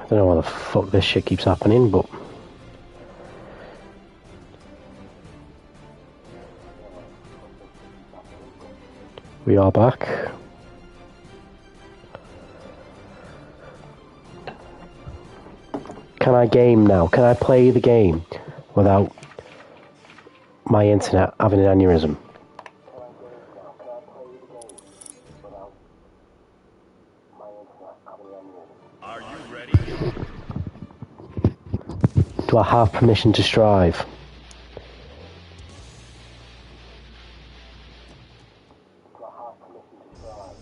I don't know why the fuck this shit keeps happening, but... We are back. Can I game now? Can I play the game without my internet having an aneurysm? Are you ready? Do I have permission to strive?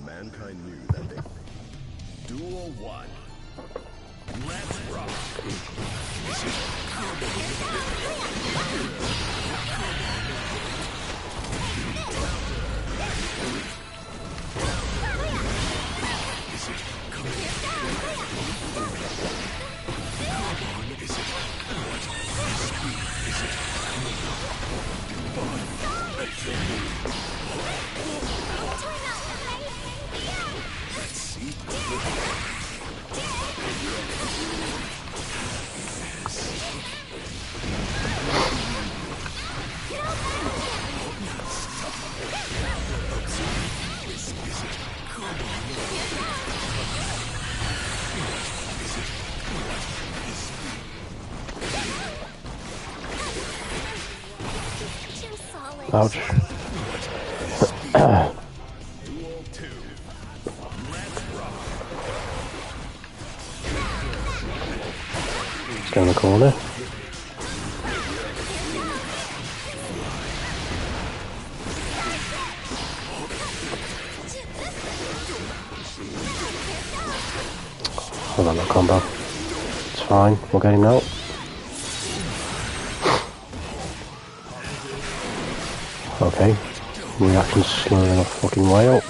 Mankind knew that they... Duel 1. Let's rock. Ouch. Duel 2. Let's rock. Let's go in the corner. Hold on, that combo. It's fine, we'll get him out. Okay, reaction's slowing the fucking way up.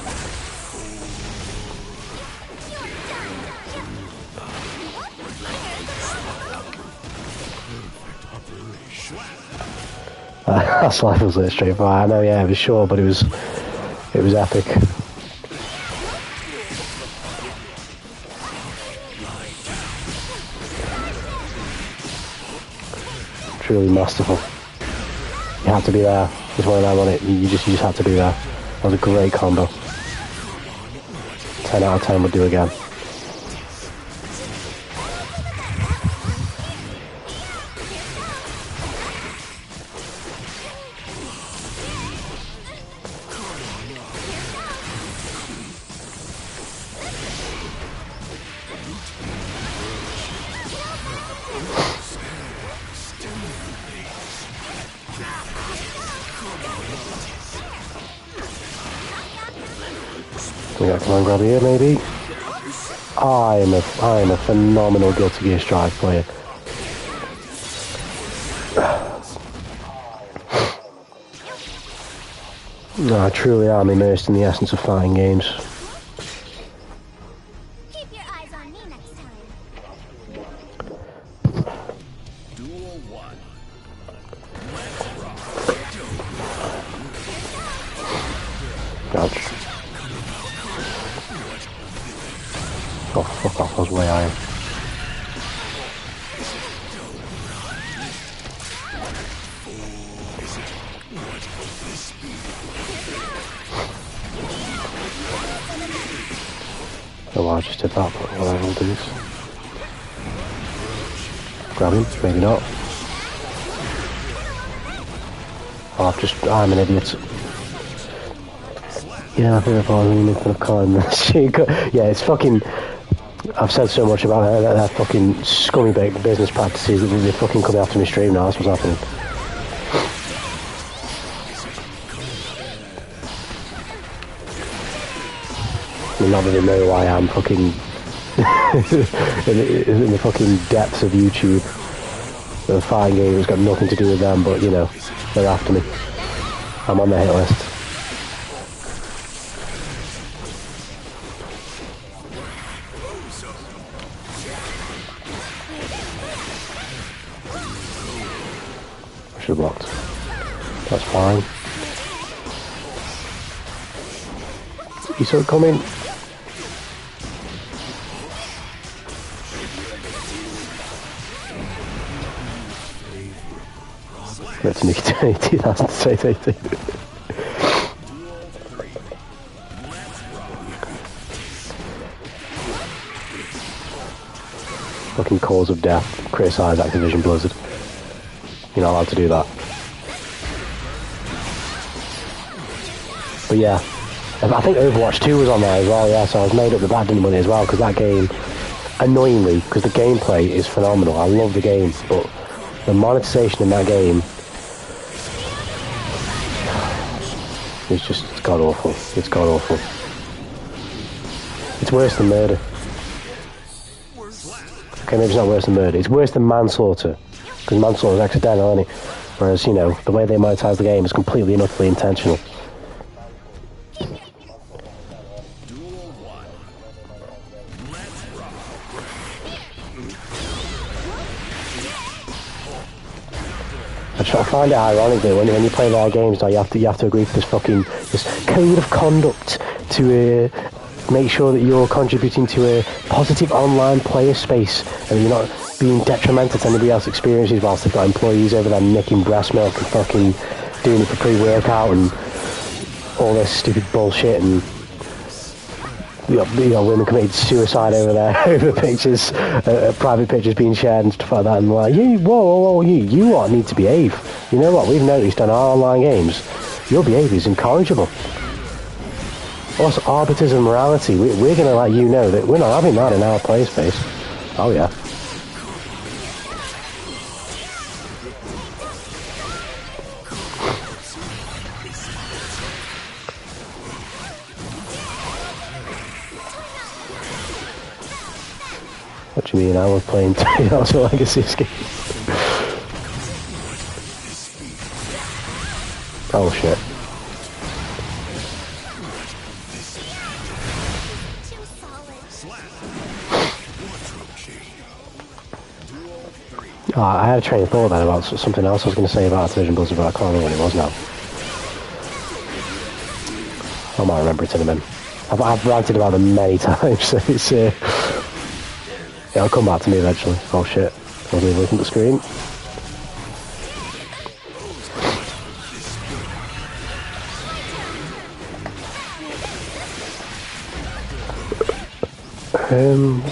That's life was lit straight by. I know, yeah, it was short, but it was epic. Truly masterful. You had to be there. There's one of them on it. You just had to be there. That was a great combo. 10 out of 10 would do again. Yeah, come on, grab here, maybe. I am a phenomenal Guilty Gear Strive player. No, I truly am immersed in the essence of fighting games. Keep your eyes on me next time. Duel 1. Let's rock. Ouch. Oh, fuck off, I was way higher. Oh, well, I just did that, but whatever, we'll do this. Grab him, maybe not. Oh, I'm an idiot. Yeah, I think if I was really making a climb this. Yeah, it's fucking... I've said so much about that fucking scummy business practices that they're fucking coming after me stream now. That's what's happening. I mean, not that they know who I am, fucking in the fucking depths of YouTube. The fighting game has got nothing to do with them, but you know, they're after me. I'm on the hit list. Should have blocked. That's fine. You saw it coming. Let's make it 2022. Fucking cause of death, criticise Activision Blizzard. You're not allowed to do that. But yeah, I think Overwatch 2 was on there as well, yeah, so I was made up that that didn't money as well, because that game, annoyingly, because the gameplay is phenomenal, I love the game, but the monetization in that game is just, it's god-awful, it's god-awful. It's worse than murder. Okay, maybe it's not worse than murder, it's worse than manslaughter, because manslaughter is accidental, isn't it? Whereas, you know, the way they monetize the game is completely and utterly intentional. I find it ironic that when you play their games, you have to agree to this code of conduct to make sure that you're contributing to a positive online player space and you're not being detrimental to anybody else's experiences whilst they've got employees over there nicking breast milk and fucking doing it for pre-workout and all this stupid bullshit, and you know, women committed suicide over there over pictures, private pictures being shared and stuff like that, and like, whoa, you lot need to behave. You know what, we've noticed on our online games, your behaviour is incorrigible. What's arbiters and morality? We're going to let you know that we're not having that in our play space. Oh yeah. What do you mean? I was playing Tales of Legacy Escape. Oh shit. Oh, I had a train of thought then about something else I was going to say about Activision Blizzard, but I can't remember what it was now. I might remember it in a minute. I've ranted about them many times, so it's... it'll come back to me eventually. Oh shit. I wasn't even looking at the screen.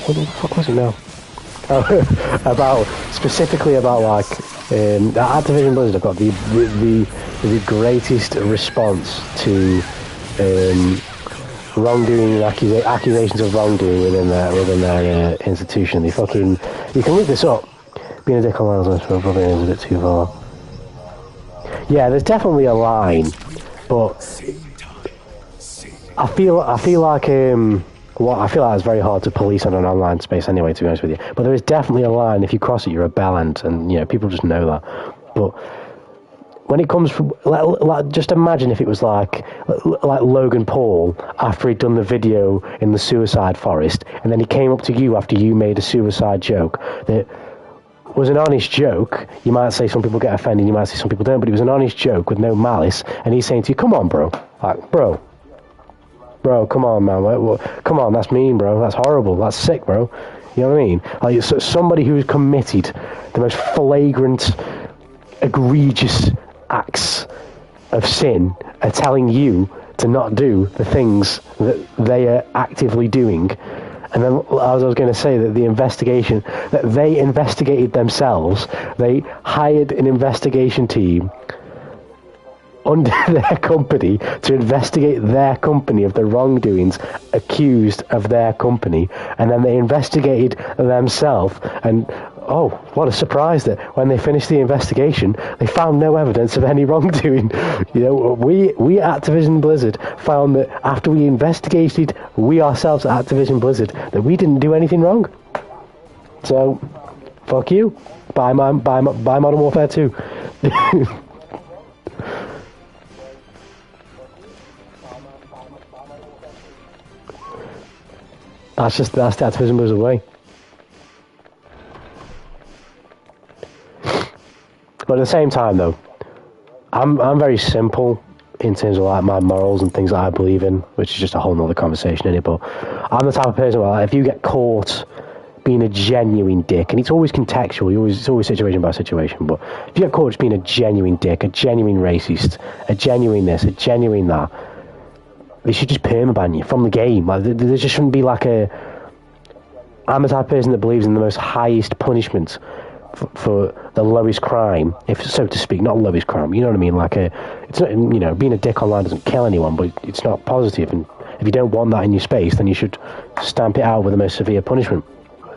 What the fuck was it now? Oh, specifically about like Activision Blizzard have got the greatest response to wrongdoing and accusations of wrongdoing within their institution. You can look this up. Being a dick online is probably a bit too far. Yeah, there's definitely a line, but I feel like I feel like it's very hard to police on an online space anyway, to be honest with you. But there is definitely a line. If you cross it, you're a bellend, and you know people just know that. But when it comes from, just imagine if it was like Logan Paul after he'd done the video in the suicide forest, and then he came up to you after you made a suicide joke that was an honest joke. You might say some people get offended, you might say some people don't, but it was an honest joke with no malice, and he's saying to you, "Come on, bro, like, bro, come on, man, come on, that's mean, bro, that's horrible, that's sick, bro." You know what I mean? Like, somebody who's committed the most flagrant, egregious acts of sin are telling you to not do the things that they are actively doing. And then, as I was going to say, that the investigation, that they investigated themselves, they hired an investigation team under their company to investigate their company of the wrongdoings accused of their company, and then they investigated themselves, and oh, what a surprise that when they finished the investigation, they found no evidence of any wrongdoing. You know, we at Activision Blizzard found that after we investigated, we ourselves at Activision Blizzard, that we didn't do anything wrong. So, fuck you. Buy Modern Warfare 2. That's the Activision Blizzard way. But at the same time, though, I'm very simple in terms of like my morals and things that I believe in, which is just a whole nother conversation in it. But I'm the type of person where, like, if you get caught being a genuine dick, and it's always contextual, it's always situation by situation, but if you get caught just being a genuine dick, a genuine racist, a genuine this, a genuine that, they should just permaban you from the game. Like, there just shouldn't be like a... I'm the type of person that believes in the most highest punishment for the lowest crime, if so to speak, not lowest crime, you know what I mean? Like, it's not, you know, being a dick online doesn't kill anyone, but it's not positive, and if you don't want that in your space, then you should stamp it out with the most severe punishment.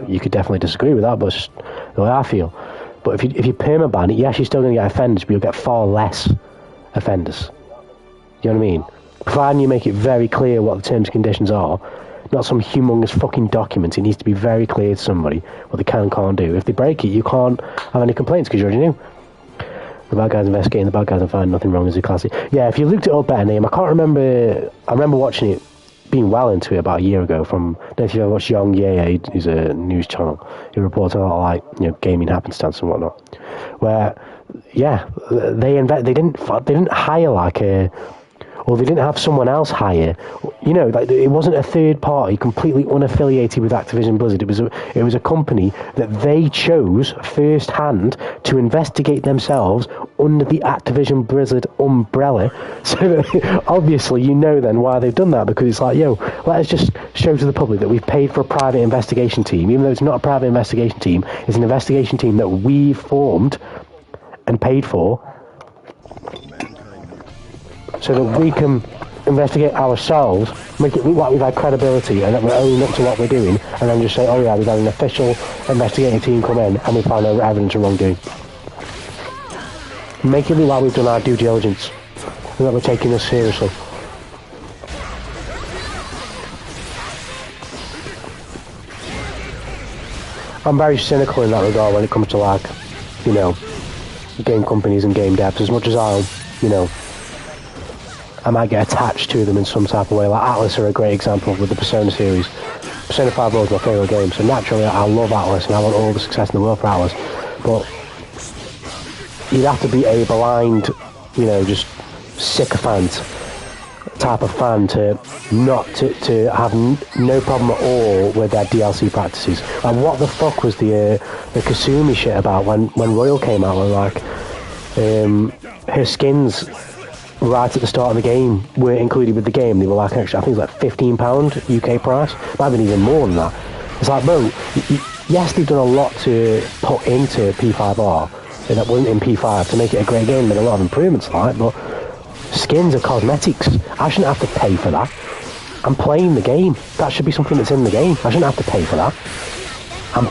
You could definitely disagree with that, but it's just the way I feel. But if you permaban it, yes, you're still going to get offenders, but you'll get far less offenders. You know what I mean? Providing you make it very clear what the terms and conditions are, not some humongous fucking document. It needs to be very clear to somebody what they can and can't do. If they break it, you can't have any complaints because you already knew. The bad guys investigating, the bad guys are finding nothing wrong is a classic. Yeah, if you looked it up better, name, I can't remember. I remember watching it, being well into it about a year ago. From, I don't know if you ever watched Young Ye, who's a news channel. He reports a lot of, like, you know, gaming happenstance and whatnot. Where, yeah, they didn't hire like a, or they didn't have someone else hire. You know, like, it wasn't a third party, completely unaffiliated with Activision Blizzard. It was a company that they chose first hand to investigate themselves under the Activision Blizzard umbrella. So that, obviously, you know then why they've done that, because it's like, yo, let us just show to the public that we've paid for a private investigation team, even though it's not a private investigation team. It's an investigation team that we formed and paid for, so that we can investigate ourselves, make it look like we've had credibility and that we're owning up to what we're doing, and then just say, oh yeah, we've had an official investigating team come in and we found no evidence of wrongdoing. Make it look like we've done our due diligence and that we're taking this seriously. I'm very cynical in that regard when it comes to, like, you know, game companies and game devs. As much as you know, I might get attached to them in some type of way. Like Atlas are a great example with the Persona series. Persona 5 Road is my favourite game, so naturally I love Atlas and I want all the success in the world for Atlas. But you'd have to be a blind, you know, just sycophant type of fan to not to have no problem at all with their DLC practices. Like, what the fuck was the Kasumi shit about when Royal came out? When, like, her skins right at the start of the game weren't included with the game. They were like extra, I think it was like £15 UK price, might have been even more than that. It's like, bro, yes, they've done a lot to put into P5R that wasn't in P5 to make it a great game, made a lot of improvements, like, but skins are cosmetics. I shouldn't have to pay for that. I'm playing the game. That should be something that's in the game. I shouldn't have to pay for that.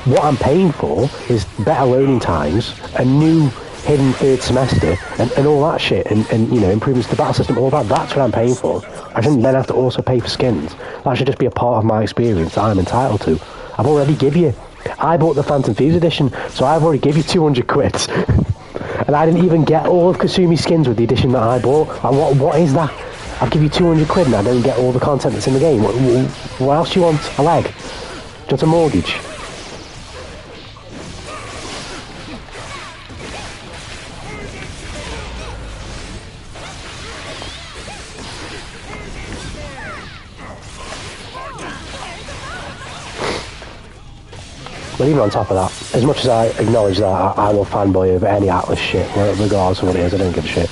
What I'm paying for is better loading times, a new hidden third semester, and all that shit, and you know, improvements to the battle system, all that. That's what I'm paying for. I shouldn't then have to also pay for skins. That should just be a part of my experience that I'm entitled to. I've already give you. I bought the Phantom Thieves edition, so I've already give you 200 quid. And I didn't even get all of Kasumi's skins with the edition that I bought. Like, what is that? I've give you 200 quid and I don't get all the content that's in the game. What else do you want? A leg? Do you want a mortgage? But even on top of that, as much as I acknowledge that I will fanboy over any Atlas shit, regardless of what it is, I don't give a shit.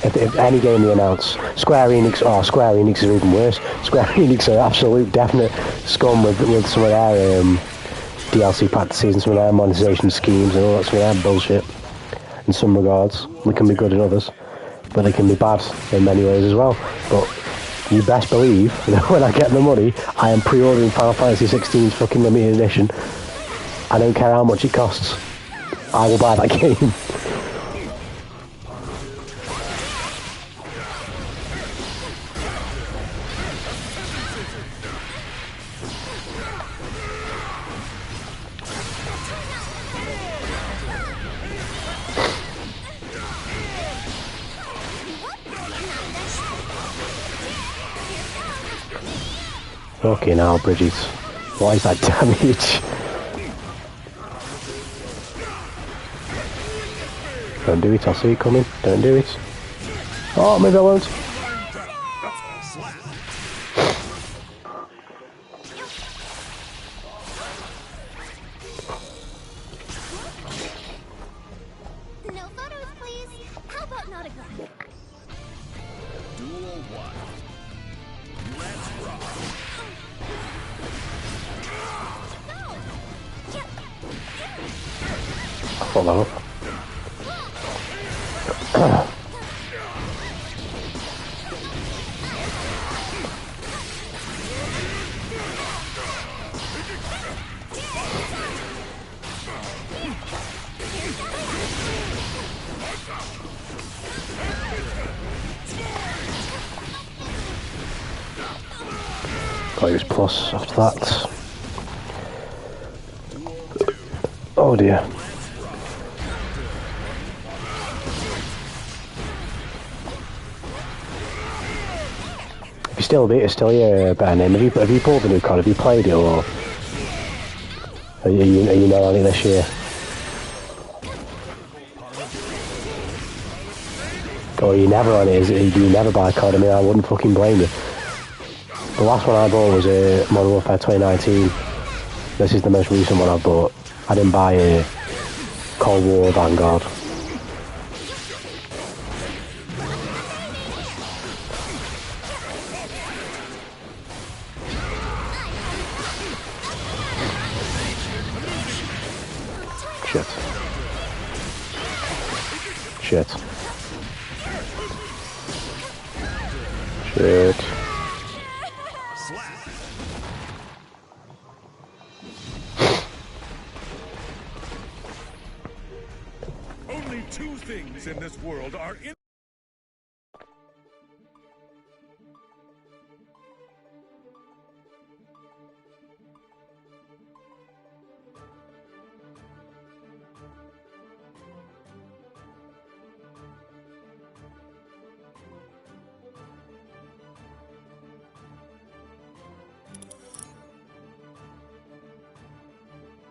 If any game they announce, Square Enix are even worse. Square Enix are absolute definite scum with some of their DLC practices and some of their monetization schemes and all that, some of their bullshit. In some regards, they can be good in others, but they can be bad in many ways as well. But you best believe that when I get the money, I am pre-ordering Final Fantasy 16's fucking limited edition. I don't care how much it costs. I will buy that game. Okay, now, Bridget. What is that damage? Don't do it, I'll see it coming. Don't do it. Oh, maybe I won't. Fuck that up. Got his plus after that. Oh dear. If you still beat it, still your better name. Have you pulled the new card? Have you played it, or are you not on it this year? Or are you never on it? Do you never buy a card? I mean, I wouldn't fucking blame you. The last one I bought was Modern Warfare 2019. This is the most recent one I bought. I didn't buy a Cold War Vanguard. Shit. Shit. Shit. Only two things in this world are in.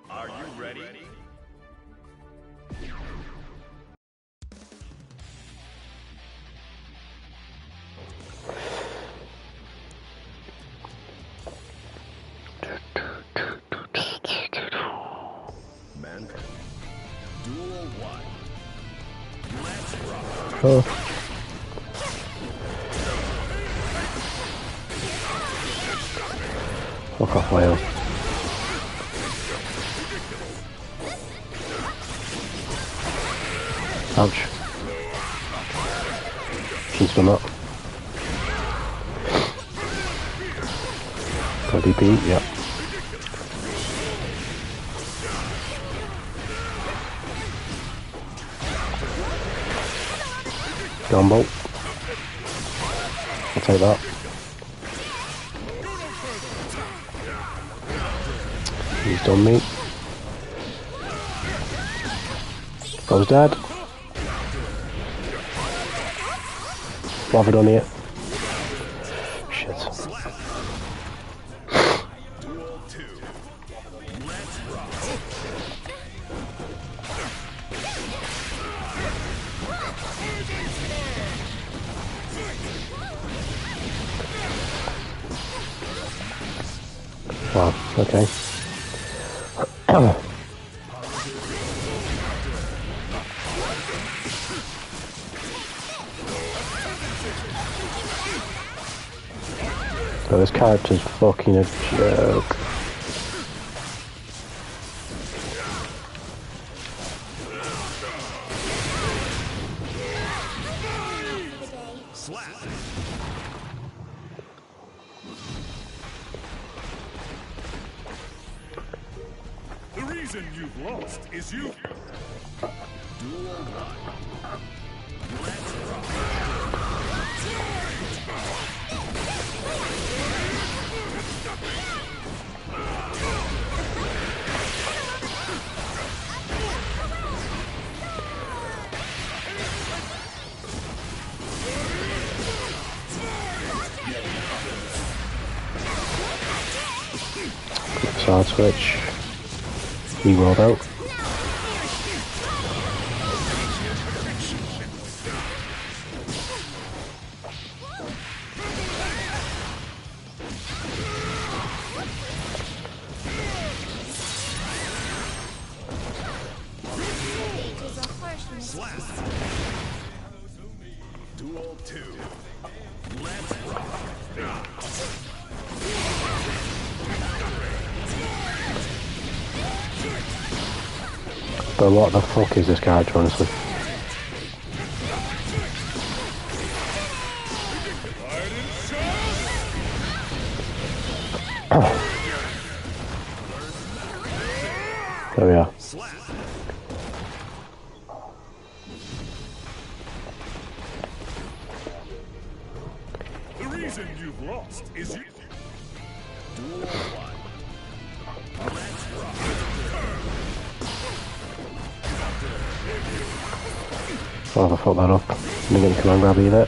Are you ready? Mankind. Duel 1. Let's rock. Oh. Fuck off, whale. Ouch. She's done that. Got DP, yep. Gunbolt. I'll take that. He's done me. Goes dead. What have I done here? Shit. Duel 2. Let's rock. Wow, okay. So this character's fucking a joke. Slap. The reason you've lost is you. Duel 1. Let's rock. Side switch. He rolled out. Slap. Duel 2. Let's rock. So what the fuck is this character, honestly? There we are. The reason you've lost is you. Duel 1. Let's rock. Oh, I fucked that up. I'm gonna come on, grab either.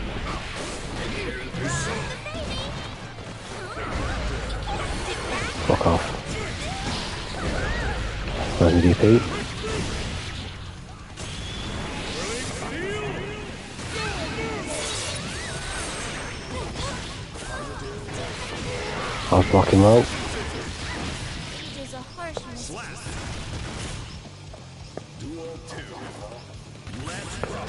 Fuck off. Where's my DP? I was blocking well. It is a harsh mistake. Duel 2. Let's rock.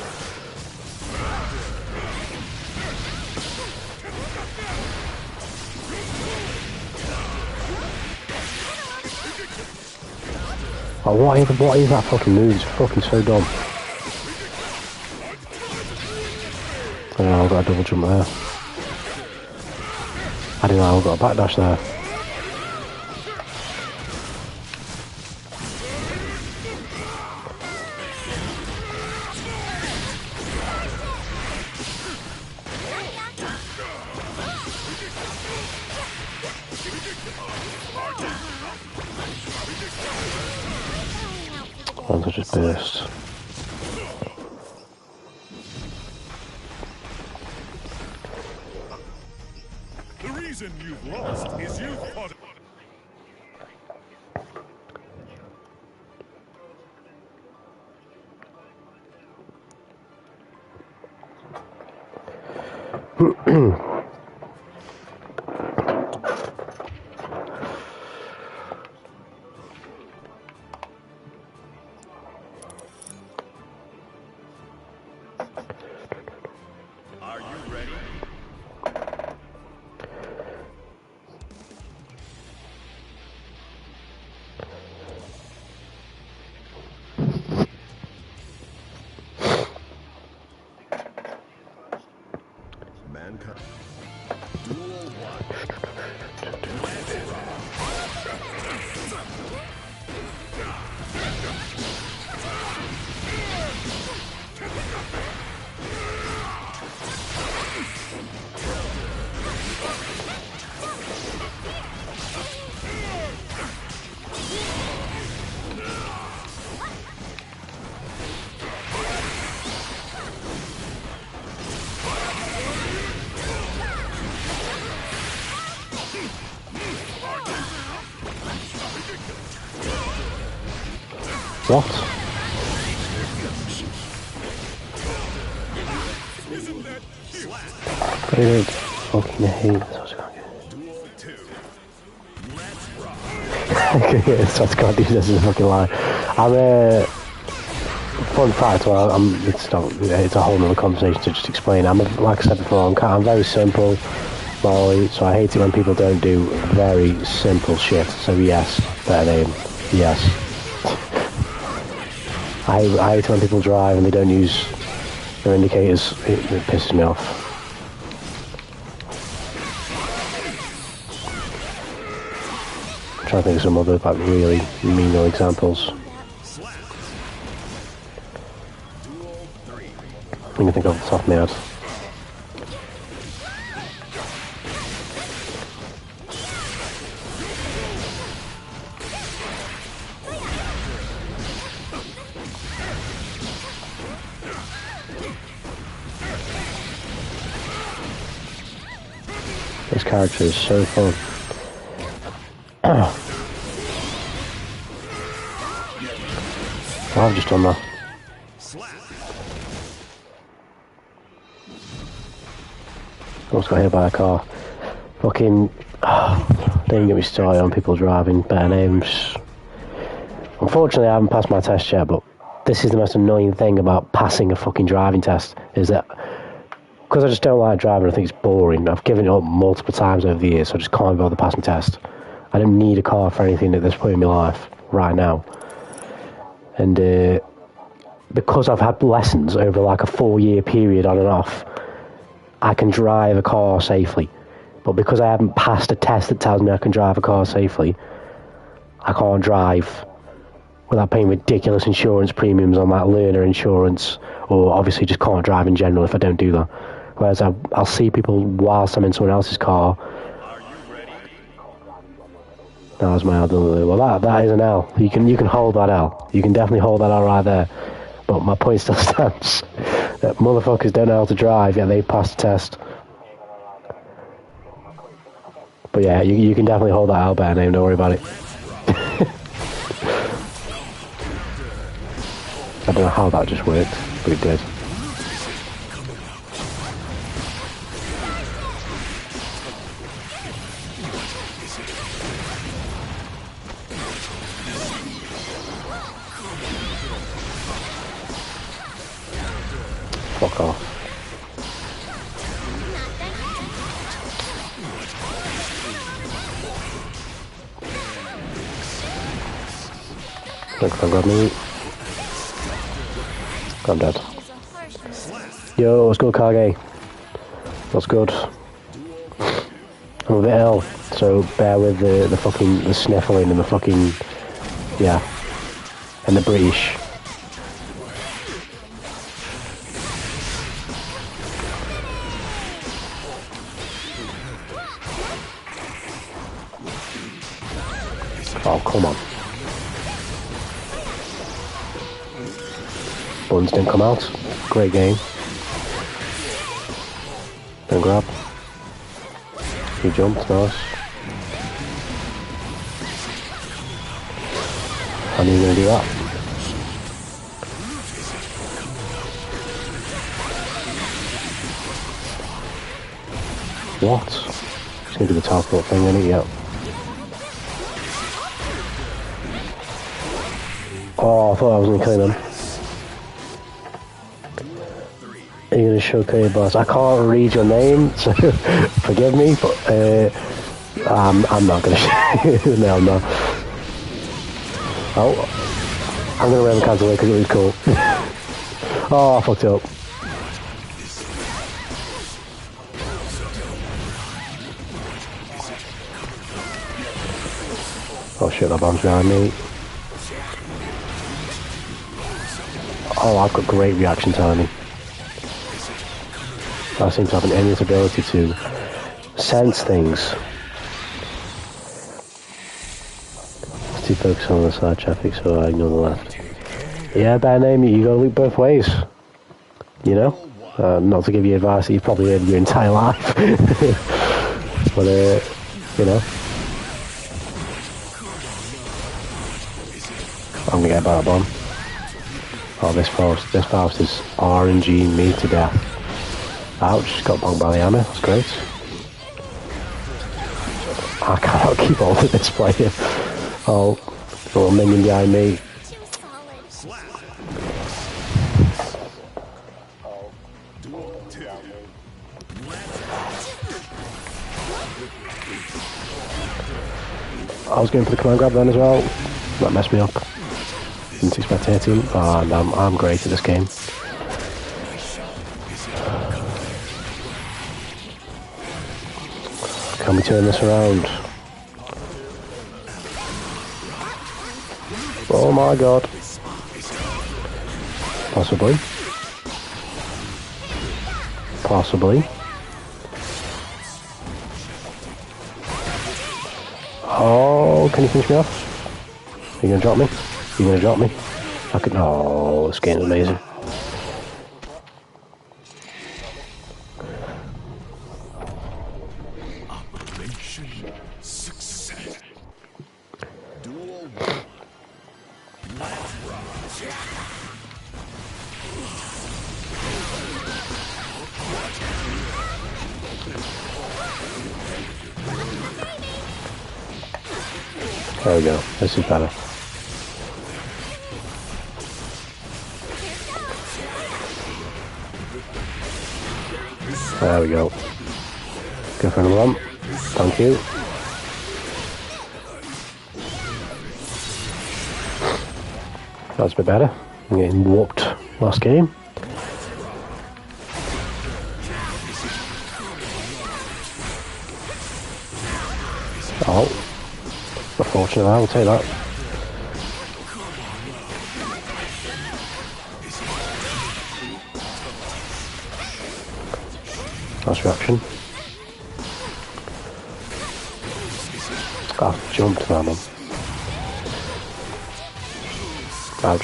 Oh, what is that fucking move? It's fucking so dumb. Oh, I've got a double jump there. I didn't know I've got a backdash there. One to just burst. The reason you've lost is you've fought. Are you ready? Mankind. Duel 1. Let's rock. What? Isn't that cute? I don't fucking hate this. Duel 2. Let's rock. Okay, yes, I can't do this as a fucking lie. I'm fun fact. Well, it's a whole other conversation to just explain. Like I said before, I'm very simple, morally, so I hate it when people don't do very simple shit. So yes, better name, yes. I hate it when people drive and they don't use their indicators. It pisses me off. I'm trying to think of some other like really menial examples. I can think off the top of my head. This character is so fun. Well, I've just done that. Almost got hit by a car. Fucking... don't even get me started on people driving better names. Unfortunately, I haven't passed my test yet, but this is the most annoying thing about passing a fucking driving test, is that because I just don't like driving, I think it's boring. I've given it up multiple times over the years, so I just can't bother passing test. I don't need a car for anything at this point in my life, right now. And because I've had lessons over like a 4-year period on and off, I can drive a car safely. But because I haven't passed a test that tells me I can drive a car safely, I can't drive without paying ridiculous insurance premiums on that learner insurance, or obviously just can't drive in general if I don't do that. Whereas I'll see people whilst I'm in someone else's car. That was my elder. Well, that is an L. You can hold that L. You can definitely hold that L right there. But my point still stands. That motherfuckers don't know how to drive, yet they passed the test. But yeah, you can definitely hold that L better, name. Don't worry about it. I don't know how that just worked, but it did. Fuck off. Don't come grab me. I'm dead. Yo, what's good, Kage? What's good? I'm a bit ill, so bear with the fucking the sniffling and the fucking yeah, and the British. Oh, come on. Buttons didn't come out. Great game. Then grab. He jumped, nice. How are you going to do that? What? Just going to do the teleport thing, isn't it? Yep. Oh, I thought I was going to kill him. Are you going to show your boss? I can't read your name, so forgive me, but I'm not going to. No, I'm not. Oh, I'm going to run the cancel away because it was cool. Oh, I fucked up. Oh shit, that bomb's behind me. Oh, I've got great reaction timing. I seem to have an endless ability to sense things. Let's do focus on the side traffic, so I ignore the left. Yeah, bad name, you gotta look both ways. You know? Not to give you advice that you've probably heard your entire life. But, you know. I'm gonna get by a bomb. Oh, this Faust is RNG me to death. Ouch, got bombed by the hammer, that's great. I cannot keep hold of this player. Oh, a little minion behind me. I was going for the command grab then as well. That messed me up. Didn't expect hitting. Oh, and I'm great at this game. Can we turn this around? Oh my god. Possibly. Possibly. Oh, can you finish me off? Are you gonna drop me? Are you gonna drop me? I could. Oh, this game's amazing. There we go. This is better. There we go. Go for another one. Thank you. That's a bit better. I'm getting whooped last game. Oh, unfortunately, I will take that. Nice reaction. Oh, jumped, man. Ouch.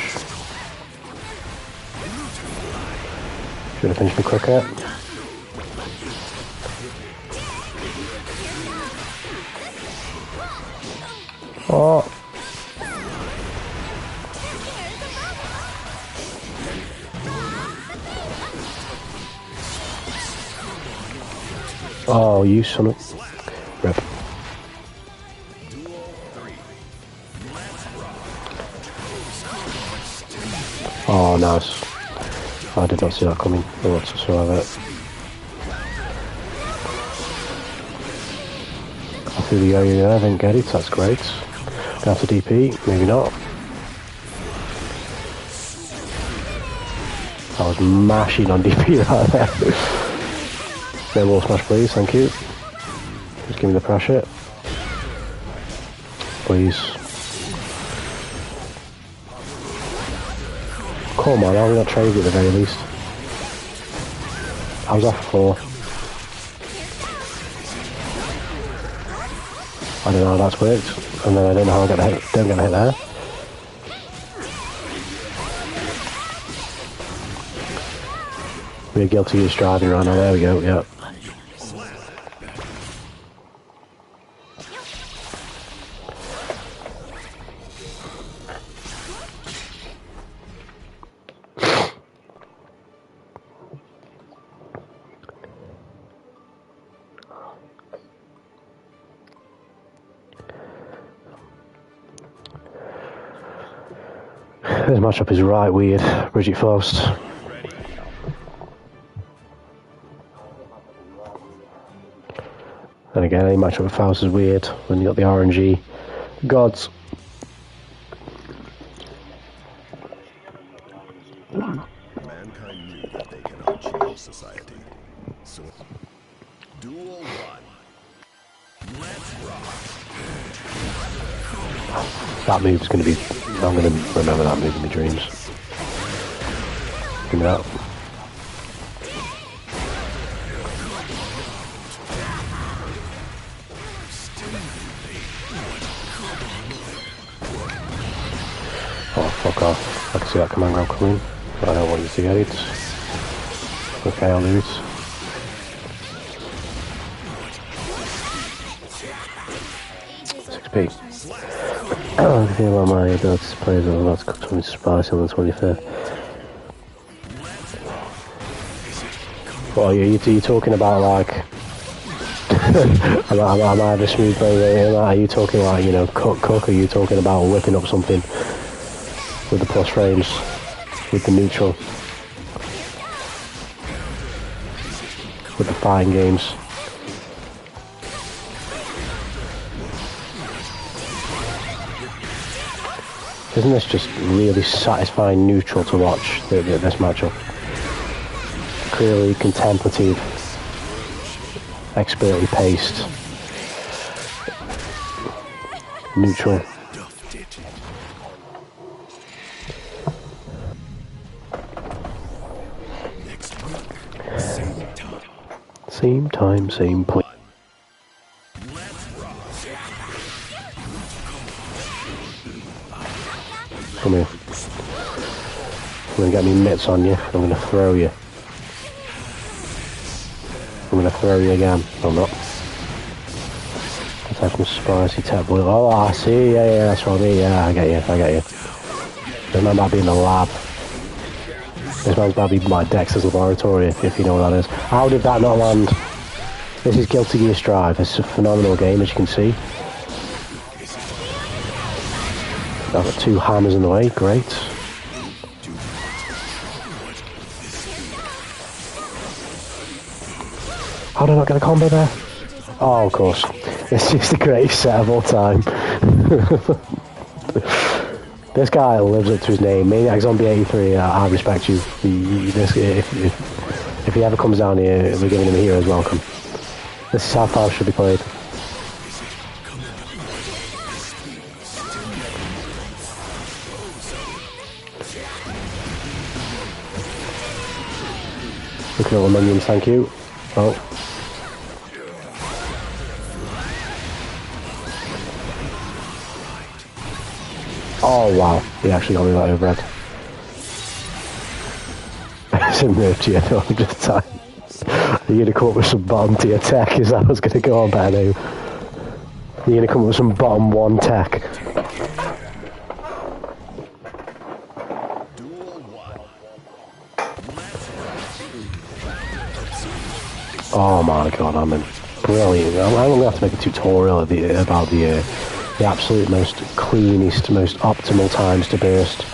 Should have finished me quicker. Oh. Oh, you son of... Rip. Oh, nice. I did not see that coming. Whatsoever. I threw the area there, I didn't get it, that's great. Gonna have to DP, maybe not. I was mashing on DP right there. No wall smash please, thank you. Just give me the pressure. Please. Come on, how have we not traded at the very least? I was off 4. I don't know how that's worked, and then I don't know how I don't get a hit there. We're guilty of striving right now, there we go, yeah. This matchup is right weird. Bridget Faust. And again, any matchup with Faust is weird when you got the RNG gods. Mankind knew that they cannot change society. So, duel 1. Let's rock. That move's going to be... I'm going to remember that move in my dreams. Give me that. Oh, fuck off. I can see that command grab coming. But I don't want you to get it. Okay, I'll do it. I feel like my ability to play is about to come to me spice on the 25th. What are you talking about, like... am I the smooth player? Are you talking like, you know, cook? Are you talking about whipping up something with the plus frames, with the neutral, with the fighting games? Isn't this just really satisfying neutral to watch, this matchup? Clearly contemplative, expertly paced, neutral. Same time, same place. Come here. I'm gonna get me mitts on you. I'm gonna throw you. I'm gonna throw you again. No, I'm not. Let's have some spicy tap boil. Oh, I see. Yeah, that's what I mean. Yeah, I get you. This man might be in the lab. This man's about to be my Dexter's laboratory, if you know what that is. How did that not land? This is Guilty Gear Strive. It's a phenomenal game, as you can see. I've got 2 hammers in the way, great. How did I not get a combo there? Oh, of course. It's just the greatest set of all time. This guy lives up to his name. Maniac Zombie 83. I respect you. If he ever comes down here, we're giving him a hero's welcome. This is how fast should be played. Look at all the minions, thank you. Oh. Oh wow, he actually got me that overhead. It's a nerf here though, I'm just saying. You're going to come up with some bottom tier tech, is that what's going to go on better now? You're going to come up with some bottom 1 tech. Oh my god, I'm in brilliant. I'm going to have to make a tutorial about the absolute most cleanest, most optimal times to burst.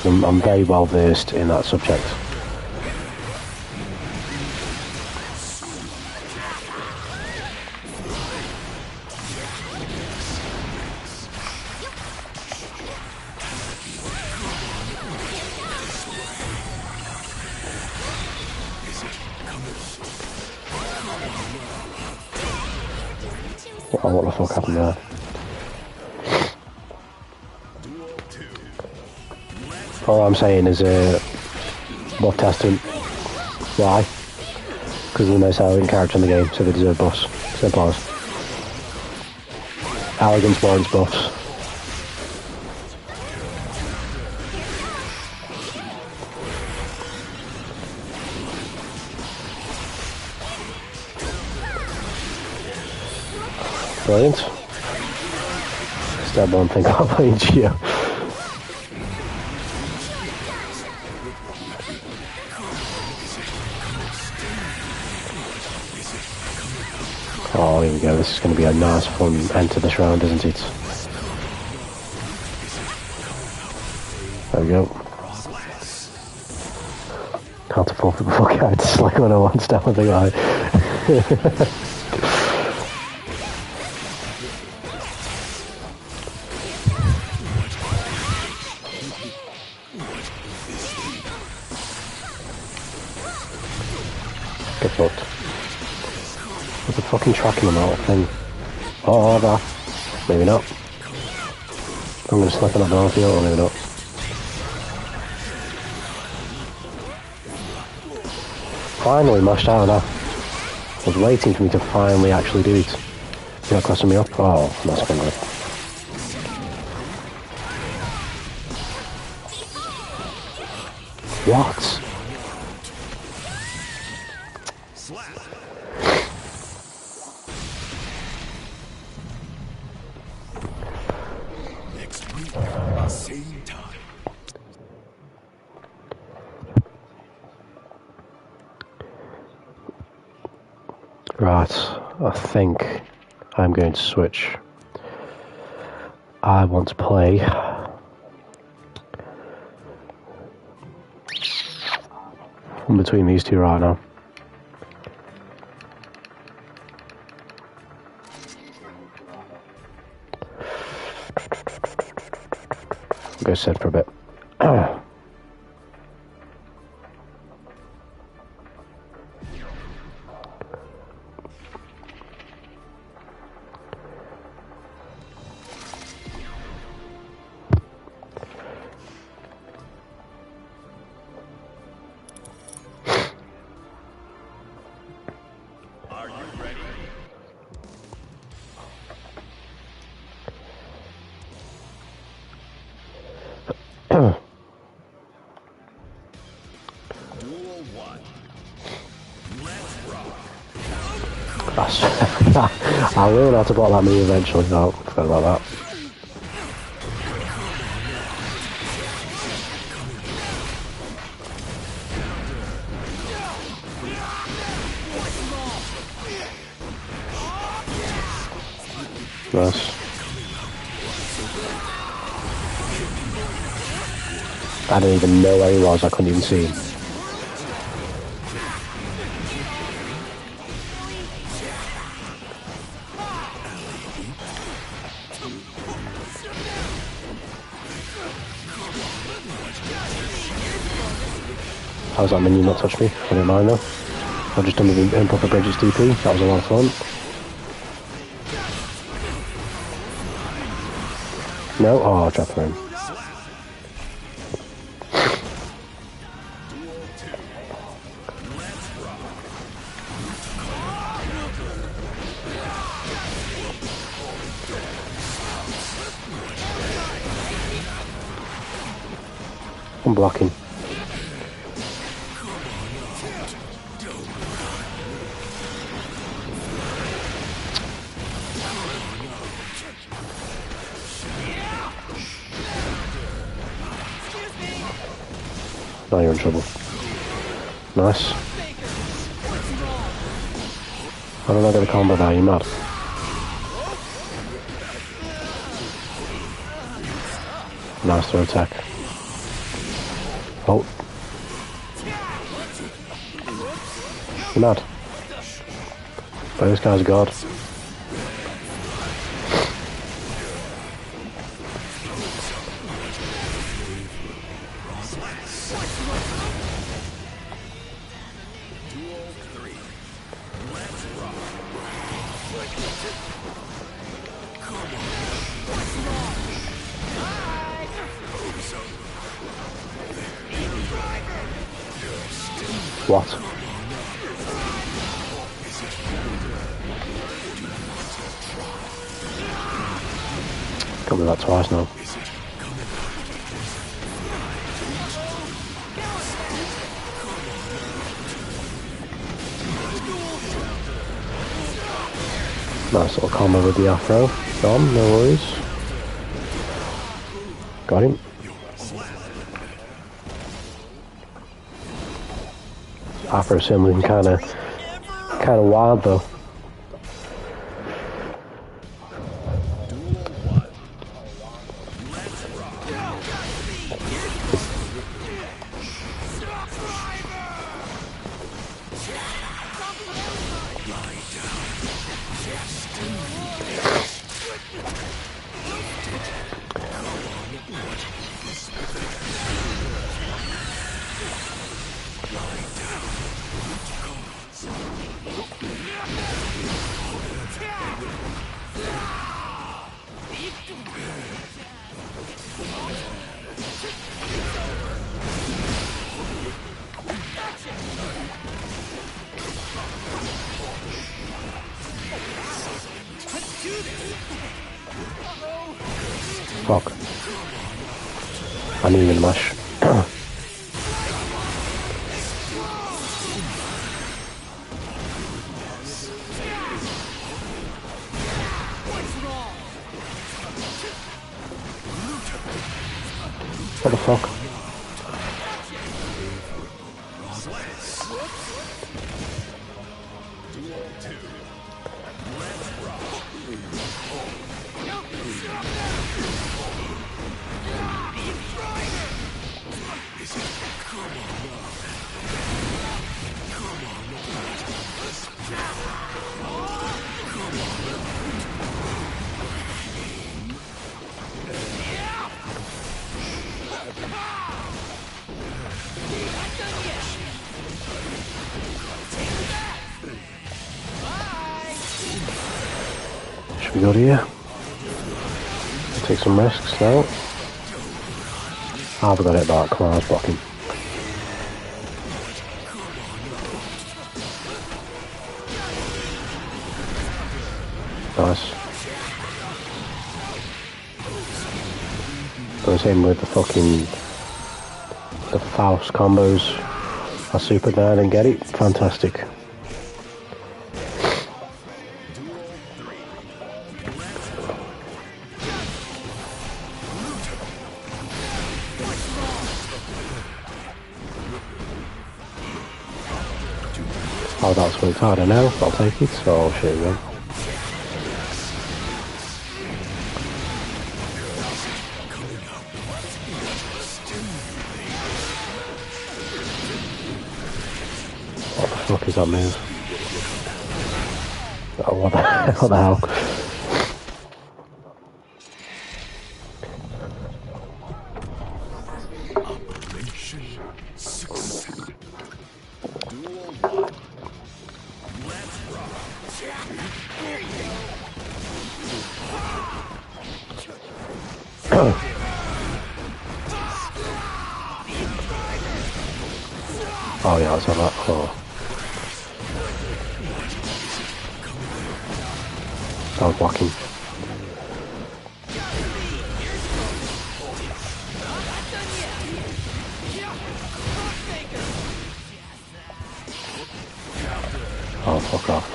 I'm very well versed in that subject. Oh, what the fuck happened there? All I'm saying is, buff Testament. Why? Because they're the most arrogant character in the game, so they deserve buffs. Simple as. Arrogance warrants buffs. Brilliant. Still don't think I'll play Geo. Oh, here we go. This is going to be a nice, fun end to this round, isn't it? There we go. Can't afford to fuck out. It's like when I want to step on the guy. Get fucked. What's the fucking tracking them out thing? Oh, that. Maybe not. I'm gonna slip on that battlefield, or maybe not. Finally mashed out of that. I was waiting for me to finally actually do it. Is that crossing me up? Oh, that's been good. What? Next week, same time. Right, I think I'm going to switch. I want to play in between these two right now. Go sit for a bit. Are you ready? Duel 1. Let's rock. I'll learn how to block that move eventually. No, forgot about that. Nice. I didn't even know where he was, I couldn't even see him. How's that minion not touched me? I didn't mind though. I've just done the improper Bridges DP. That was a lot of fun. No? Oh, I dropped him. I'm blocking. Now you're in trouble. Nice. I don't know the combo now, you mad? Nice throw attack. Oh. You mad? But this guy's a god. What? Got me that twice now. Nice little combo with the afro. Gone, no worries. Got him. Afro sim looking kind of wild though. Fuck. I knew you were gonna mash. What the fuck? Should we go to here? Take some risks now. Oh, we got it back. Come on, I was blocking. Nice. Goes in with the fucking Faust combos. I super down and get it. Fantastic. Oh, that was really hard, I know. I'll take it. Oh, shit, man. What the fuck is that move? Oh, what the hell? Operation success. Oh yeah, let's have that. Oh. I was blocking. Oh, fuck off.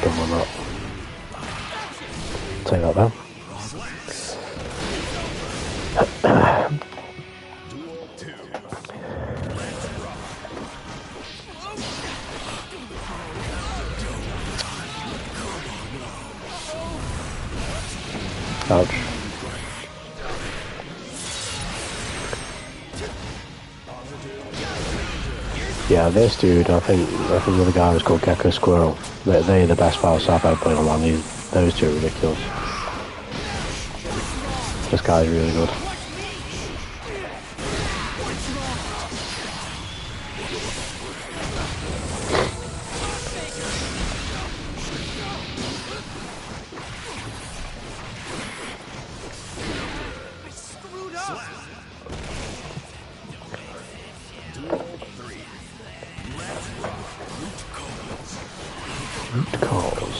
Don't want that. Take that down. Ouch. Yeah, this dude, I think the other guy was called Gecko Squirrel. They're the best power staff I've played online. Those two are ridiculous. This guy's really good. Root calls.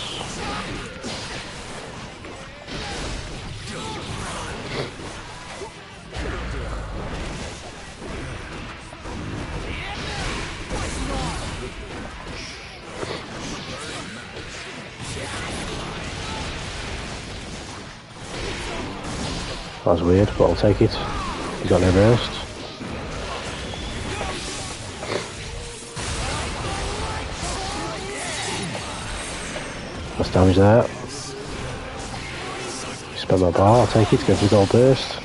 That's weird, but I'll take it. He's got no burst. Less damage there. Spend my bar, I'll take it, go for the gold burst.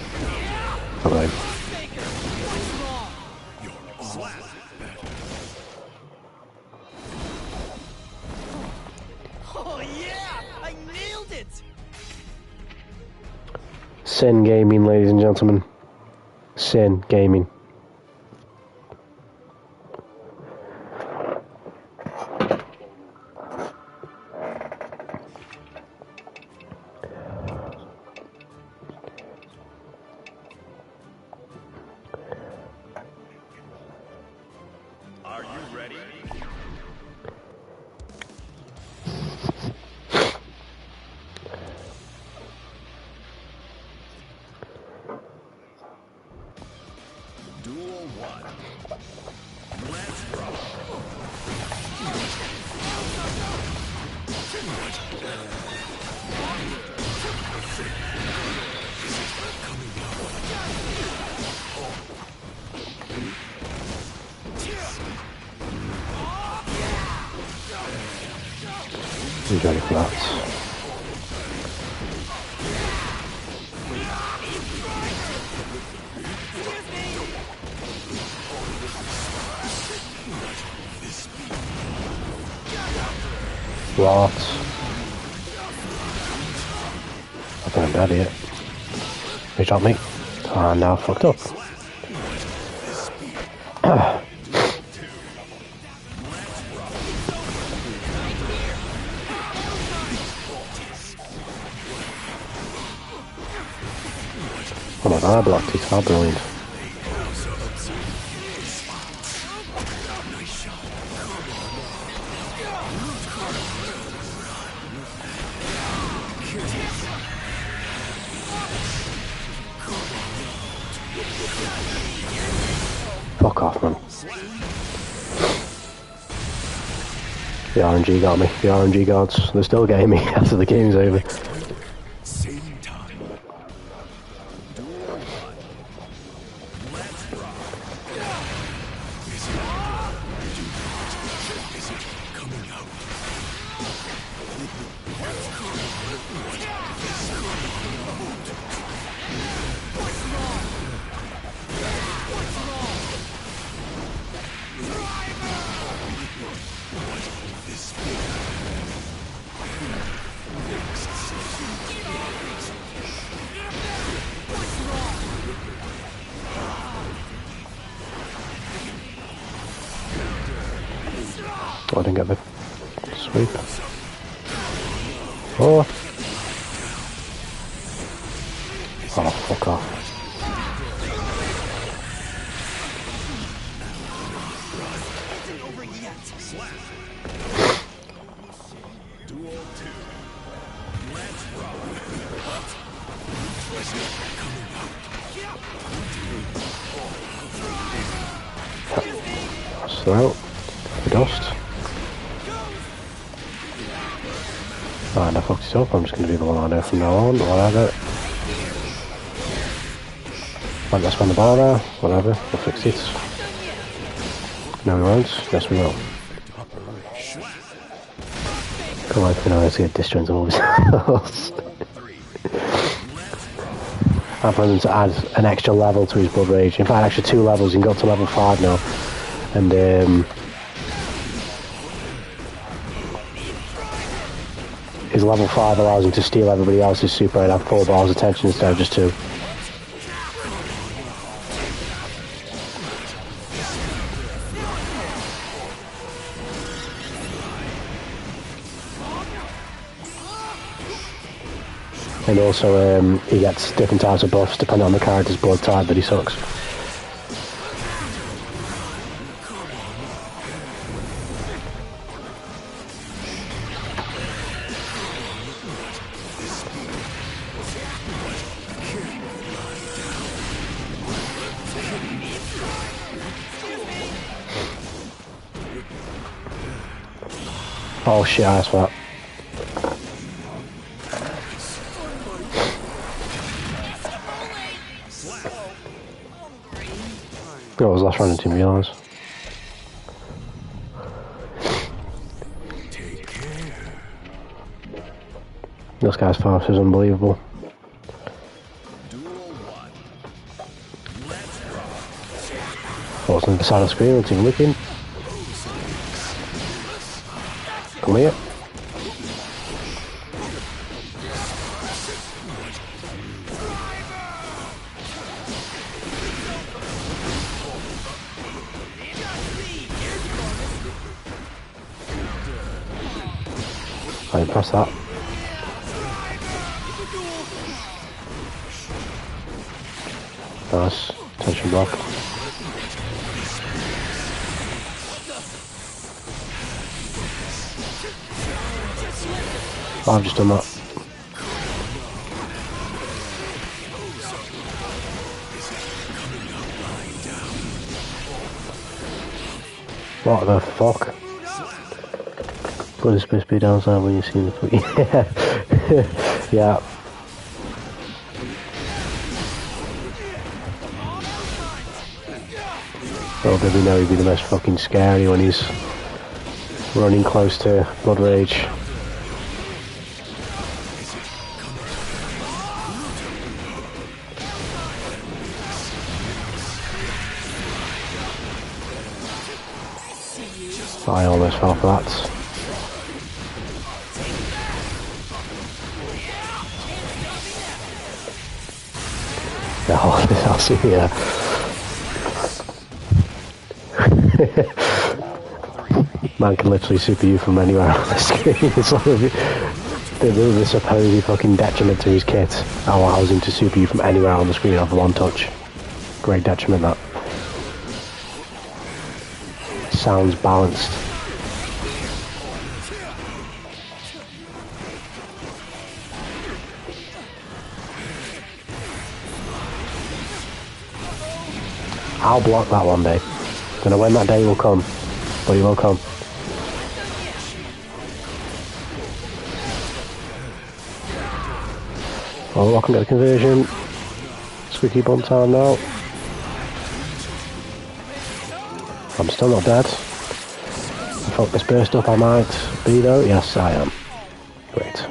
Okay. Oh yeah! I nailed it! Sin Gaming, ladies and gentlemen. Sin Gaming. Are you ready? Duel 1. Let's rock. He's ready for that. What? I think I'm dead yet. He shot me. And now I fucked up. Oh my god, I blocked it. How brilliant. Fuck off, man. The RNG got me. The RNG gods. They're still getting me after the game's over. Same time. Duel 1. Let's rock. Is it coming out? Oh, I didn't get the sweep. Oh! Oh, fuck off. Isn't over yet. Duel 2. Let's rock. So, the dust. And I fucked it up. I'm just going to do the one I know from now on, whatever. Might not spend the bar now, whatever, we'll fix it. No we won't, yes we will. Come on, let's get disjoints of all this. I'm planning to add an extra level to his Blood Rage. In fact, extra 2 levels, he can go up to level 5 now. And his level 5 allows him to steal everybody else's super and have 4 bars of attention instead of just 2. And also he gets different types of buffs depending on the character's blood type that he sucks. Oh shit, I asked for that. Oh, it was last round, I didn't realise. This guy's fast is unbelievable. Oh, it's on the side of the screen, it's even looking. Come here. I didn't press that. Nice. Tension block. Oh, I've just done that. What the fuck? Blood is supposed to be downside when you see the foot. Yeah. Yeah. Little did we know he'd be the most fucking scary when he's running close to Blood Rage. I almost fell for that. Oh, this I'll see here. Man can literally super you from anywhere on the screen. It's like the supposed fucking detriment to his kit allows him to super you from anywhere on the screen off one touch. Great detriment, that. Sounds balanced. I'll block that one day. Don't know when that day will come, but it will come. Oh, I can get a conversion. Squeaky bum time now. I'm still not dead. I fuck this burst up, I might be though. Yes, I am. Great.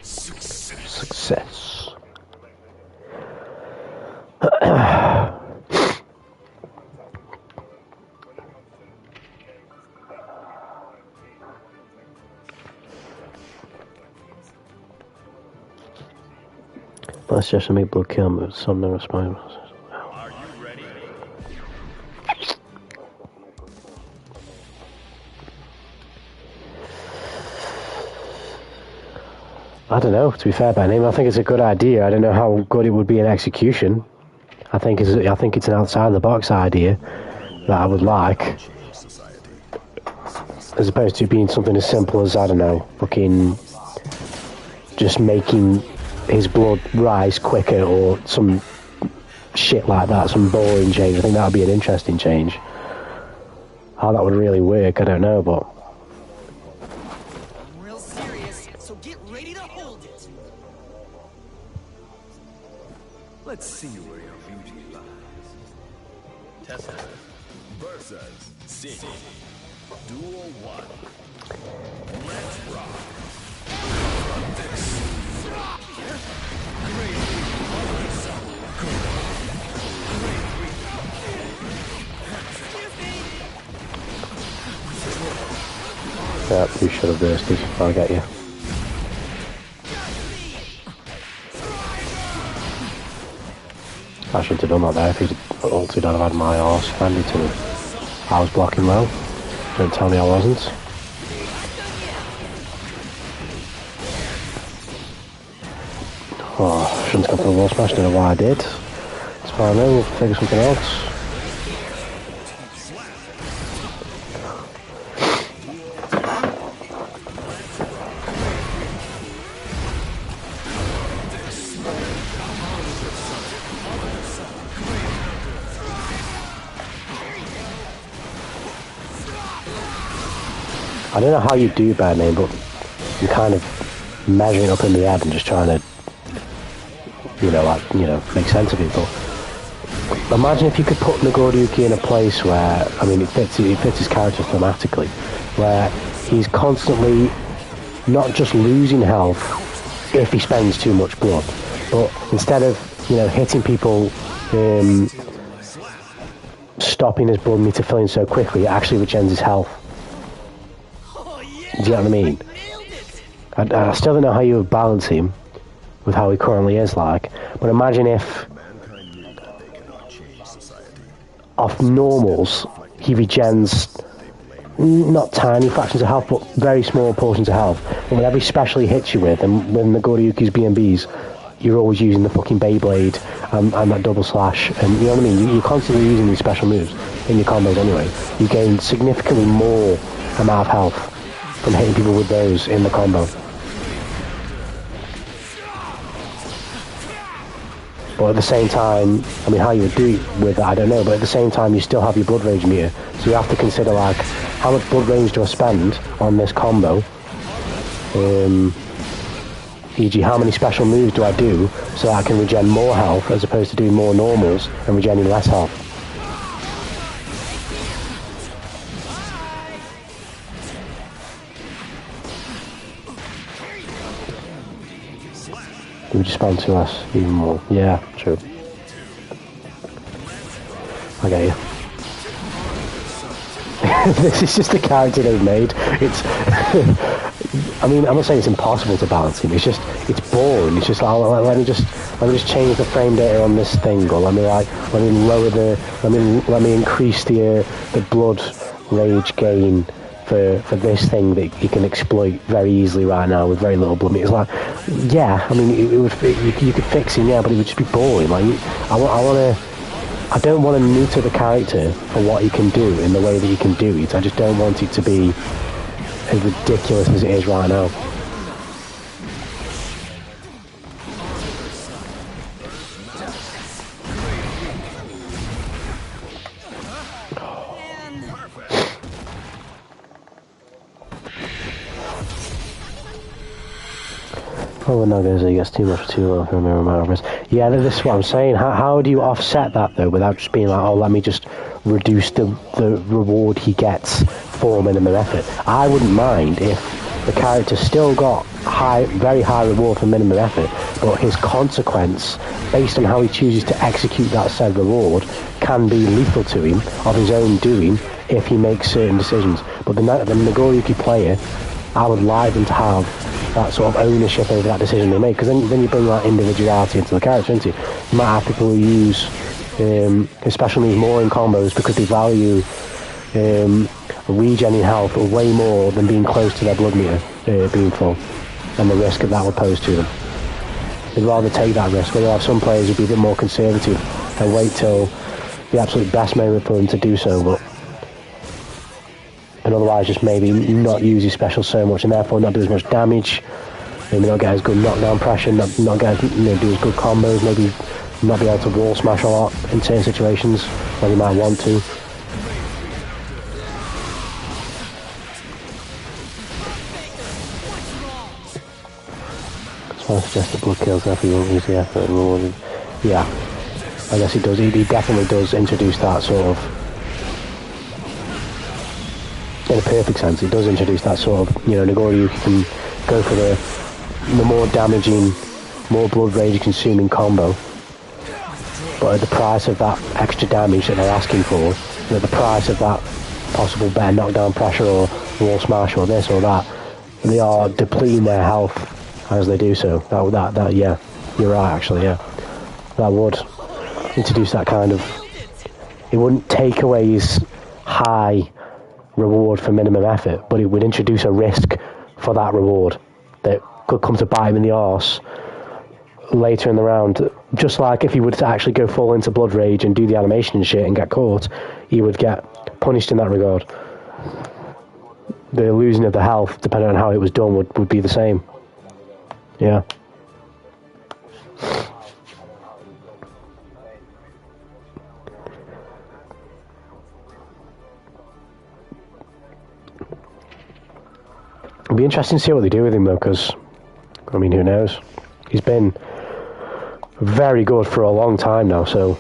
Success. Let's just make blood kill with some no response. Are you ready? I don't know, to be fair, Benny. I think it's a good idea. I don't know how good it would be in execution. I think it's an outside the box idea that I would like, as opposed to being something as simple as, I don't know, fucking just making his blood rise quicker or some shit like that, some boring change. I think that would be an interesting change. How that would really work, I don't know, but I'm real serious, so get ready to hold it. Let's see where your beauty lies. Tessa versus Sin. Duel 1. Let's rock. yeah, you should have bursted. I'll get you. I shouldn't have done that there. If he'd ulted, I'd have had my arse handy to him. I was blocking well. Don't tell me I wasn't. Oh, shouldn't have gone for the wall smash. Don't know why I did. It's fine though, we'll figure something else. I don't know how you do bad name, but I'm kind of measuring up in the head and just trying to, make sense of it. But imagine if you could put Nagoriyuki in a place where, I mean, it fits his character thematically, where he's constantly not just losing health if he spends too much blood, but instead of, hitting people, stopping his blood meter filling so quickly, it actually regens his health. Do you know what I mean? I still don't know how you would balance him with how he currently is like, but imagine if off normals he regens not tiny fractions of health but very small portions of health, and whenever he specially hits you with, and when the Goriyuki's B&Bs, you're always using the fucking Beyblade and that double slash, and you know what I mean, you're constantly using these special moves in your combos anyway. You gain significantly more amount of health from hitting people with those in the combo. But at the same time, I mean, how you would do it with that, I don't know, but at the same time, you still have your blood rage meter, so you have to consider, like, how much blood rage do I spend on this combo? E.g., how many special moves do I do so that I can regen more health as opposed to doing more normals and regening less health? We would just spam to us even more. Yeah, true. I get you. This is just the character they've made. It's I mean, I'm not saying it's impossible to balance him. It's just, it's boring. It's just like, let me just change the frame data on this thing, or let me lower the, let me increase the blood rage gain for this thing that you can exploit very easily right now with very little blood. It's like, yeah, I mean, you could fix him, yeah, but it would just be boring. Like, I don't want to neuter the character for what he can do in the way that he can do it. I just don't want it to be as ridiculous as it is right now. Oh, no, he gets too much too low for a mere amount of risk. Yeah, this is what I'm saying. How do you offset that, though, without just being like, oh, let me just reduce the reward he gets for minimum effort? I wouldn't mind if the character still got very high reward for minimum effort, but his consequence, based on how he chooses to execute that said reward, can be lethal to him of his own doing if he makes certain decisions. But the Nagoriyuki player, I would like them to have that sort of ownership over that decision they make, because then you bring that individuality into the character, don't you? You might have people who use special moves more in combos because they value regenerating health way more than being close to their blood meter being full, and the risk that would pose to them. They'd rather take that risk, where you have some players who'd be a bit more conservative and wait till the absolute best moment for them to do so, but and otherwise just maybe not use your special so much and therefore not do as much damage, maybe not get as good knockdown pressure, not get as, do as good combos, maybe not be able to wall smash a lot in certain situations where you might want to. I suggest that blood kills after you won't use the effort and rewarded. Yeah, I guess he does. He definitely does introduce that sort of, in a perfect sense, it does introduce that sort of, Nagori, you can go for the more damaging, more blood rage consuming combo, but at the price of that extra damage that they're asking for, at the price of that possible better knockdown pressure or wall smash or this or that, they are depleting their health as they do so. That yeah, you're right actually, yeah. That would introduce that kind of, it wouldn't take away his high reward for minimum effort, but it would introduce a risk for that reward that could come to bite him in the arse later in the round. Just like if he would to actually go full into blood rage and do the animation and shit and get caught, he would get punished in that regard. The losing of the health, depending on how it was done, would be the same. Yeah. It'll be interesting to see what they do with him though, because, I mean, who knows? He's been very good for a long time now, so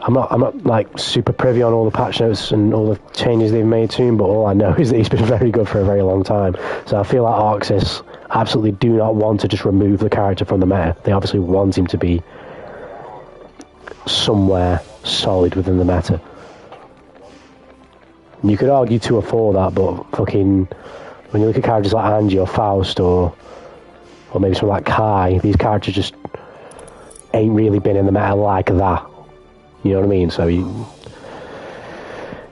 I'm not like super privy on all the patch notes and all the changes they've made to him, but all I know is that he's been very good for a very long time. So I feel like Arxis absolutely do not want to just remove the character from the meta. They obviously want him to be somewhere solid within the meta. And you could argue 2 or 4 that, but fucking, when you look at characters like Angie or Faust or maybe something like Kai, these characters just ain't really been in the meta like that. You know what I mean? So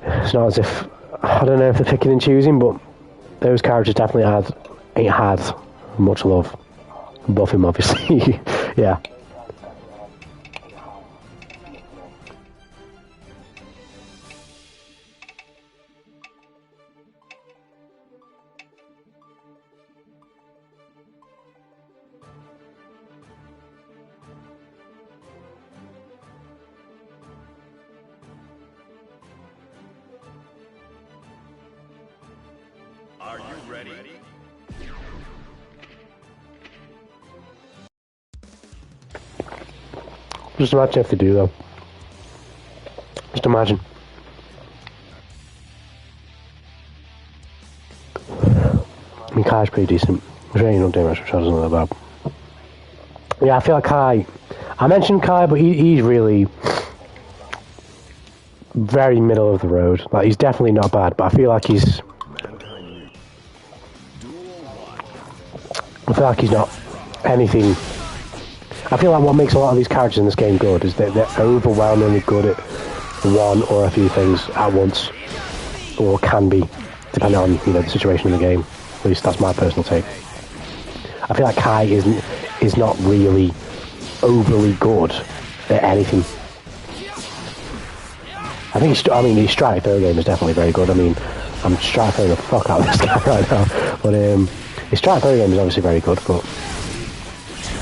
it's not as if, I don't know if they're picking and choosing, but those characters definitely ain't had much love. Above him, obviously. Yeah. Are you ready? Just imagine if they do, though. Just imagine. I mean, Kai's pretty decent. Really not doing much, which I doesn't know about. Yeah, I feel like Kai, I mentioned Kai, but he's really very middle of the road. Like, he's definitely not bad, but I feel like he's not anything. I feel like what makes a lot of these characters in this game good is that they're overwhelmingly good at one or a few things at once, or can be, depending on the situation in the game. At least that's my personal take. I feel like Kai is not really overly good at anything. I think his strike throw game is definitely very good. I mean, I'm strike throwing the fuck out of this guy right now, but his strike throw game is obviously very good, but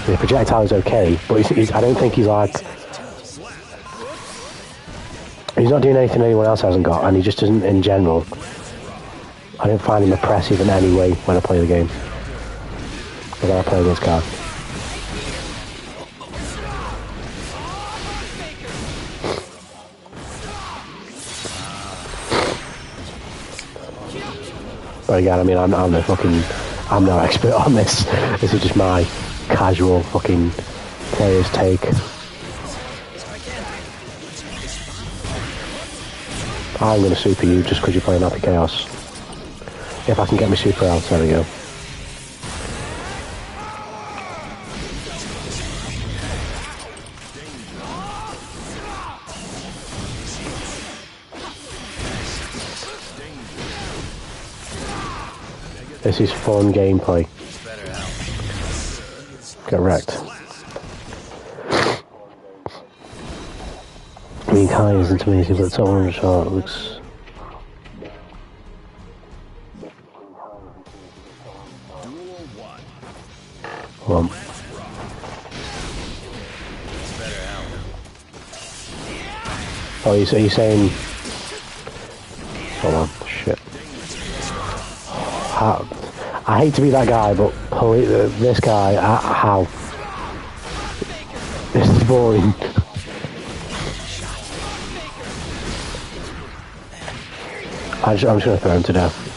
the projectile is okay, but I don't think he's like, he's not doing anything anyone else hasn't got, and he just doesn't in general. I don't find him oppressive in any way when I play the game. When I play against Kai. But again, I mean, I'm no expert on this. This is just my casual fucking player's take. I'm going to super you just because you're playing Happy Chaos. If I can get my super out, there we go. This is fun gameplay. Get wrecked. I mean, Kai isn't amazing, but the top 100 shot looks... Hold on. Oh, are you saying... Hold on, shit. I hate to be that guy, but this guy, how? This is boring. I'm just gonna throw him to death.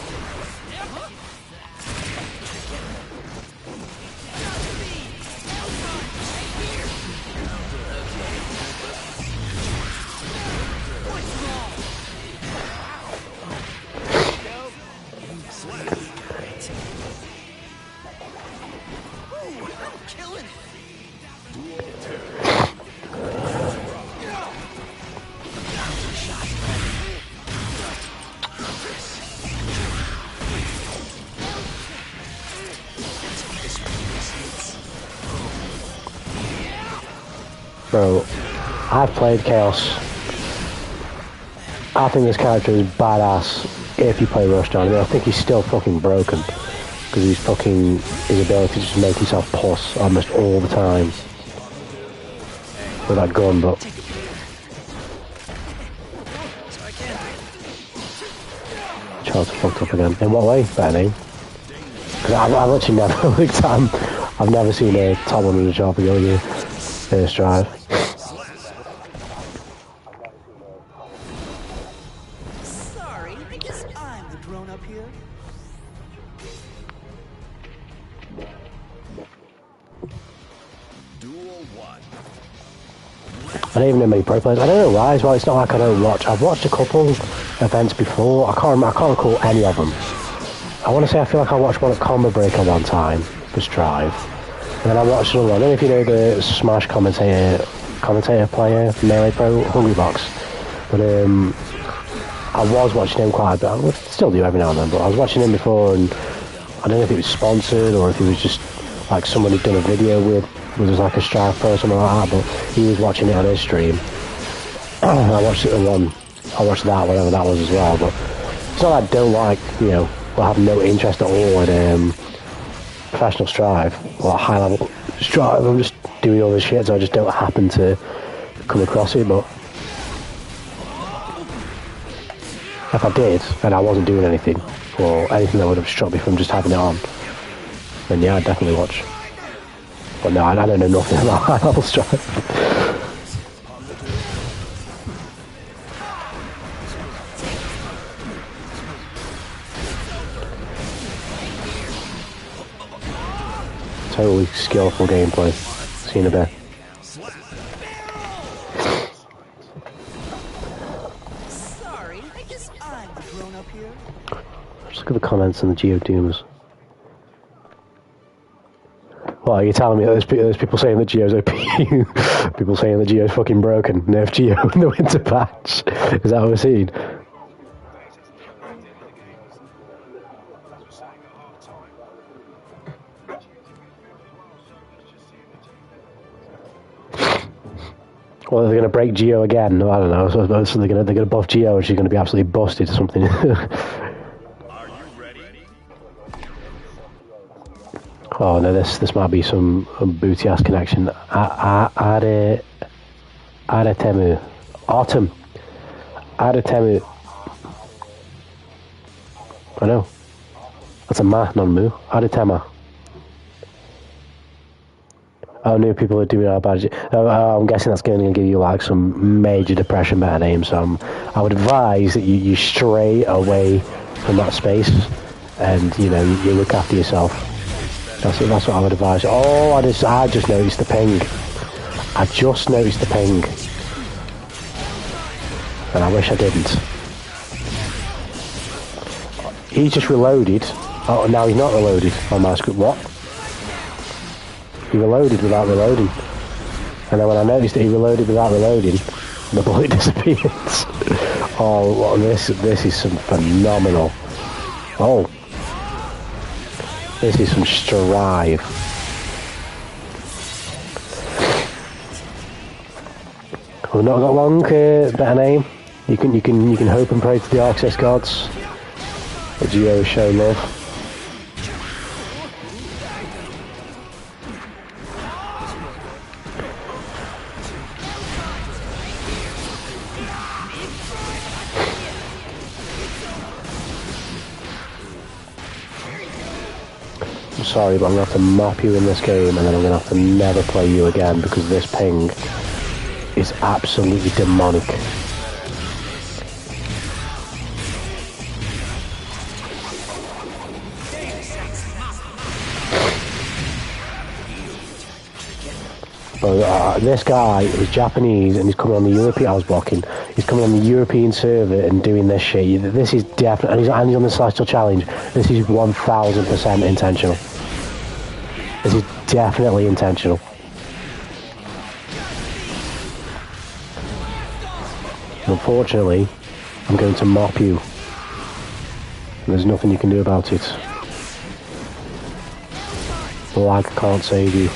Bro, I've played Chaos. I think this character is badass if you play Rush John. I mean, I think he's still fucking broken because he's fucking his ability to just make himself puss almost all the time with that gun, but Charles fucked up again. In what way? Better name. Because I've literally never looked at him. I've never seen a top 100 sharp go here. First drive. Sorry, I guess I'm the grown-up here. I don't even know many pro players. I don't know why as well. It's not like I don't watch. I've watched a couple events before. I can't recall any of them. I want to say I feel like I watched one at Combo Breaker one time, this drive. And then I watched another one. I don't know if you know the Smash commentator player, Melee Pro, Hungrybox. But I was watching him quite a bit. I would still do every now and then, but I was watching him before, and I don't know if it was sponsored or if it was just like someone who'd done a video with like a Strive Pro or something like that, but he was watching it on his stream. I watched it I watched that, whatever that was as well, but it's not that I don't like, you know, or have no interest at all in professional Strive or high level Strive. I'm just doing all this shit, so I just don't happen to come across it. But if I did and I wasn't doing anything or anything that would have stopped me from just having it on, then yeah, I'd definitely watch. But no, I don't know nothing about high level Strive. Totally skillful gameplay. See you in a bit. Sorry, I guess I'm the grown-up here. Just look at the comments in the Geodooms. Well, you're telling me that there's people saying that Geo's OP. People saying that Geo's fucking broken. Nerf Geo in the winter patch. Is that what we're seeing? Well, they're going to break Geo again. No, I don't know. So they're going to buff Geo, and she's going to be absolutely busted or something. Are you ready? Oh no, this might be some booty ass connection. Aretemu, Autumn, Aretemu. I know. That's a ma, not a moo. Aretema. Oh, new people are doing our badge. I'm guessing that's going to give you like some major depression better name. So I would advise that you stray away from that space, and you know you look after yourself. That's what I would advise. Oh, I just noticed the ping. I just noticed the ping, and I wish I didn't. He just reloaded. Oh, now he's not reloaded on my script. What? He reloaded without reloading, and then when I noticed that he reloaded without reloading, the bullet disappeared. Oh, this is some phenomenal. Oh, This is some strive. We've not got long. Better name. You can hope and pray to the access gods. But you show love. I'm sorry, but I'm going to have to mop you in this game, and then I'm going to have to never play you again because this ping is absolutely demonic. But this guy is Japanese and he's coming on the European. I was blocking. He's coming on the European server and doing this shit. This is definitely, and he's on the Celestial Challenge. This is 1000% intentional. This is definitely intentional. Unfortunately, I'm going to mop you. There's nothing you can do about it. The lag can't save you.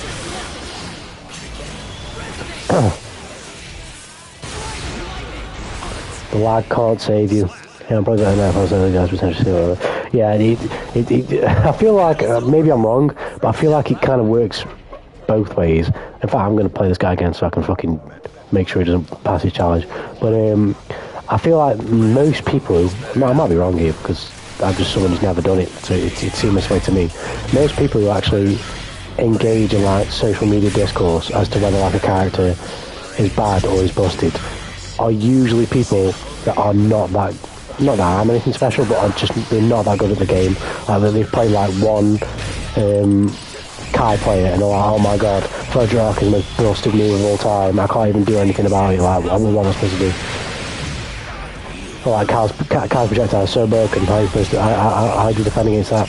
The lag can't save you. Yeah, I'm probably better now if I was guys potentially. Yeah, I feel like maybe I'm wrong, but I feel like it kind of works both ways. In fact, I'm going to play this guy again so I can fucking make sure he doesn't pass his challenge. But I feel like most people, I might be wrong here because I'm just someone who's never done it, so it seems this way to me. Most people who actually engage in like social media discourse as to whether like a character is bad or is busted are usually people that are not that I'm anything special, but they're not that good at the game. Like they've played like one Kai player and they're like, oh my god, Fredrock is the most busted move of all time. I can't even do anything about it. Like, what am I supposed to do? Or like Kai's projectile is so broken. How are you supposed to? How do you defend against that?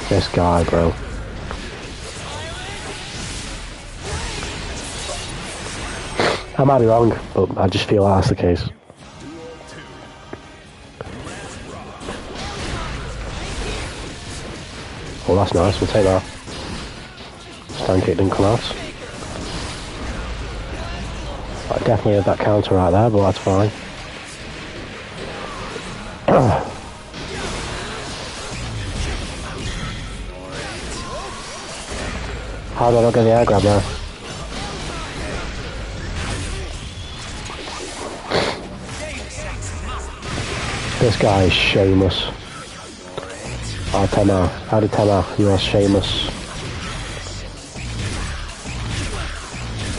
This guy, bro. I might be wrong, but I just feel that's the case. Oh, that's nice. We'll take that. Stand kick didn't come out. I definitely had that counter right there, but that's fine. How do I not get the air grab there? This guy is shameless. Oh, Tema. How did Tema? You are shameless.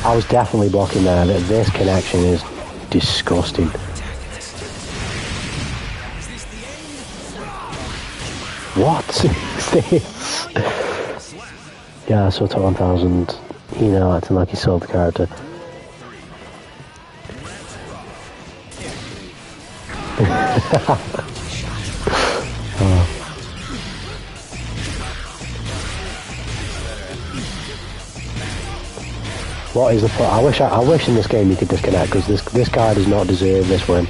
I was definitely blocking there. This connection is disgusting. What is this? Yeah, I saw top 1000. You know, acting like he sold the character. Oh. What is the point? I wish in this game you could disconnect because this guy does not deserve this win.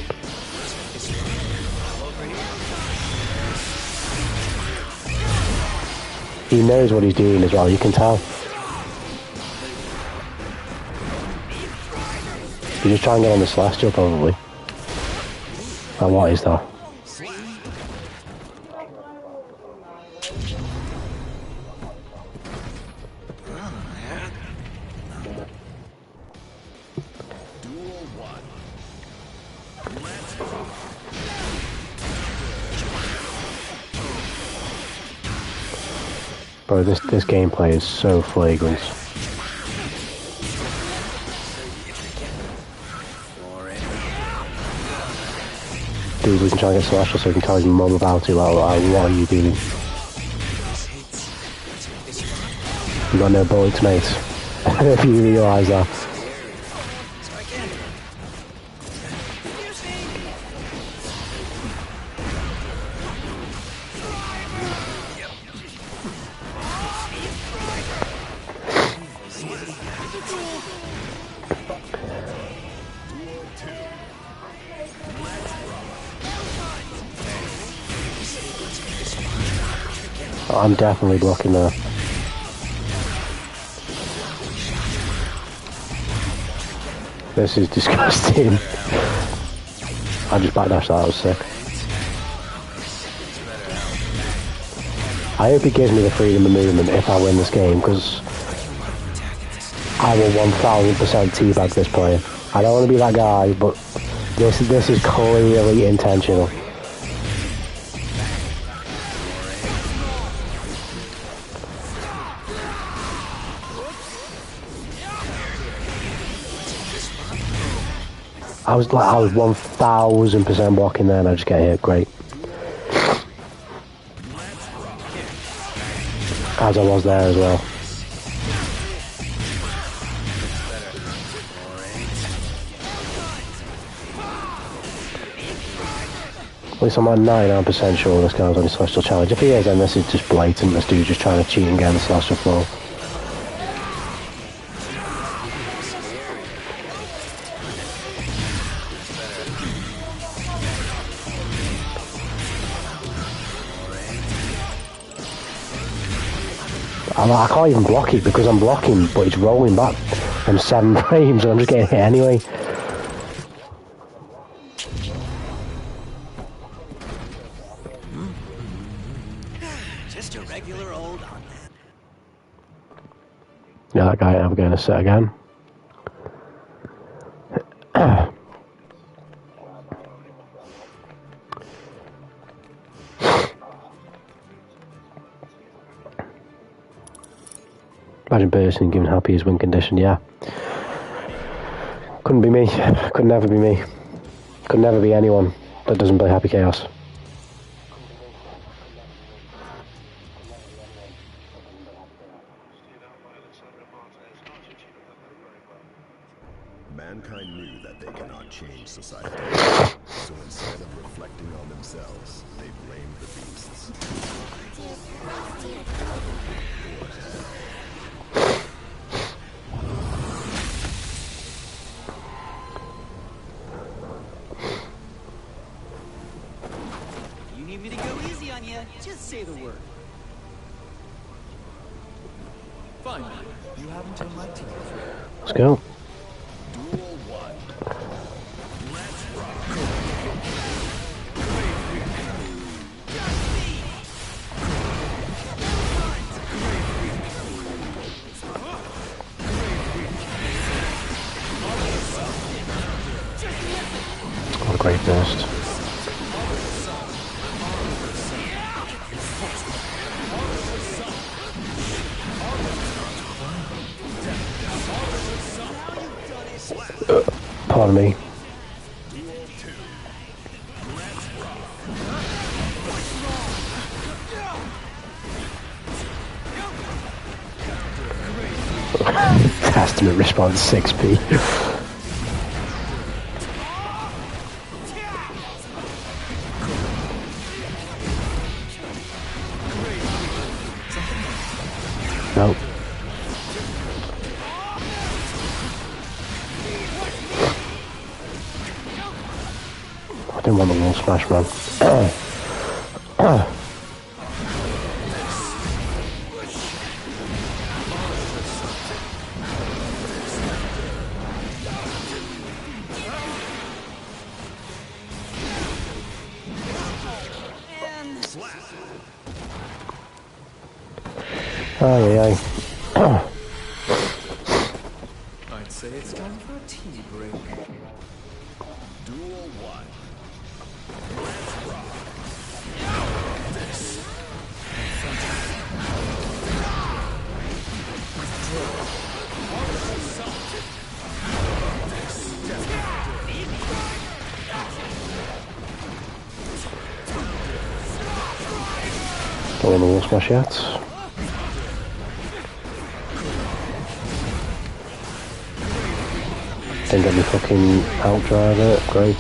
He knows what he's doing as well, you can tell. You just try and get on the Celestial probably. And what is that? Bro, this gameplay is so flagrant. Dude, we can try and get Celestial so we can tell his mum about it. Like, what are you doing? You got no bullets, mate. If you realise that. I'm definitely blocking there. This is disgusting. I just backdashed that, was sick. I hope it gives me the freedom of movement if I win this game, because I will 1000% teabag this player. I don't want to be that guy, but this is clearly intentional. I was 1000% blocking there, and I just get hit. Great. As I was there as well. At least I'm at 99% sure this guy's on his Celestial Challenge. If he is, then this is just blatant. This dude's just trying to cheat and get on the Celestial floor. I can't even block it because I'm blocking, but it's rolling back from 7 frames and I'm just getting hit anyway. Just a regular old on that. Yeah, that guy ain't ever going to set again. Imagine bursting and giving Happy his win condition, yeah. Couldn't be me. Could never be me. Could never be anyone that doesn't play Happy Chaos. Mankind knew that they cannot change society. So instead of reflecting on themselves, they blamed the beasts. You need me to go easy on you? Just say the word. Fine. You have until my team. Let's go. Duel 1. Let's rock. What a great burst. Pardon me. Testament response 6p. Nope. I didn't want the wall smash, man. Aye. I'd say it's time for a tea break. Duel 1. Don't want the wall smash yet. Didn't get me fucking outdrive it. Great.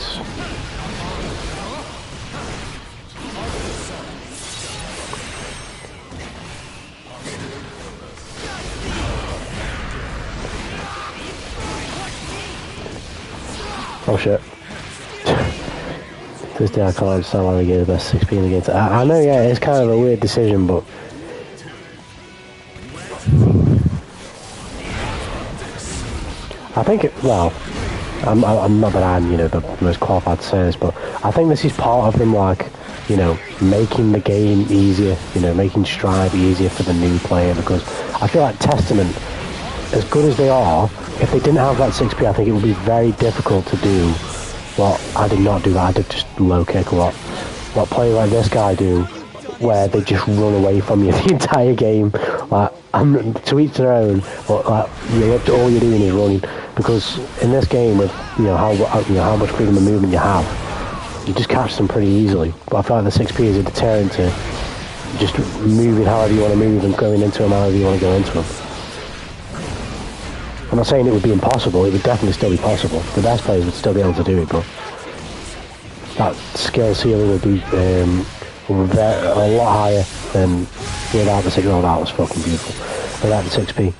Oh shit. To this day I can't understand why they gave the best 6p in the game. I know, yeah, it's kind of a weird decision, but think well, I'm not that I'm, you know, the most qualified to say this, but I think this is part of them, like, you know, making the game easier, you know, making Strive easier for the new player, because I feel like Testament, as good as they are, if they didn't have that 6p, I think it would be very difficult to do what I did not do. That I did just low kick what players like this guy do, where they just run away from you the entire game. Like, to each their own, but like, all you're doing is running, because in this game, with how much freedom of movement you have, you just catch them pretty easily. But I feel like the 6p is a deterrent to just moving however you want to move and going into them however you want to go into them. I'm not saying it would be impossible, it would definitely still be possible. The best players would still be able to do it, but that skill ceiling would be a lot higher than without the 6. Oh, that was fucking beautiful. Without the 6p.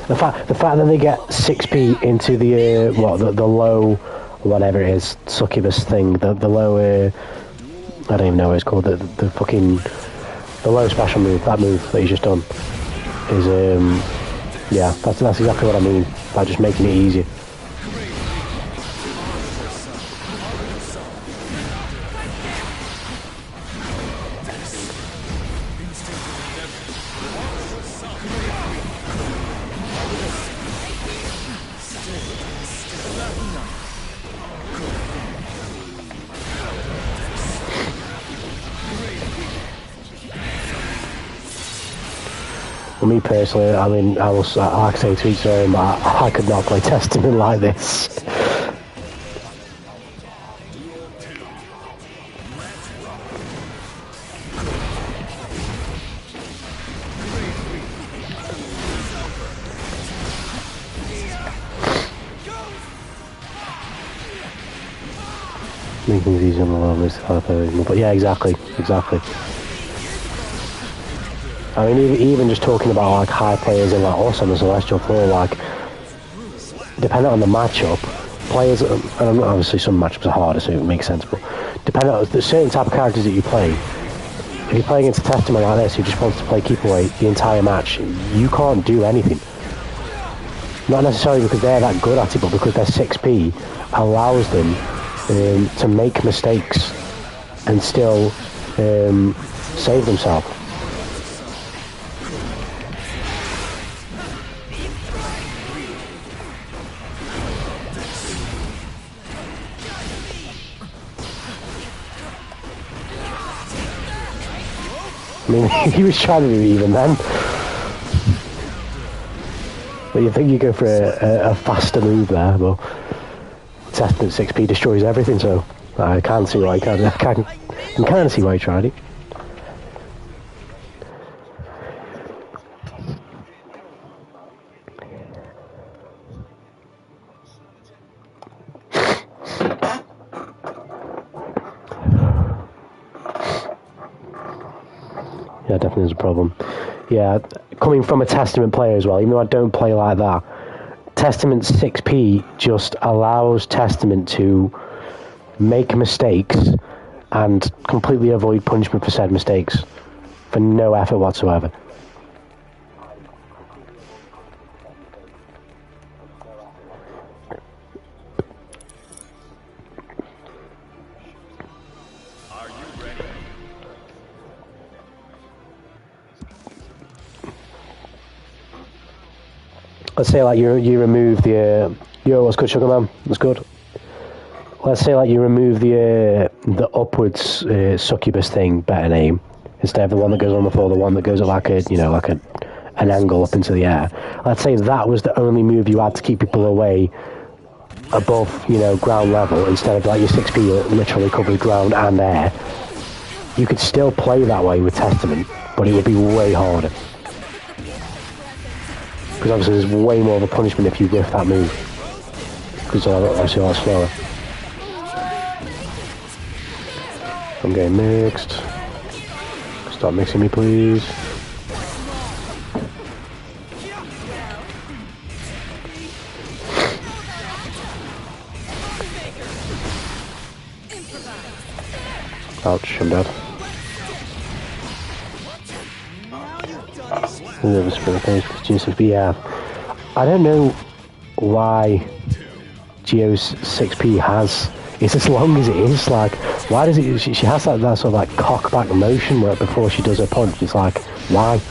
The fact that they get 6p into the the low, whatever it is, succubus thing, the low, I don't even know what it's called, the fucking, the low special move, that move that he's just done, is, yeah, that's exactly what I mean, by just making it easier. For me personally, I mean, I like say to each their own, but I could not play Testament like this. Make things easier on the low, but yeah, exactly. I mean, even just talking about like high players and like us on the Celestial floor, like, depending on the matchup, players, and obviously some matchups are harder, so it makes sense, but depending on the certain type of characters that you play, if you're playing against a Testament like this who just wants to play keep away the entire match, you can't do anything. Not necessarily because they're that good at it, but because their 6p allows them to make mistakes and still save themselves. I mean, he was trying to do even then. But you think you go for a faster move there, but Testament 6p destroys everything, so I can't see why I can see why he tried it. Yeah, definitely is a problem. Yeah, coming from a Testament player as well, even though I don't play like that, Testament 6p just allows Testament to make mistakes and completely avoid punishment for said mistakes for no effort whatsoever. Let's say like you remove the yo, what's good, Sugar Man? What's good? Let's say like you remove the upwards succubus thing, better name, instead of the one that goes on the floor, the one that goes at like an angle up into the air. Let's say that was the only move you had to keep people away above, ground level, instead of like your 6p that literally covers ground and air. You could still play that way with Testament, but it would be way harder. Because obviously there's way more of a punishment if you whiff that move. Because it's obviously a lot slower. I'm getting mixed. Stop mixing me, please. Ouch, I'm dead. the spirit page with G6P. Yeah, I don't know why Geo's 6P has. It's as long as it is. Like, why does it? She has that sort of like cock back motion where before she does her punch. It's like, why?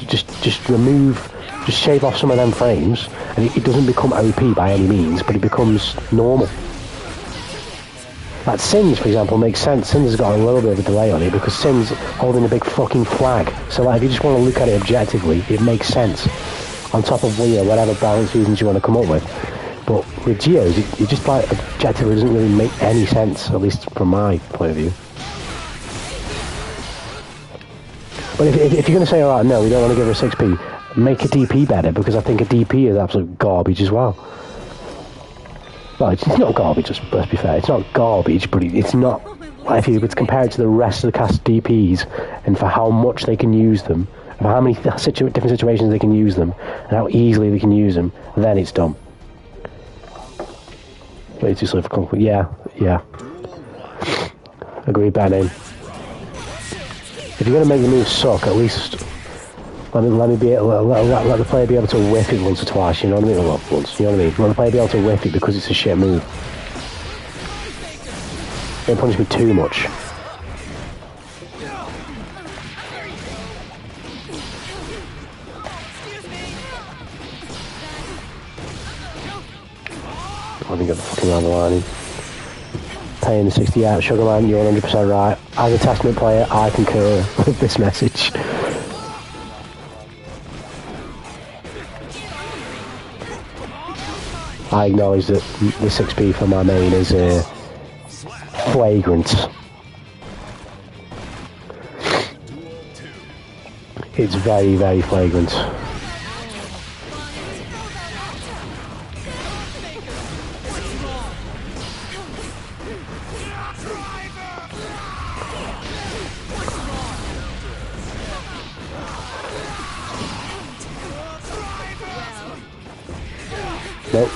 Just remove. Just shave off some of them frames, and it doesn't become OP by any means, but it becomes normal. Like Sin's, for example, makes sense. Sin's has got a little bit of a delay on it because Sin's holding a big fucking flag. So like, if you just want to look at it objectively, it makes sense. On top of, you know, whatever balance reasons you want to come up with. But with Geo's, it just like objectively doesn't really make any sense, at least from my point of view. But if you're going to say, alright, no, we don't want to give her a 6P, make a DP better, because I think a DP is absolute garbage as well. Well, it's not garbage, let's be fair. It's not garbage, but it's not, if you it's compared to the rest of the cast DPs, and for how much they can use them, for how many different situations they can use them, and how easily they can use them, then it's dumb. Way too slow for comfort. Yeah. Agreed, bad name. If you're going to make the move suck, at least let the player be able to whiff it once or twice, you know what I mean? Well, once, you know what I mean? Let the player be able to whiff it because it's a shit move. Don't punish me too much. I didn't get the fucking round the line. Paying the 60 out, Sugarman, you're 100% right. As a Testament player, I concur with this message. I acknowledge that the 6P for my main is flagrant. It's very, very flagrant. Nope.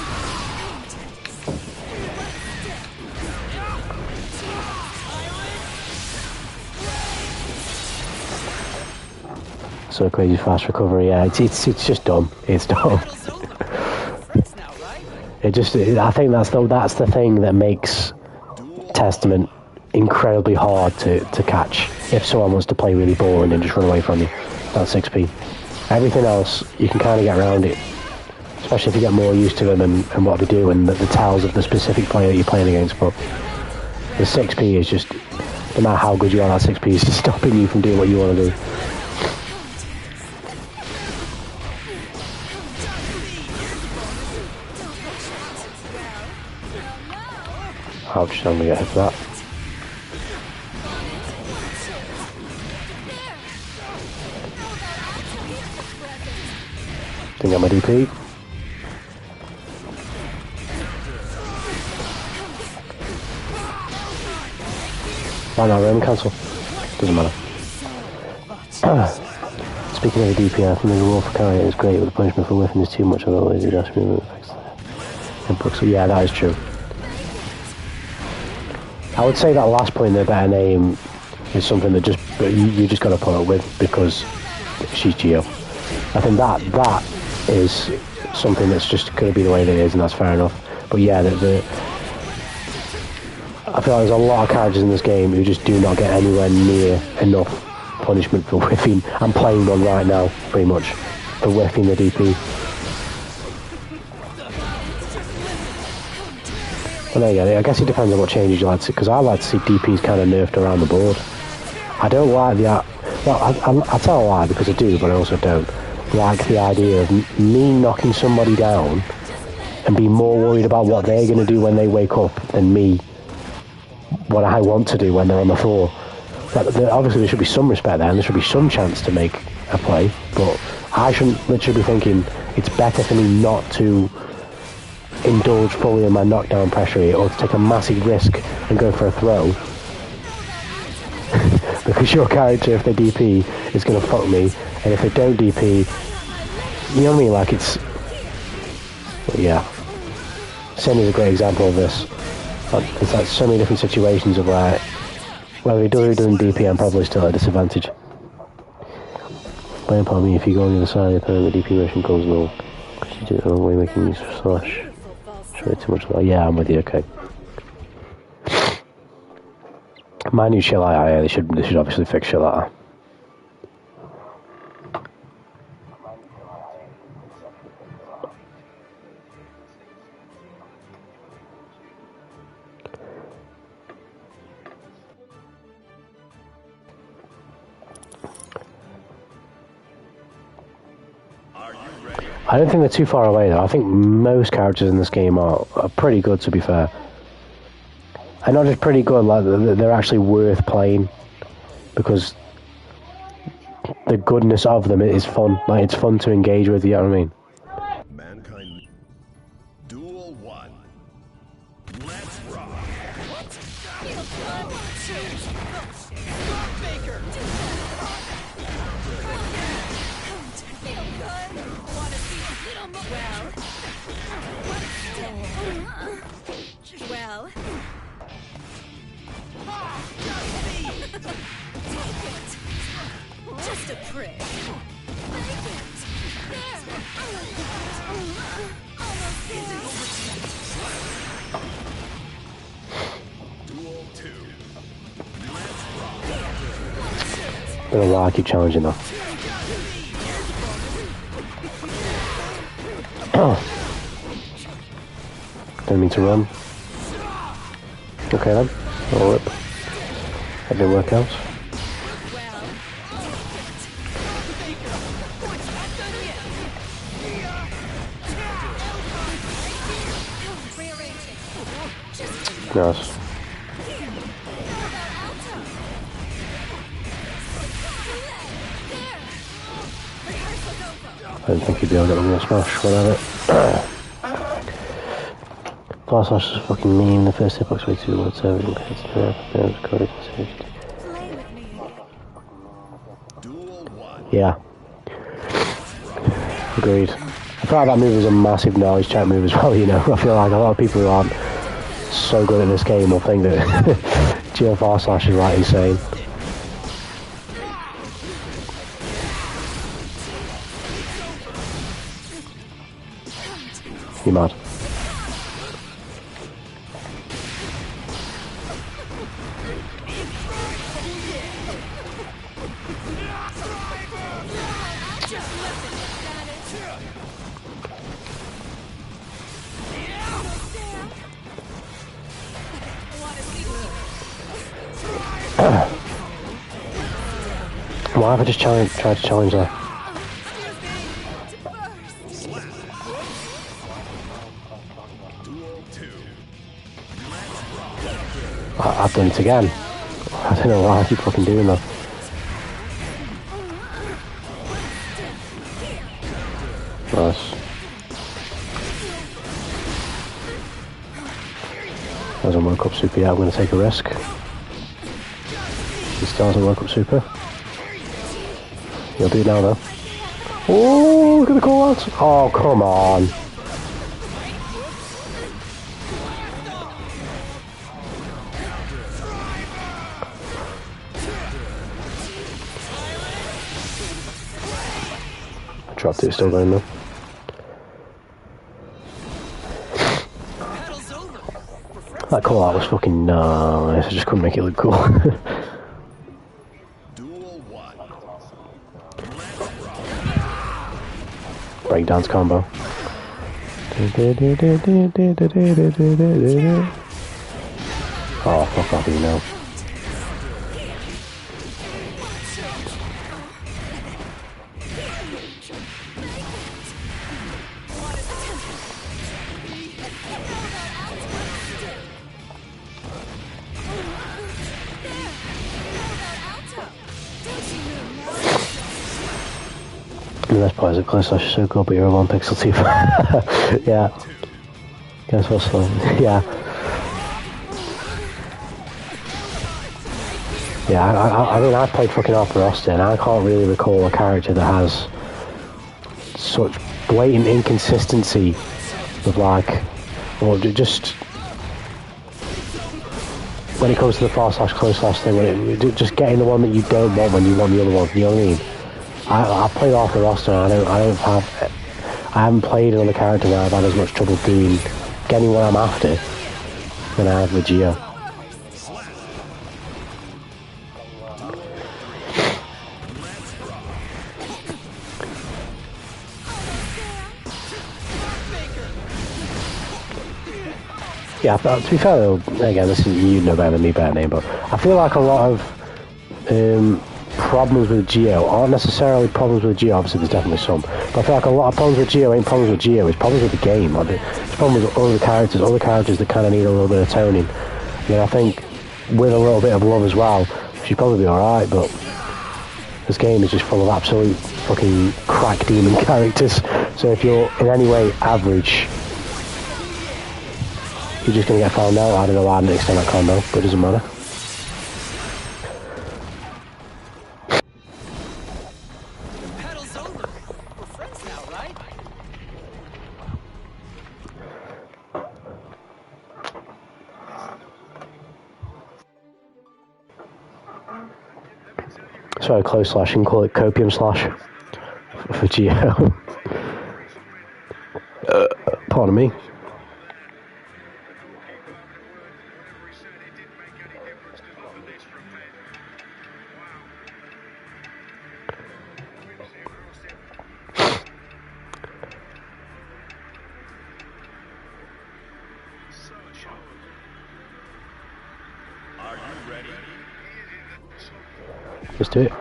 So crazy fast recovery, yeah, it's just dumb. It's dumb. I think that's the thing that makes Testament incredibly hard to catch if someone wants to play really boring and just run away from you. That's 6P. Everything else, you can kind of get around it. Especially if you get more used to them and what they do and the tells of the specific player that you're playing against. But the 6P is just, no matter how good you are, that 6P is just stopping you from doing what you want to do. Ouch, I'm going to get hit for that. Didn't get my DP. Why not Roman cancel? Doesn't matter. Speaking of the DP, I think the rule for carrying is great, but the punishment for whiffing is too much, although it just affects the... Yeah, that is true. I would say that last point, the better name, is something that you just got to put up with because she's Geo. I think that is something that's just going to be the way that it is, and that's fair enough. But yeah, I feel like there's a lot of characters in this game who just do not get anywhere near enough punishment for whiffing. I'm playing one right now, pretty much, for whiffing the DP. Well, there you go. I guess it depends on what changes you like to see, because I like to see DPs kind of nerfed around the board. I don't like the... Well, I tell a lie because I do, but I also don't like the idea of me knocking somebody down and be more worried about what they're going to do when they wake up than me what I want to do when they're on the floor. Obviously there should be some respect there and there should be some chance to make a play, but I shouldn't literally be thinking it's better for me not to indulge fully in my knockdown pressure here or to take a massive risk and go for a throw because your character, if they DP, is going to fuck me, and if they don't DP, you know what I mean, like it's... Yeah. Sin is a great example of this. There's like so many different situations of where he does or he doesn't DP, I'm probably still at a disadvantage. Blame upon me if you go on the other side of the opponent, the DP motion goes null. Because you do it the wrong way, making use of slash. Show it too much. Yeah, I'm with you, okay. My new shit like that, yeah, they should obviously fix shit like that. I don't think they're too far away though. I think most characters in this game are pretty good, to be fair. And not just pretty good, like they're actually worth playing. Because the goodness of them is fun. Like, it's fun to engage with, you know what I mean? Mankind. Duel 1. Let's rock. Baker. Well. Just a prick. Duel 2. Been a while, I keep challenging though. Don't mean to run. Okay then, I'll rip. That didn't work out. Nice. I didn't think he'd be able to get the smash, whatever. Fast slash is a fucking meme. The first hitbox way too low, so everything hits the code safety. Yeah. Agreed. I feel like that move is a massive knowledge check move as well, you know. I feel like a lot of people who aren't so good at this game will think that GFR slash is like insane. You mad? Why have I just tried to challenge that? I've done it again. I don't know why I keep fucking doing that. Nice. Hasn't woke up super yet, I'm going to take a risk. He still hasn't woke up super. You'll do it now though. Oh, look at the call outs. Oh, come on. I dropped it, still going though. That call out was fucking nice. I just couldn't make it look cool. Breakdance combo. Oh, fuck off, you know. The best part is that Close Slash is so good, but you're a 1 pixel too far. Yeah. Guess what's fun? Yeah. Yeah, I mean, I've played fucking Arthur Austin, and I can't really recall a character that has such blatant inconsistency with, like, or just when it comes to the far slash close slash thing, when just getting the one that you don't want when you want the other one, you know what I mean? I played off the roster. I haven't played another character where I've had as much trouble getting what I'm after than I have with Geo. Yeah, but to be fair though, again, this is, you know better than me, better name, but I feel like a lot of problems with Geo aren't necessarily problems with Geo. Obviously, there's definitely some, but I feel like a lot of problems with Geo ain't problems with Geo. It's problems with the game. Like it's problems with other characters that kind of need a little bit of toning. I mean, I think with a little bit of love as well, she'd probably be all right. But this game is just full of absolute fucking crack demon characters. So if you're in any way average, you're just going to get found out. I don't know why I didn't extend that combo, but it doesn't matter. Battle's over. We're friends now, right? Sorry, close slash. You can call it copium slash for Geo. Pardon me. Let's do it.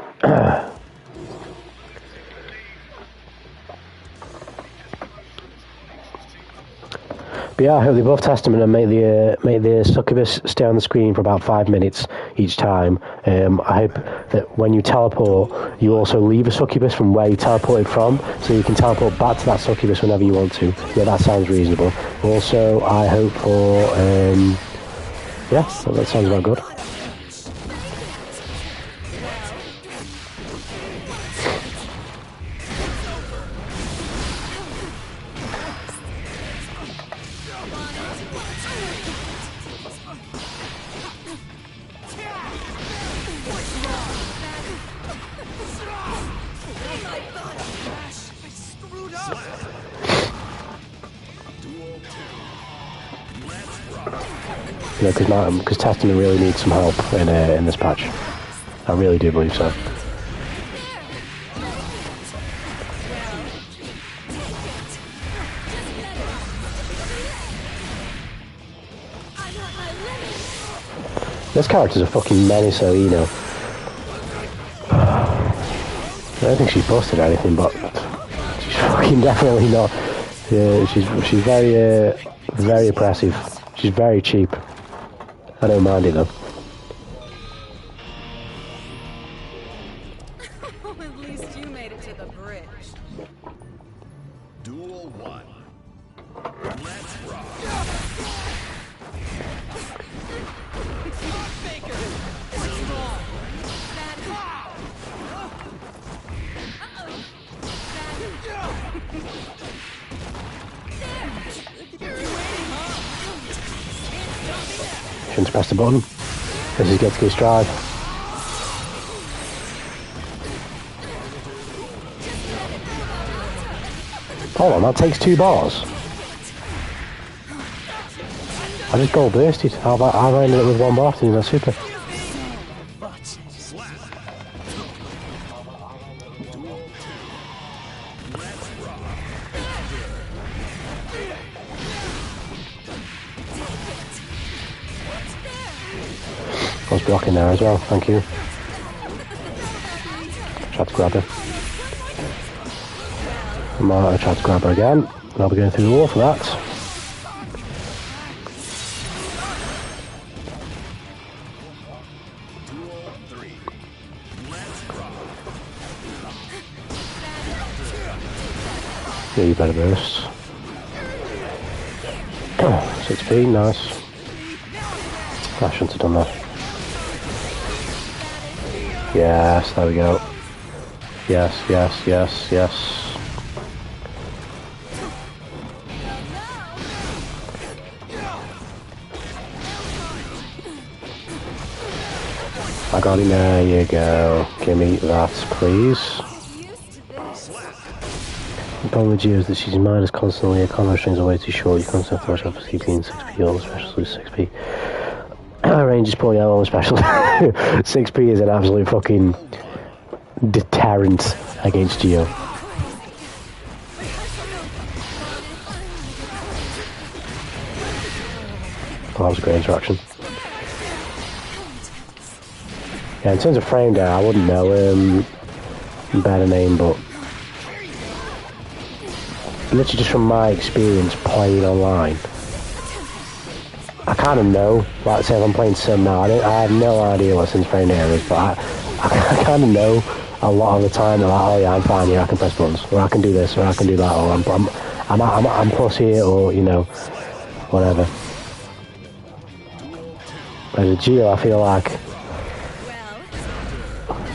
But yeah, I hope they both testament and make the succubus stay on the screen for about 5 minutes each time. I hope that when you teleport, you also leave a succubus from where you teleported from, so you can teleport back to that succubus whenever you want to. Yeah, that sounds reasonable. Also, I hope for yeah, that sounds about good. You know, because Testament really needs some help in this patch. I really do believe so. This character's a fucking menace, so you know. I don't think she's busted or anything, but she's fucking definitely not. She's very oppressive. She's very cheap. I don't mind it though. At least you made it to the bridge. Duel 1. Let's rock. Shouldn't press the button. This is get to go stride. Hold on, that takes 2 bars. I just gold bursted. How I ended up with 1 bar to do that super. I was blocking there as well, thank you. Tried to grab her. I tried to grab her again, and I'll be going through the wall for that. Yeah, you better burst. 6p, nice. I shouldn't have done that. Yes, there we go. Yes, yes, yes, yes. I got him, there you go. Give me that, please. problem with you is that she's mind is constantly, her combo strings are way too short, you constantly have to watch out for CP and 6P, all especially 6P. Range is poor yellow especially. 6P is an absolute fucking deterrent against Geo. Oh, that was a great interaction. Yeah, in terms of frame there, I wouldn't know better name, but literally just from my experience playing online, I kind of know. Like, say if I'm playing Sim now, I have no idea what Sim's frame data is, but I kind of know a lot of the time. They're like, oh yeah, I'm fine here. I can press buttons, or I can do this, or I can do that, or I'm plus here, or you know, whatever. As a Geo, I feel like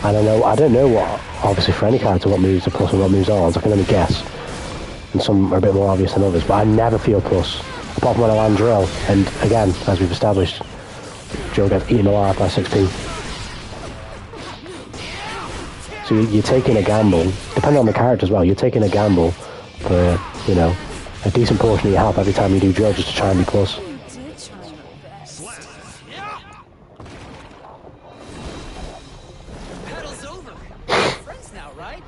I don't know what. Obviously, for any character, what moves are plus and what moves are. So I can only guess, and some are a bit more obvious than others. But I never feel plus. Apart from when I land drill, and again, as we've established, Joe gets eaten alive by 6P. So you're taking a gamble, depending on the character as well, you're taking a gamble for, you know, a decent portion of your health every time you do drill just to try and be plus. Battle's over. We're friends now, right?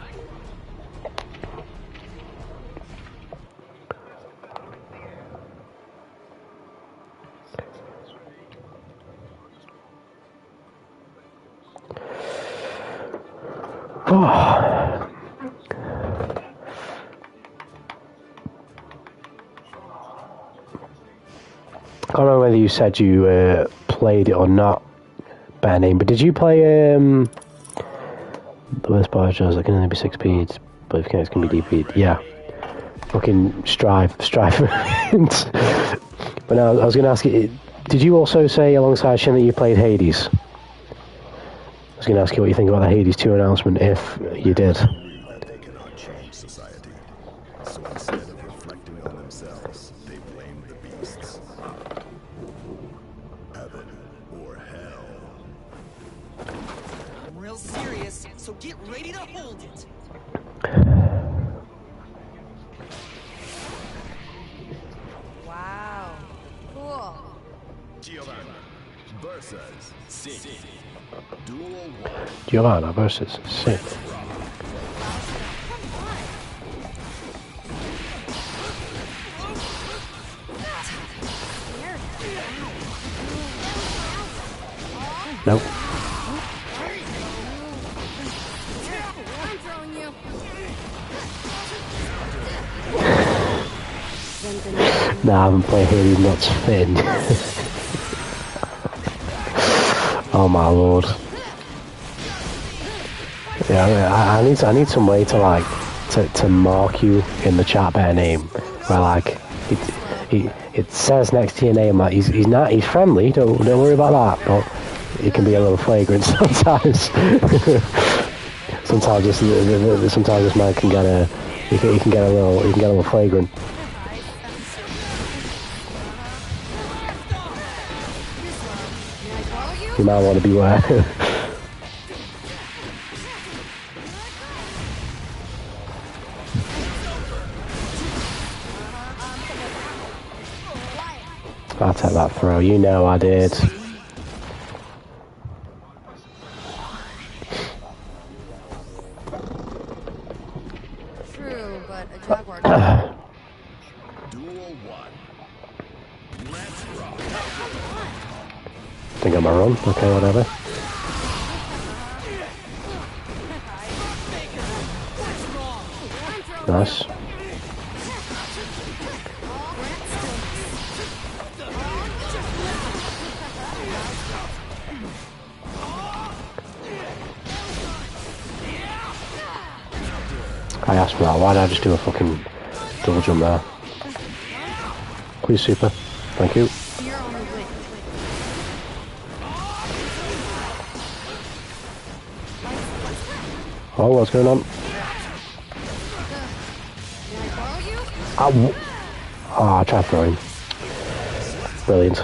I can't remember whether you said you played it or not, better name, but did you play the worst part of shows that can only be 6P, but if it can be DP'd? Yeah. Fucking strive. But now I was going to ask you, did you also say alongside Shin that you played Hades? I was going to ask you what you think about the Hades 2 announcement, if you did. That they cannot change society. So instead of reflecting on themselves, they blame the beasts. Heaven or hell. I'm real serious, so get ready to hold it. Wow. Cool. Giovanna versus Sid. Duel 1. Giovanna versus Sid. Nope. I'm throwing you. Nah, I haven't played Hades, not Finn. Oh my lord. Yeah, I need some way to like to mark you in the chat better name, where like it says next to your name like he's friendly. Don't worry about that, but it can be a little flagrant sometimes. sometimes this man can get a little flagrant. You might want to beware. I'll take that throw. You know I did. True, but a jaguar. Duel 1. Let's rock. Think I'm a run. Okay, whatever. Nice. I asked for that. Why did I just do a fucking double jump there? Please, super. Thank you. You're on the way. Oh, what's going on? Can I borrow you? Oh, I tried throwing. Brilliant.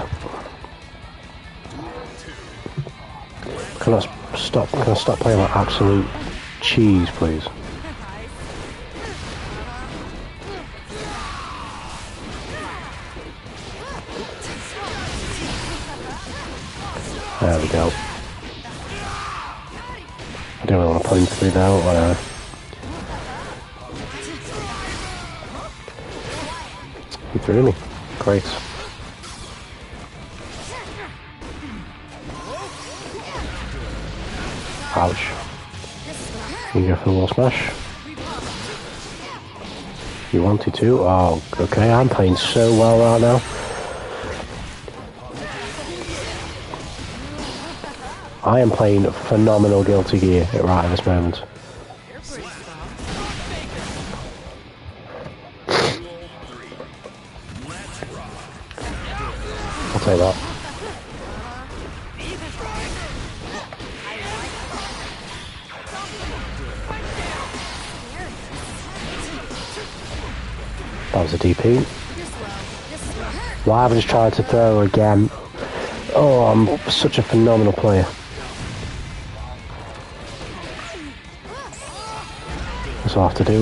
Can I stop playing like absolute cheese, please? There we go. I don't really want to put him through there, but whatever. He threw me. Great. Ouch. You go for the wall smash. You wanted to? Oh, okay, I'm playing so well right now. I am playing phenomenal Guilty Gear right at this moment. I'll take that. That was a DP. Why have I just tried to throw again? Oh, I'm such a phenomenal player. That's all I have to do.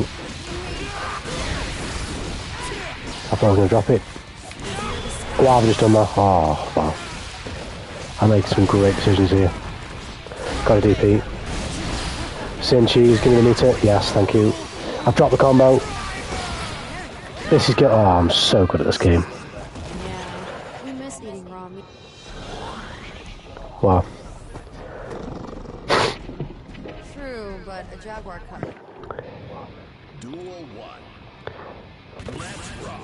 I thought I was going to drop it. Why have I just done that? Oh, wow. I'm making some great decisions here. Got a DP. Sin cheese, give me the meter. Yes, thank you. I've dropped the combo. This is good. Oh, I'm so good at this game. Yeah, we miss eating raw meat. Wow. True, but a jaguar cut. Duel 1. Let's rock.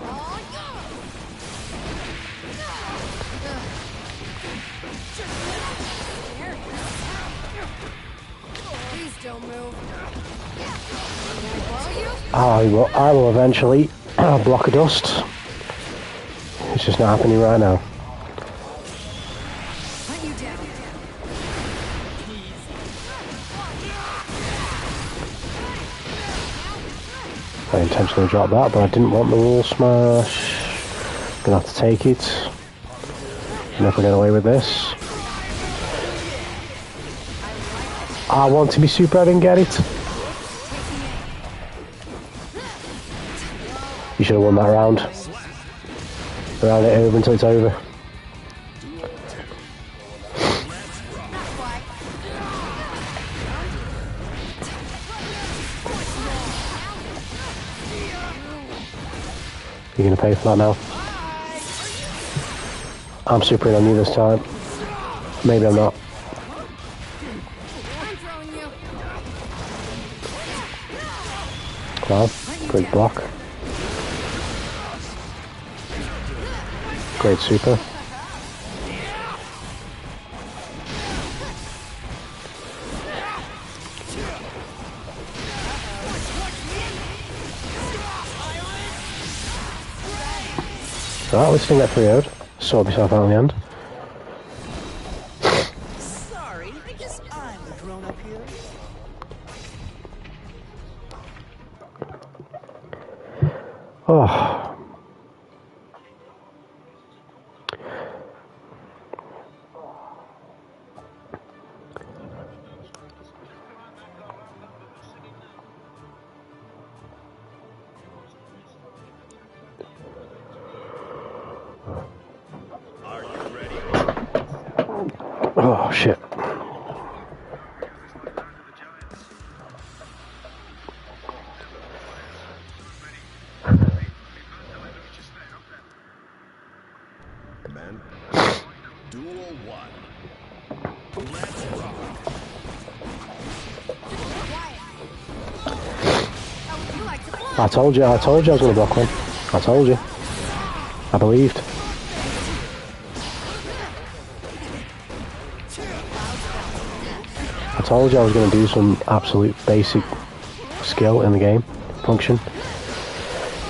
Oh, please don't move. I will eventually block a dust. It's just not happening right now. Hunt you down. I intentionally dropped that, but I didn't want the wall smash. Gonna have to take it. Never get away with this. I want to be super, I didn't get it. You should have won that round. Round it over until it's over. You're gonna pay for that now. I'm supering on you this time. Maybe I'm not. Wow, great block. Great super. Right, let's think that 3-0'd. Sort myself out in the end. Sorry, I guess I'm the grown-up here. Oh. Are you ready? Oh, shit. Men. Duel 1. Let's rock. I told you I was going to block one. I told you. I believed. I told you I was going to do some absolute basic skill in the game, function.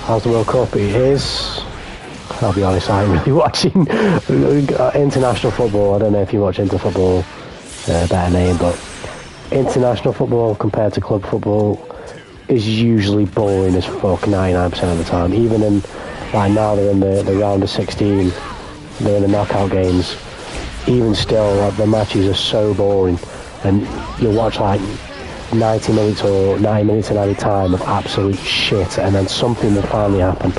How's the World Cup? It is. I'll be honest, I'm really watching international football. I don't know if you watch football, better name, but international football compared to club football is usually boring as fuck 99% of the time. Even in, like now they're in the round of 16, they're in the knockout games. Even still, like, the matches are so boring, and you'll watch like 90 minutes or 90 minutes in any time of absolute shit, and then something will finally happen.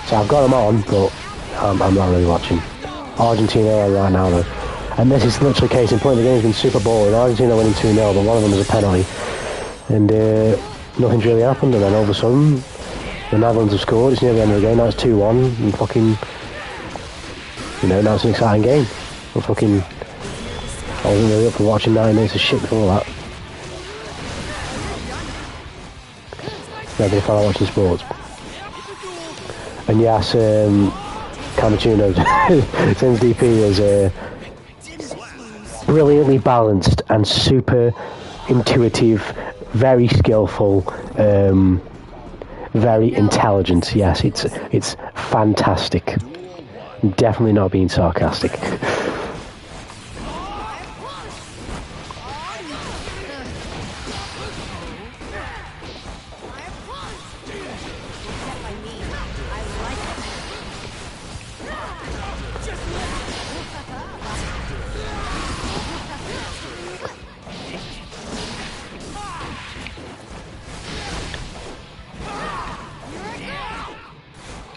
So I've got them on, but I'm not really watching. Argentina are right now though. And this is literally case in point. The game's been super boring. Argentina winning 2-0, but one of them was a penalty. And nothing's really happened. And then all of a sudden, the Netherlands have scored. It's near the end of the game. Now it's 2-1. And fucking, you know, now it's an exciting game. But fucking, I wasn't really up for watching 9 minutes of shit before that. Maybe if I like watching sports. And yes, Camachuno since DP is brilliantly balanced and super intuitive, very skillful, very intelligent. Yes, it's fantastic. Definitely not being sarcastic.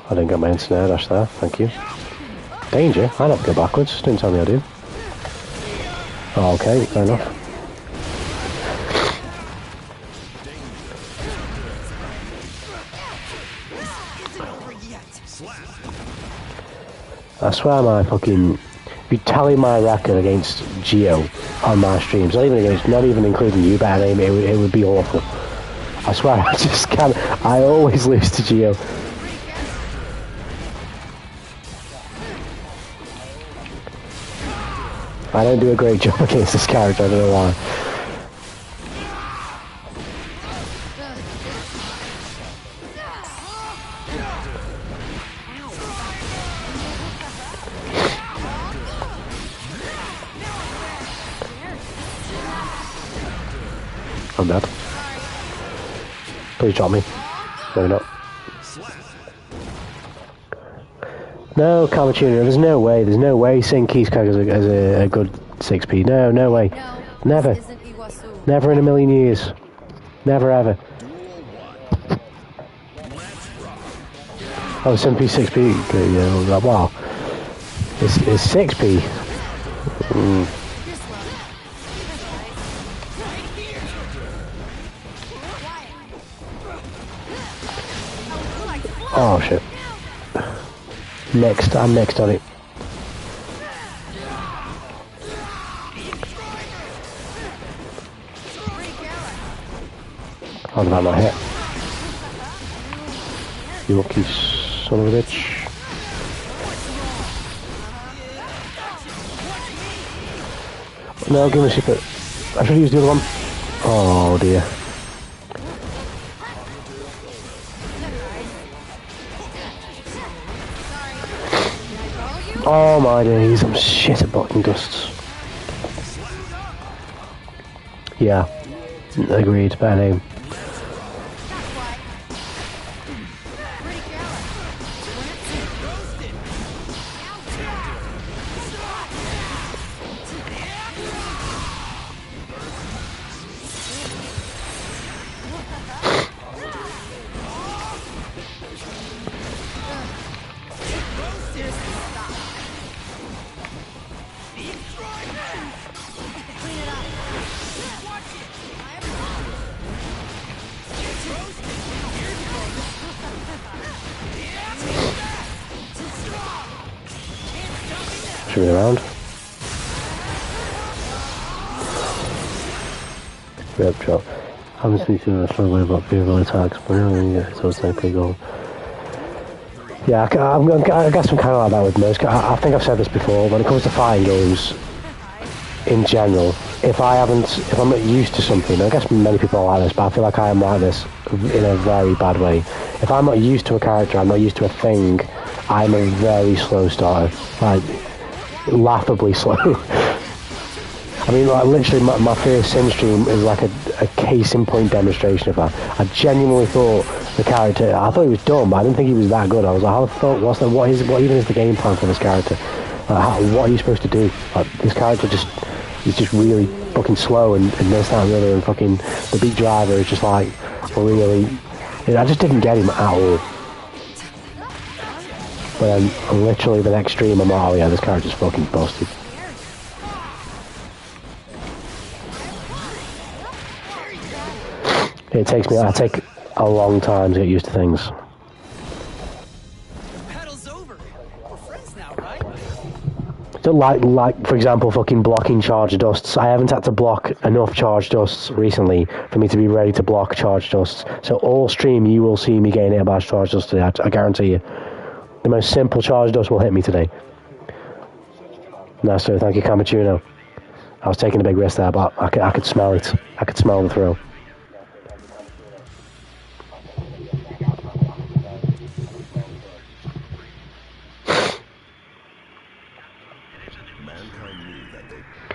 I didn't get my snare dash there, thank you. Danger? I don't go backwards, didn't tell me I do. Oh, okay, fair enough. I swear my fucking... If you tally my record against Geo on my streams, not even including you, better name, it would be awful. I swear, I just can't... I always lose to Geo. I don't do a great job against this character, I don't know why. I'm dead. Please drop me. Maybe not. No, Camachuno, there's no way Sinki's character as a good 6p. No way. Never. Never in a million years. Never ever. Oh, 7p, 6p. Good, yeah, wow. It's 6p. Oh shit. Next, I'm next on it. How did I not hit? You lucky son of a bitch. No, give me a secret. I should use the other one. Oh dear. Oh my days, I'm shit at blocking dusts. Yeah, agreed, better name. Should be around. Rep drop. I'm speaking a slow way about beautiful attacks, but now it's always like goal. Yeah, I guess I'm kind of like that with most. I think I've said this before. When it comes to fighting games, in general, if I'm not used to something, I guess many people are like this, but I feel like I am like this in a very bad way. If I'm not used to a character, I'm not used to a thing, I'm a very slow starter. Like, laughably slow. I mean, like, literally, my first sim stream is like a case in point demonstration of that. I genuinely thought the character, I thought he was dumb, but I didn't think he was that good. I was like, how the fuck, what even is the game plan for this character? Like, what are you supposed to do? Like, this character is just really fucking slow and this, that, and the other, and fucking the beat driver is just like, really, I just didn't get him at all. But then, literally the next stream, I'm like, oh yeah, this character's fucking busted. It takes me. I take a long time to get used to things. Battle's over. We're friends now, right? So like for example, fucking blocking charge dusts. I haven't had to block enough charge dusts recently for me to be ready to block charge dusts. So all stream, you will see me getting hit by charge dust today. I guarantee you. The most simple charge dust will hit me today. No, sir. Thank you, Camachuno. I was taking a big risk there, but I could smell it. I could smell the thrill.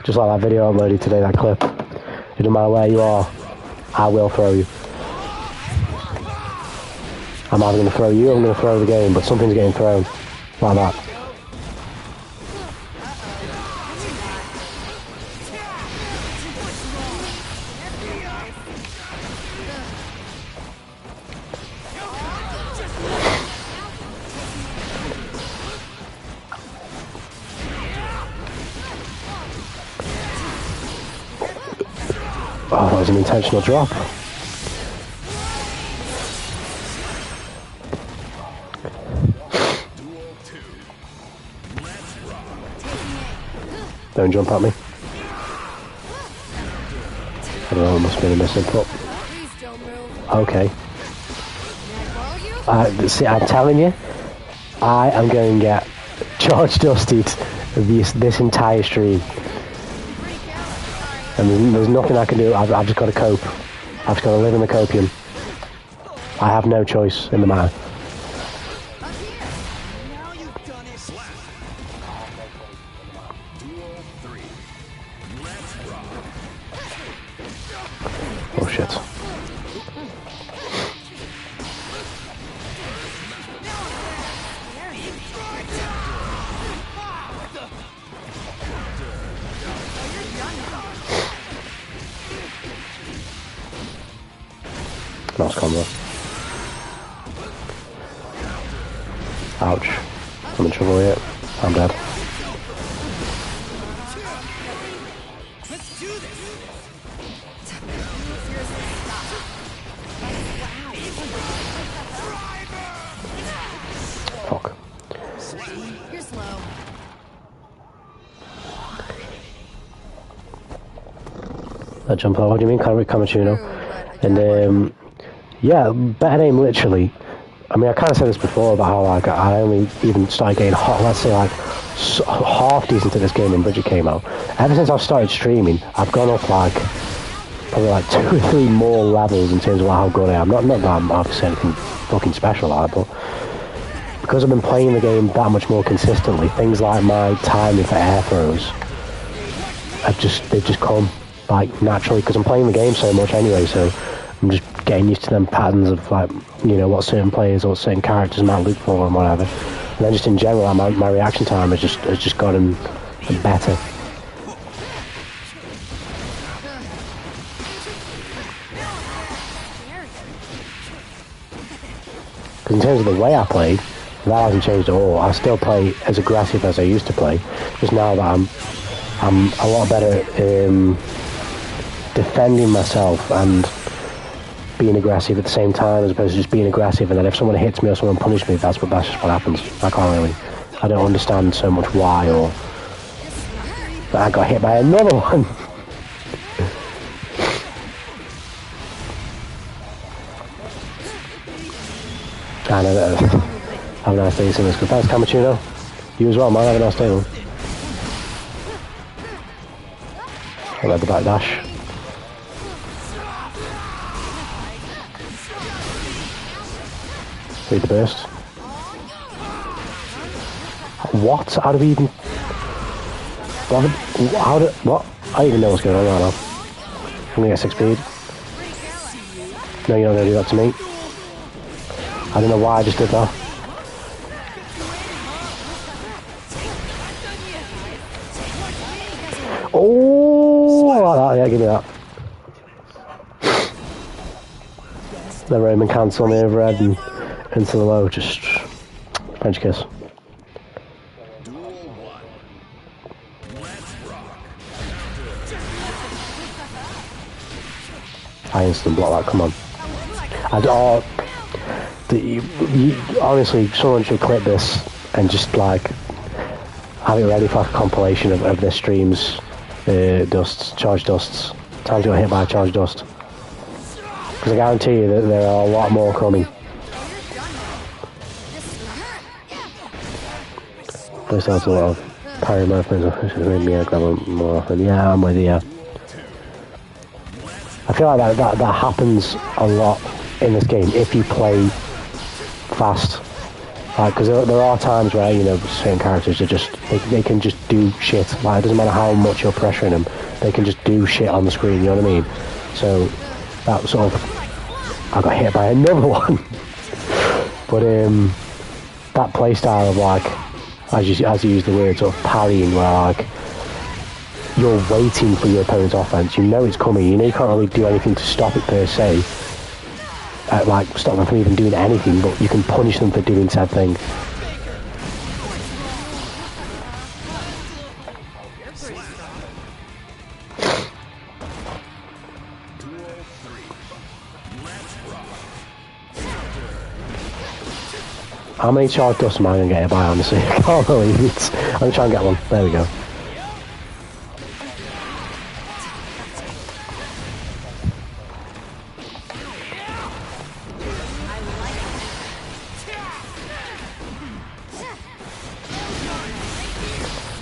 Just like that video I uploaded today, that clip. It doesn't matter where you are, I will throw you. I'm either going to throw you or I'm going to throw the game, but something's getting thrown. Like that. Oh, that was an intentional drop. Don't jump at me. I don't know, it must have been a misinput. Okay. See, I'm telling you, I am going to get charge dusted this entire stream. And there's nothing I can do. I've just got to cope. I've just got to live in the copium. I have no choice in the matter. Oh shit. Nice combo. Ouch. I'm in trouble here. I'm dead. Let's do this. Fuck. You're slow. That jump out, what do you mean? Camachuno? And yeah, better aim literally. I mean, I kind of said this before about how like I only even started getting hot, let's say like half decent at this game when Bridget came out. Ever since I've started streaming, I've gone up like probably like 2 or 3 more levels in terms of like, how good I am. Not that I'm obviously anything fucking special at it, but because I've been playing the game that much more consistently, things like my timing for air throws, they've just come like naturally because I'm playing the game so much anyway. So I'm just getting used to them patterns of like, you know, what certain players or certain characters might look for and whatever. And then just in general, like, my reaction time has just gotten better. Because in terms of the way I play, that hasn't changed at all. I still play as aggressive as I used to play. Just now that I'm a lot better at defending myself and being aggressive at the same time, as opposed to just being aggressive and then if someone hits me or someone punishes me, that's just what happens. I don't understand so much why, or but I got hit by another one. And have a nice day, seeing this. Thanks, Camachuno. You as well, man. Have a nice day, man. I read the back dash. Read the burst. What? How do we even... What? I don't even know what's going on right now. I'm gonna get 6 speed. No, you're not gonna do that to me. I don't know why I just did that. Oh, like that. Yeah, give me that. The Roman cancel me overhead and into the low, just French kiss. I instant block that, come on. Honestly, someone should clip this and just like have it ready for like a compilation of their streams, dusts, charge dusts, times you got hit by a charge dust. Because I guarantee you that there are a lot more coming. First out a lot of parry movements, which has made me grab them more often. Yeah, I'm with you. I feel like that happens a lot in this game if you play fast. Like, because there are times where, you know, certain characters are just, they can just do shit. Like, it doesn't matter how much you're pressuring them, they can just do shit on the screen, you know what I mean? So, that sort of, I got hit by another one. But, that playstyle of, like, as you use the word, sort of parrying, where, like, you're waiting for your opponent's offense, you know it's coming, you know you can't really do anything to stop it per se. Like, stop them from even doing anything, but you can punish them for doing said thing. How many charge dusts am I going to get hit by, honestly? I can't believe it. I'm going to try and get one. There we go.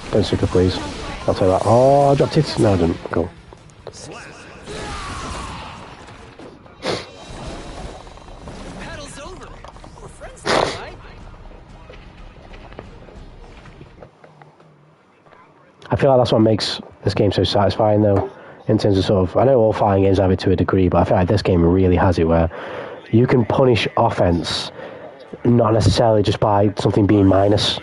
Don't sticker, please. I'll tell you that. Oh, I dropped it. No, I didn't. Cool. Battle's over. We're friends now, right? I feel like that's what makes this game so satisfying, though, in terms of sort of, I know all fighting games have it to a degree, but I feel like this game really has it, where you can punish offense, not necessarily just by something being minus.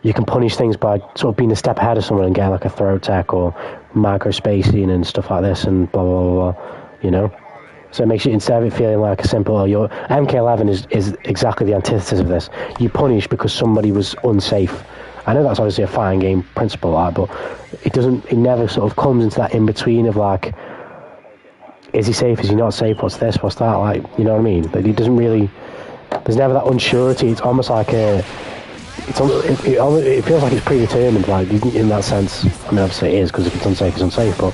You can punish things by sort of being a step ahead of someone and getting like a throw tech or micro spacing and stuff like this and blah, blah, blah, blah, you know? So it makes you, instead of it feeling like a simple, your MK11 is exactly the antithesis of this. You punish because somebody was unsafe. I know that's obviously a fighting game principle, like, but it never sort of comes into that in-between of like, is he safe, is he not safe, what's this, what's that, like, you know what I mean? Like, it doesn't really, there's never that unsurety. It's almost like it feels like it's predetermined, like, in that sense. I mean, obviously it is, because if it's unsafe, it's unsafe, but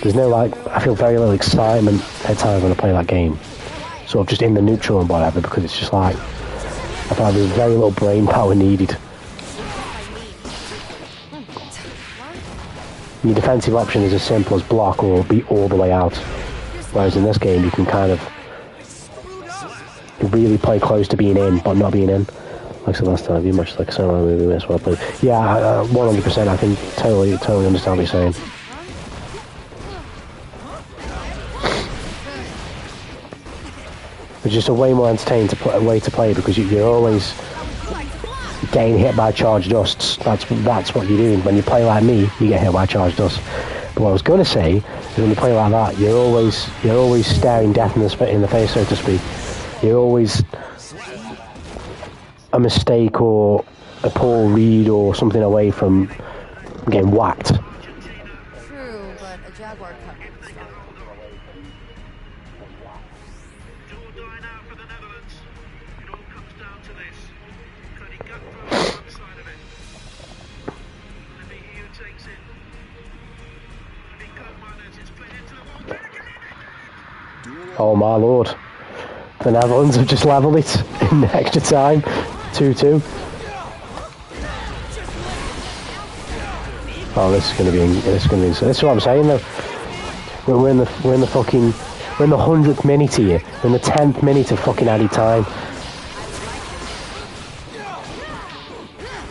there's no, like, I feel very little excitement at times when I play that game. Sort of just in the neutral and whatever, because it's just like, I feel like there's very little brain power needed. Your defensive option is as simple as block or be all the way out. Whereas in this game, you can kind of really play close to being in, but not being in. Like the last time, you much like a similar movie, that's what I played. Yeah, 100%. I can totally understand what you're saying. It's just a way more entertaining way to play, because you're always getting hit by charge dusts. That's what you're doing. When you play like me, you get hit by charge dust. But what I was going to say is, when you play like that, you're always staring death in the face, so to speak. You're always a mistake or a poor read or something away from getting whacked. True, but a Jaguar cut might be strong. Oh my lord. The Netherlands have just levelled it in extra time. 2-2. Oh, this is going to be this is what I'm saying though. We're in the 100th minute here. We're in the 10th minute of fucking added time.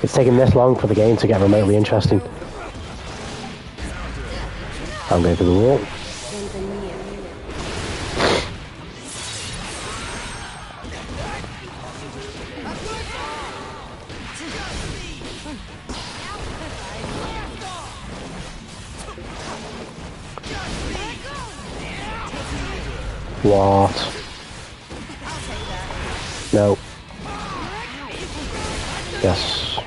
It's taken this long for the game to get remotely interesting. I'm going for the wall. What? No. Yes.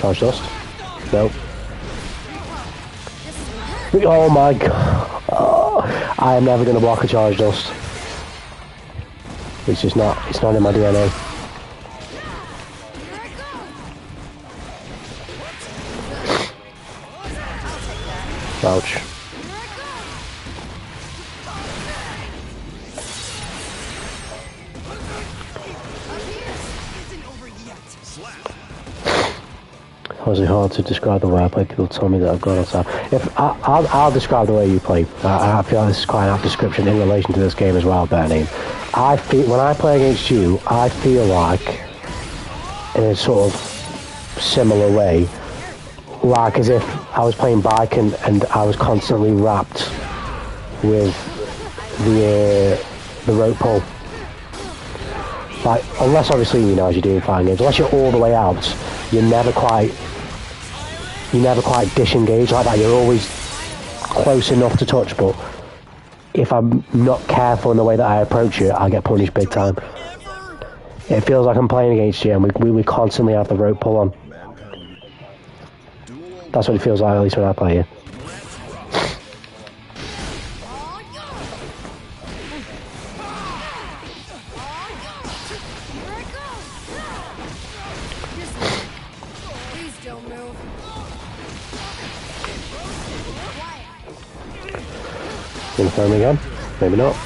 Charge dust. Nope. Oh my god. Oh, I am never going to block a charge dust. It's just not, it's not in my DNA. Ouch. It's hard to describe the way I play. People tell me that I've got outside. I'll describe the way you play. I feel like this is quite an apt description in relation to this game as well, Bernie. I feel when I play against you, I feel like in a sort of similar way, like as if I was playing bike and I was constantly wrapped with the rope pull. Like, unless obviously, you know, as you do in fighting games, unless you're all the way out, you never quite disengage like that. You're always close enough to touch, but if I'm not careful in the way that I approach it, I get punished big time. It feels like I'm playing against you and we constantly have the rope pull on. That's what it feels like, at least when I play you. Gonna throw me again? Maybe not.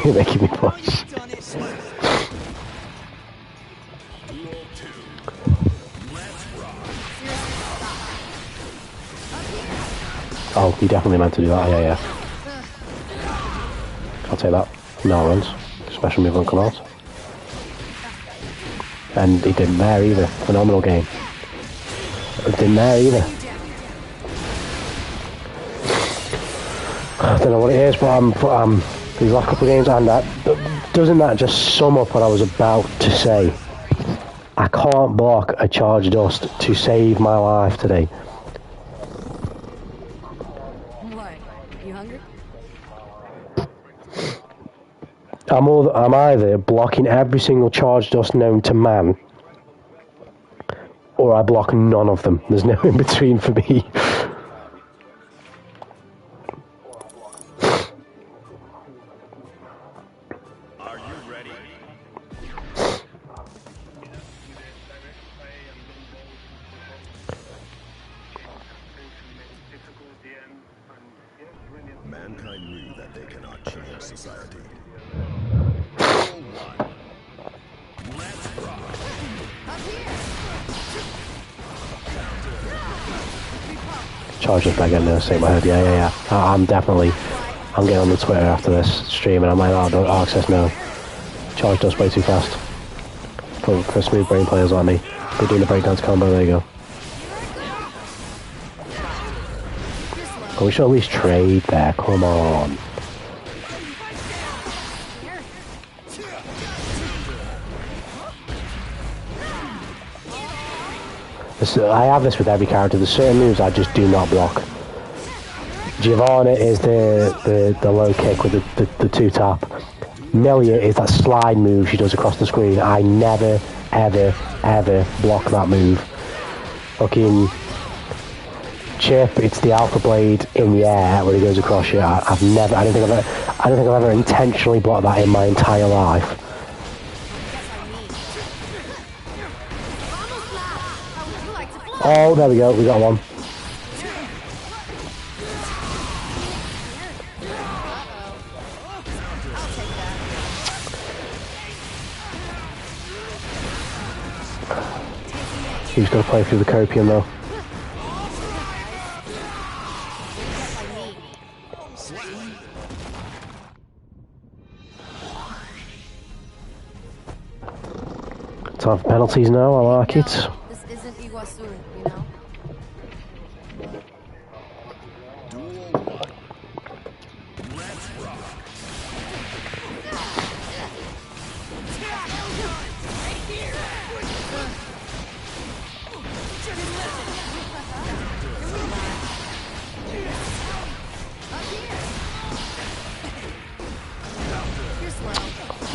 You're making me push. Oh, you definitely meant to do that, yeah. I'll take that. No runs. Special move on come out. And he didn't there either. Phenomenal game. It didn't there either. I don't know what it is, but these last couple of games, and doesn't that just sum up what I was about to say? I can't block a charge dust to save my life today. What? You hungry? I'm either blocking every single charge dust known to man, or I block none of them. There's no in between for me. Are you ready? Mankind knew that they cannot change society. Charge us back in there, say my head, yeah. I'm getting on the Twitter after this stream and I'm like, oh, don't access no. Charge does way too fast. For smooth brain players like me. We're doing a breakdance combo, there you go. Oh, we should at least trade there, come on. I have this with every character. There's certain moves I just do not block. Giovanna is the low kick with the two tap. Melia is that slide move she does across the screen. I never, ever block that move. Fucking Chip, it's the Alpha Blade in the air when he goes across you. I don't think I've ever intentionally blocked that in my entire life. Oh, there we go, we got one. He's going to play through the copium though. Time for penalties now, I like it. This isn't Iguazu, you know?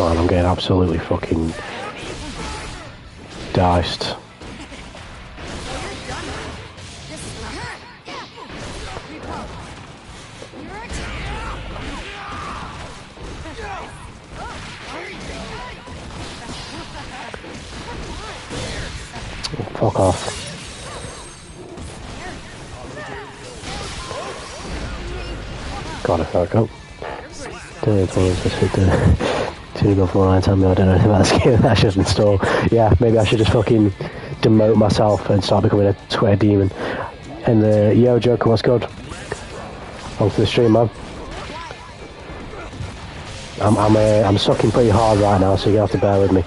Oh, and I'm getting absolutely fucking diced. Fuck off. Got it, there we go. Shouldn't go for line, tell me I don't know anything about this game. I should install. Yeah, maybe I should just fucking demote myself and start becoming a Twitter demon. And yo, Joker, what's good? On to the stream, man. I'm sucking pretty hard right now, so you're gonna have to bear with me.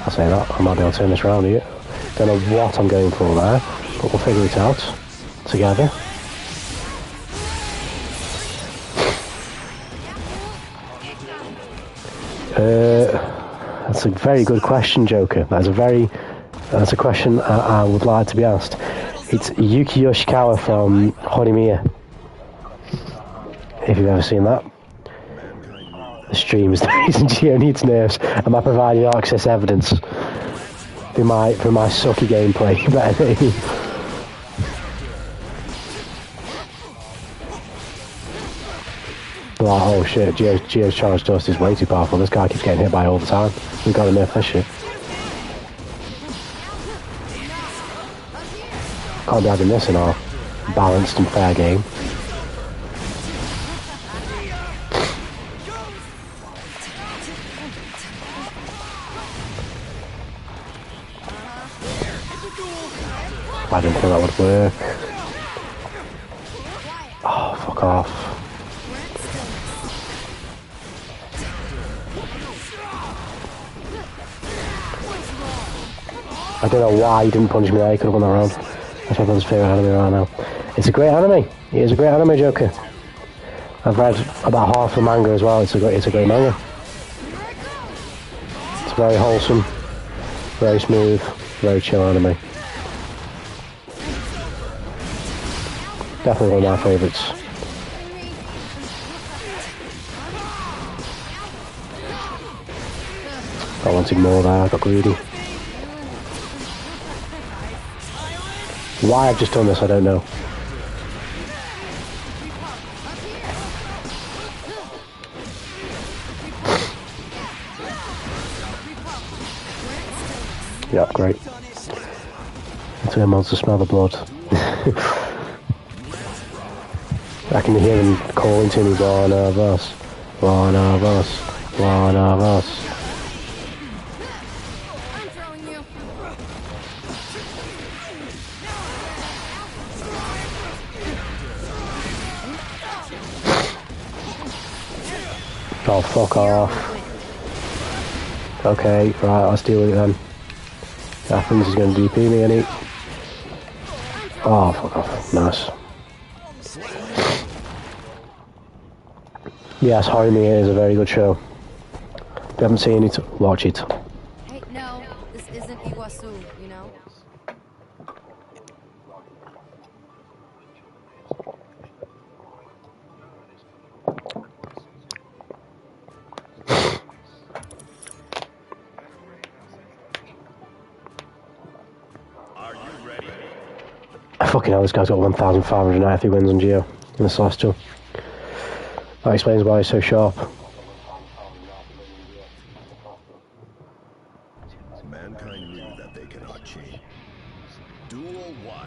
I'll say that. I might be able to turn this around here. Don't know what I'm going for there, but we'll figure it out together. That's a very good question, Joker. That's a question I would like to be asked. It's Yuki Yoshikawa from Horimiya. If you've ever seen that. The stream is the reason Geo needs nerfs. Am I providing access evidence for my sucky gameplay? Better name. Like, oh shit, Geo's charge dust is way too powerful. This guy keeps getting hit by all the time. We've got to nerf this shit. Can't be having this in our balanced and fair game. I didn't think that would work. Oh, fuck off. I don't know why he didn't punch me there, he could have won that round. That's my brother's favourite anime right now. It's a great anime. It is a great anime, Joker. I've read about half the manga as well. It's a great manga. It's very wholesome, very smooth, very chill anime. Definitely one of my favourites. I wanted more there, I got greedy. Why I've just done this, I don't know. Yeah, great. Until I'm to smell the blood. I can hear him calling to me, one of us, one of us, one of us. Oh, fuck off. Okay, right, let's deal with it then. Athens is going to DP me, ain't he? Oh, fuck off. Nice. Yes, Horimiya is a very good show. If you haven't seen it, watch it. Hey, no, this isn't Iguazu, you know? Fucking hell, this guy's got 1,593 wins on Geo in the Celestial. That explains why he's so sharp. Mankind knew that they cannot change. Duel 1.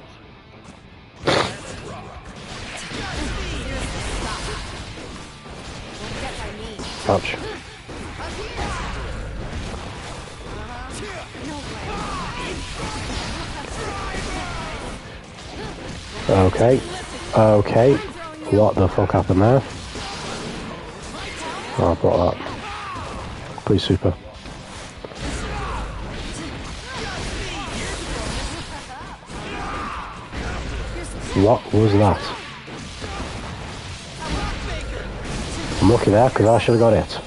Ouch. Okay. Okay. What the fuck happened there? Oh, I've got that. Pretty super. What was that? I'm lucky there because I should have got it.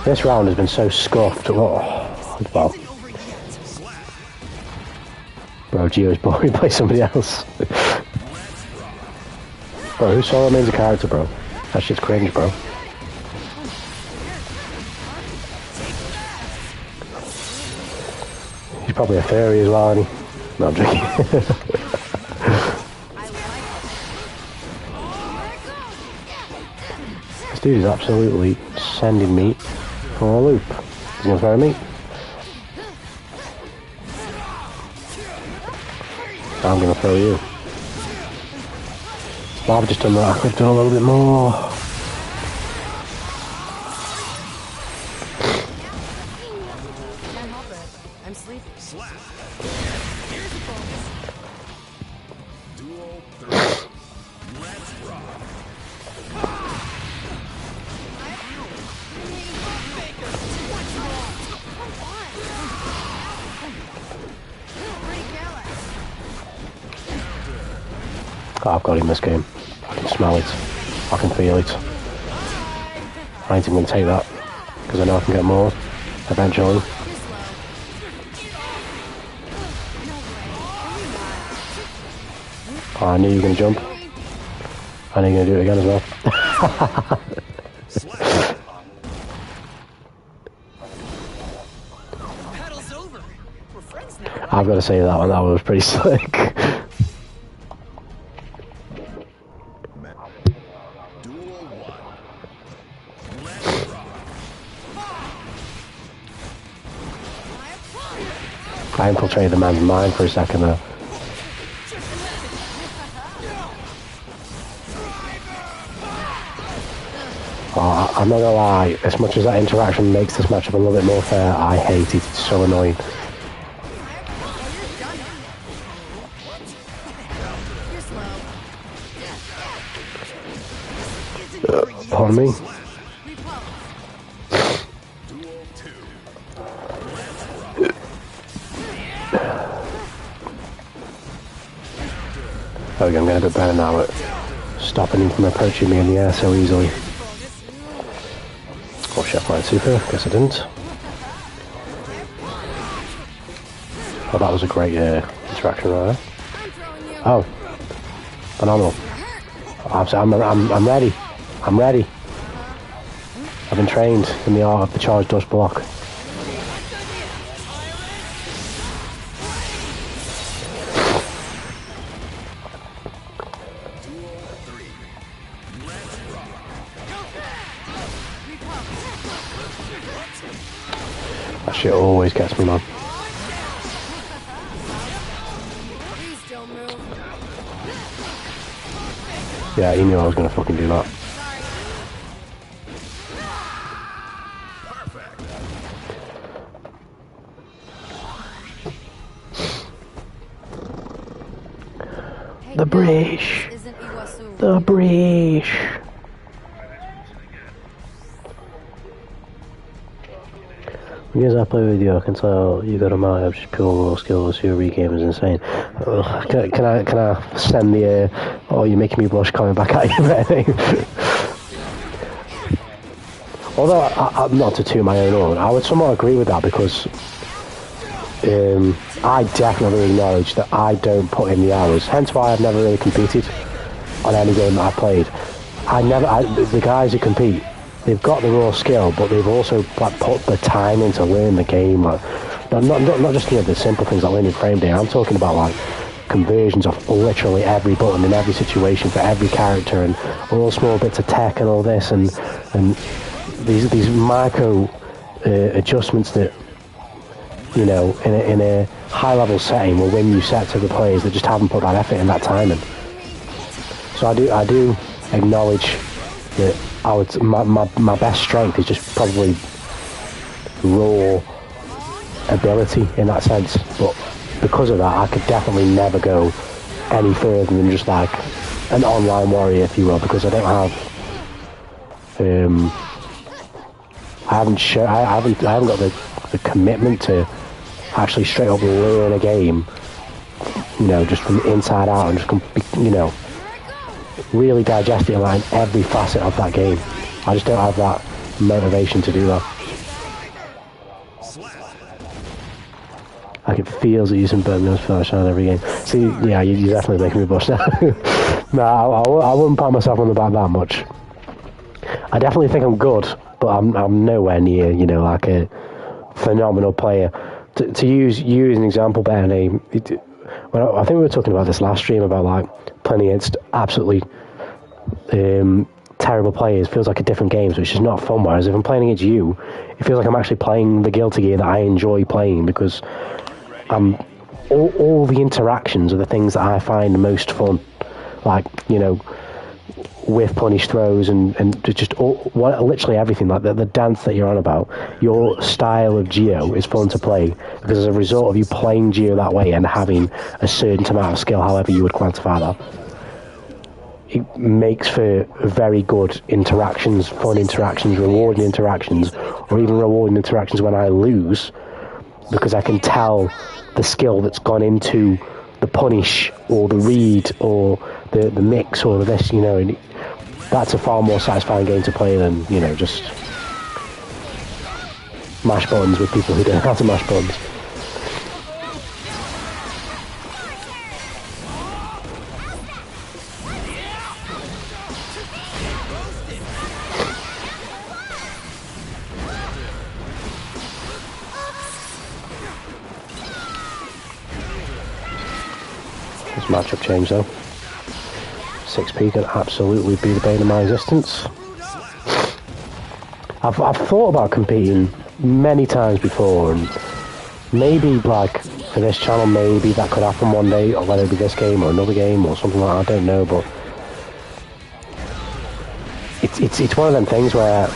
This round has been so scuffed. Oh, well. Bro, Gio's boring. Play somebody else. Bro, who saw him as a character, bro? That shit's cringe, bro. He's probably a fairy as well, isn't he? No, I'm joking. This dude is absolutely sending me for a loop. He's gonna throw me. I'm gonna throw you. Well, I've just done that. I could have done a little bit more. Can't help it. I'm sleepy. Here's a bonus. Duel 3. Let's rock. Oh, I've got him this game. I can smell it. I can feel it. I ain't even going to take that, because I know I can get more, eventually. Oh, I knew you were going to jump. I knew you were going to do it again as well. Battle's over. We're friends now, right? I've got to say that one was pretty slick. Duel 1. Let's rock. I infiltrated the man's mind for a second there. Oh, I'm not gonna lie, as much as that interaction makes this matchup a little bit more fair, I hate it. It's so annoying. Pardon me? Duel 2. There we go, I'm getting a bit better now at stopping him from approaching me in the air so easily. Oh shit, flying super. Guess I didn't. Oh, that was a great interaction right there. Oh, phenomenal. I'm ready. I'm ready. I've been trained in the art of the charged dust block. That shit always gets me, man. Please don't move. Yeah, he knew I was gonna fucking do that. The BRI'ISH. Isn't Iguazu. The BRI'ISH. Because I play with you, I can tell you got a mind of just pure raw skills. Your re-game is insane. Can I send the oh, you're making me blush coming back at you, anything? Although I'm not to toot my own horn, I would somewhat agree with that because I definitely acknowledge that I don't put in the hours. Hence why I've never really competed on any game that I've played. The guys who compete, they've got the raw skill, but they've also like put the time in to learn the game. Like, not just the simple things like learning frame data. I'm talking about like conversions of literally every button in every situation for every character, and all small bits of tech and all this, and these micro adjustments that, you know, in a high level setting will win you sets over players that just haven't put that effort in, that time in. So I do acknowledge that my best strength is just probably raw ability in that sense, but because of that I could definitely never go any further than just like an online warrior, if you will, because I don't have I haven't got the commitment to actually straight up learn a game, you know, just from the inside out and just, you know, really digest it like in every facet of that game. I just don't have that motivation to do that. Like it feels that using Birmingham's finish on every game. See, yeah, you're definitely making me blush now. No, I wouldn't pat myself on the back that much. I definitely think I'm good, but I'm nowhere near, you know, like a phenomenal player. To use you as an example, Benny, I think we were talking about this last stream about like playing against absolutely terrible players feels like a different game, which is not fun. Whereas if I'm playing against you, it feels like I'm actually playing the Guilty Gear that I enjoy playing, because all the interactions are the things that I find most fun. Like, you know, with punish throws and just literally everything, like the dance that you're on about. Your style of Geo is fun to play because as a result of you playing Geo that way and having a certain amount of skill, however you would quantify that, it makes for very good interactions, fun interactions, rewarding interactions, or even rewarding interactions when I lose, because I can tell the skill that's gone into the punish or the read or the mix or this, you know, and that's a far more satisfying game to play than, you know, just mash buttons with people who don't know how to mash buttons. This matchup change though. 6p can absolutely be the bane of my existence. I've thought about competing many times before, and maybe like for this channel, maybe that could happen one day, or whether it be this game or another game or something like that, I don't know. But it's one of them things where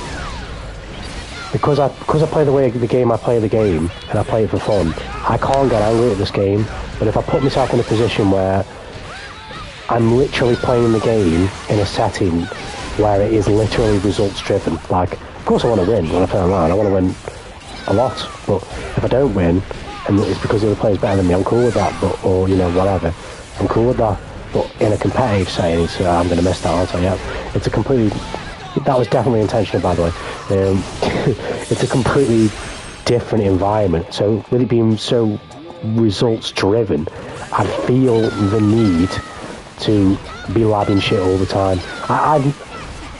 because I play the game I play the game, and I play it for fun, I can't get angry at this game. But if I put myself in a position where I'm literally playing the game in a setting where it is literally results driven, like, of course I want to win when I play online, I want to win a lot, but if I don't win, and it's because the other player's better than me, I'm cool with that, but, or, you know, whatever, I'm cool with that. But in a competitive setting, it's, I'm going to miss that, I'll tell you. It's a completely, that was definitely intentional, by the way. It's a completely different environment, so with it being so results driven, I feel the need to be labbing shit all the time.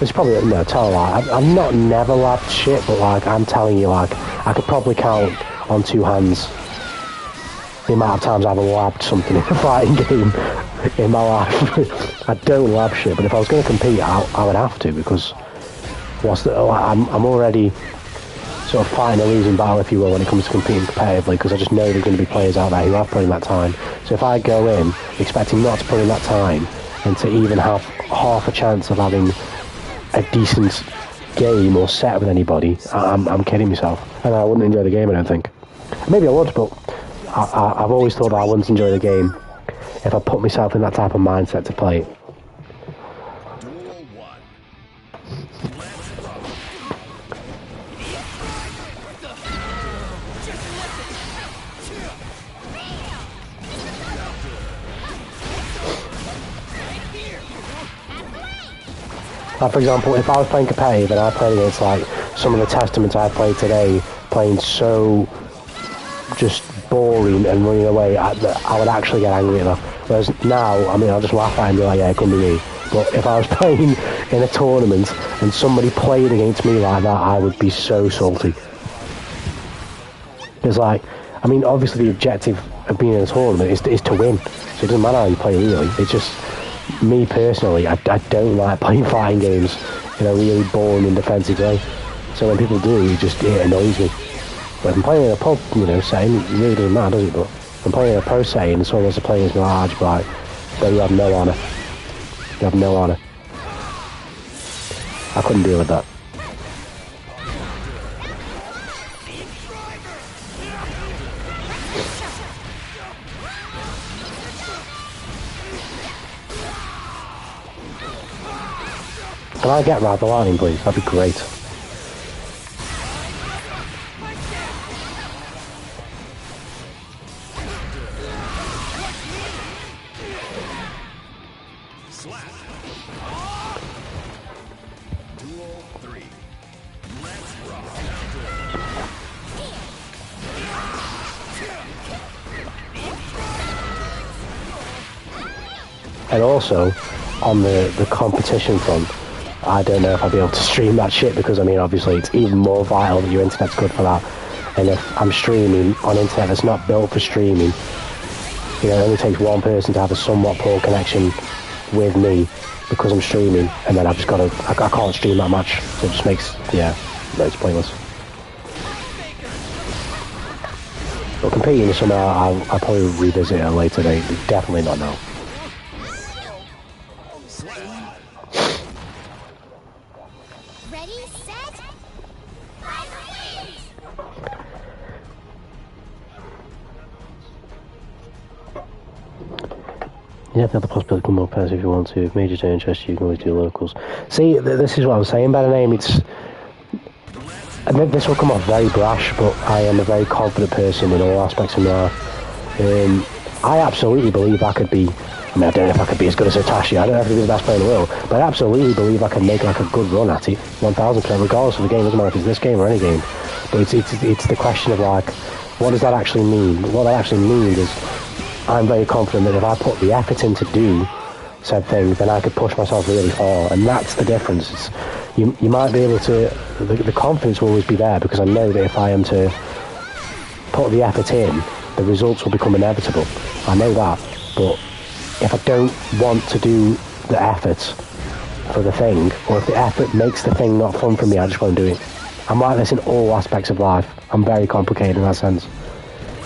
It's probably, no, tell a lie, I'm not never labbed shit, but like, I'm telling you, like, I could probably count on two hands the amount of times I've labbed something in a fighting game in my life. I don't lab shit, but if I was going to compete, I would have to, because I'm already sort of fighting a losing battle, if you will, when it comes to competing competitively, because I just know there's going to be players out there who have put in that time. So if I go in expecting not to put in that time, and to even have half a chance of having a decent game or set with anybody, I'm kidding myself, and I wouldn't enjoy the game, I don't think. Maybe I would, but I've always thought that I wouldn't enjoy the game if I put myself in that type of mindset to play it. Like, for example, if I was playing competitive and I played against like some of the Testaments I played today, playing so just boring and running away, I would actually get angry at them. Whereas now, I mean, I'll just laugh at it and be like, yeah, it couldn't be me. But if I was playing in a tournament and somebody played against me like that, I would be so salty. It's like, I mean, obviously the objective of being in a tournament is to win. So it doesn't matter how you play, really. It's just, me personally, I don't like playing fighting games in a really boring and defensive way. So when people do, it annoys me. But if I'm playing in a pub, you know, setting, it really doesn't matter, does it? But if I'm playing in a pro setting and someone wants to play against me, I'll just be like, but you have no honour. You have no honour. I couldn't deal with that. Can I get Ride the Lightning, please? That'd be great. And also, on the competition front, I don't know if I'll be able to stream that shit because, I mean, obviously it's even more vital that your internet's good for that. And if I'm streaming on internet that's not built for streaming, you know, it only takes one person to have a somewhat poor connection with me because I'm streaming, and then I've just got to, I can't stream that much, so it just makes, yeah, it's pointless. But competing is something I'll probably revisit at a later date, definitely not now. Ready, set, by the wings! You have the other possibility to become more pairs if you want to. If majors don't interest you, you can always do locals. See, this is what I was saying, better name. It's, and this will come off very brash, but I am a very confident person in all aspects of my life. I absolutely believe I could be, I mean, I don't know if I could be as good as Hitachi, I don't know if I could be the best player in the world, but I absolutely believe I can make like a good run at it, 1000%, regardless of the game. It doesn't matter if it's this game or any game. But it's the question of like, what does that actually mean? What that actually means is, I'm very confident that if I put the effort in to do said thing, then I could push myself really far, and that's the difference. It's, you might be able to, the confidence will always be there, because I know that if I am to put the effort in, the results will become inevitable. I know that, but if I don't want to do the effort for the thing, or if the effort makes the thing not fun for me, I just won't do it. I'm like this in all aspects of life. I'm very complicated in that sense.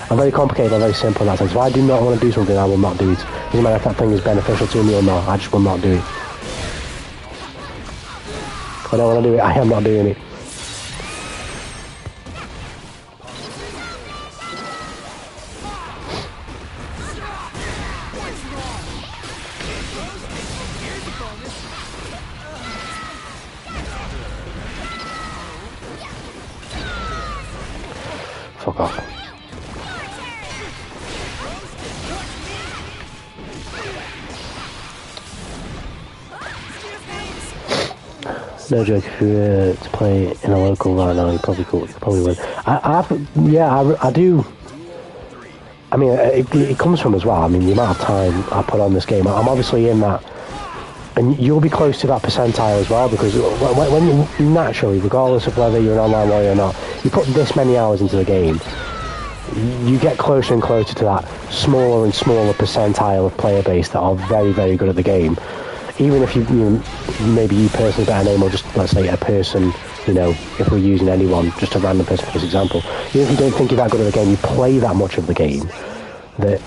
I'm very complicated, I'm very simple in that sense. If I do not want to do something, I will not do it. Doesn't matter if that thing is beneficial to me or not, I just will not do it. If I don't want to do it, I am not doing it. Fuck off. No joke, if you were to play in a local right now, you probably could. You probably would. I do. I mean, it comes from as well. I mean, the amount of time I put on this game. I'm obviously in that, and you'll be close to that percentile as well, because when you naturally, regardless of whether you're an online warrior or not, you put this many hours into the game, you get closer and closer to that smaller and smaller percentile of player base that are very, very good at the game. Even if you maybe you personally better name, or just let's say a person, you know, if we're using anyone, just a random person for this example, even if you don't think you're that good at the game, you play that much of the game that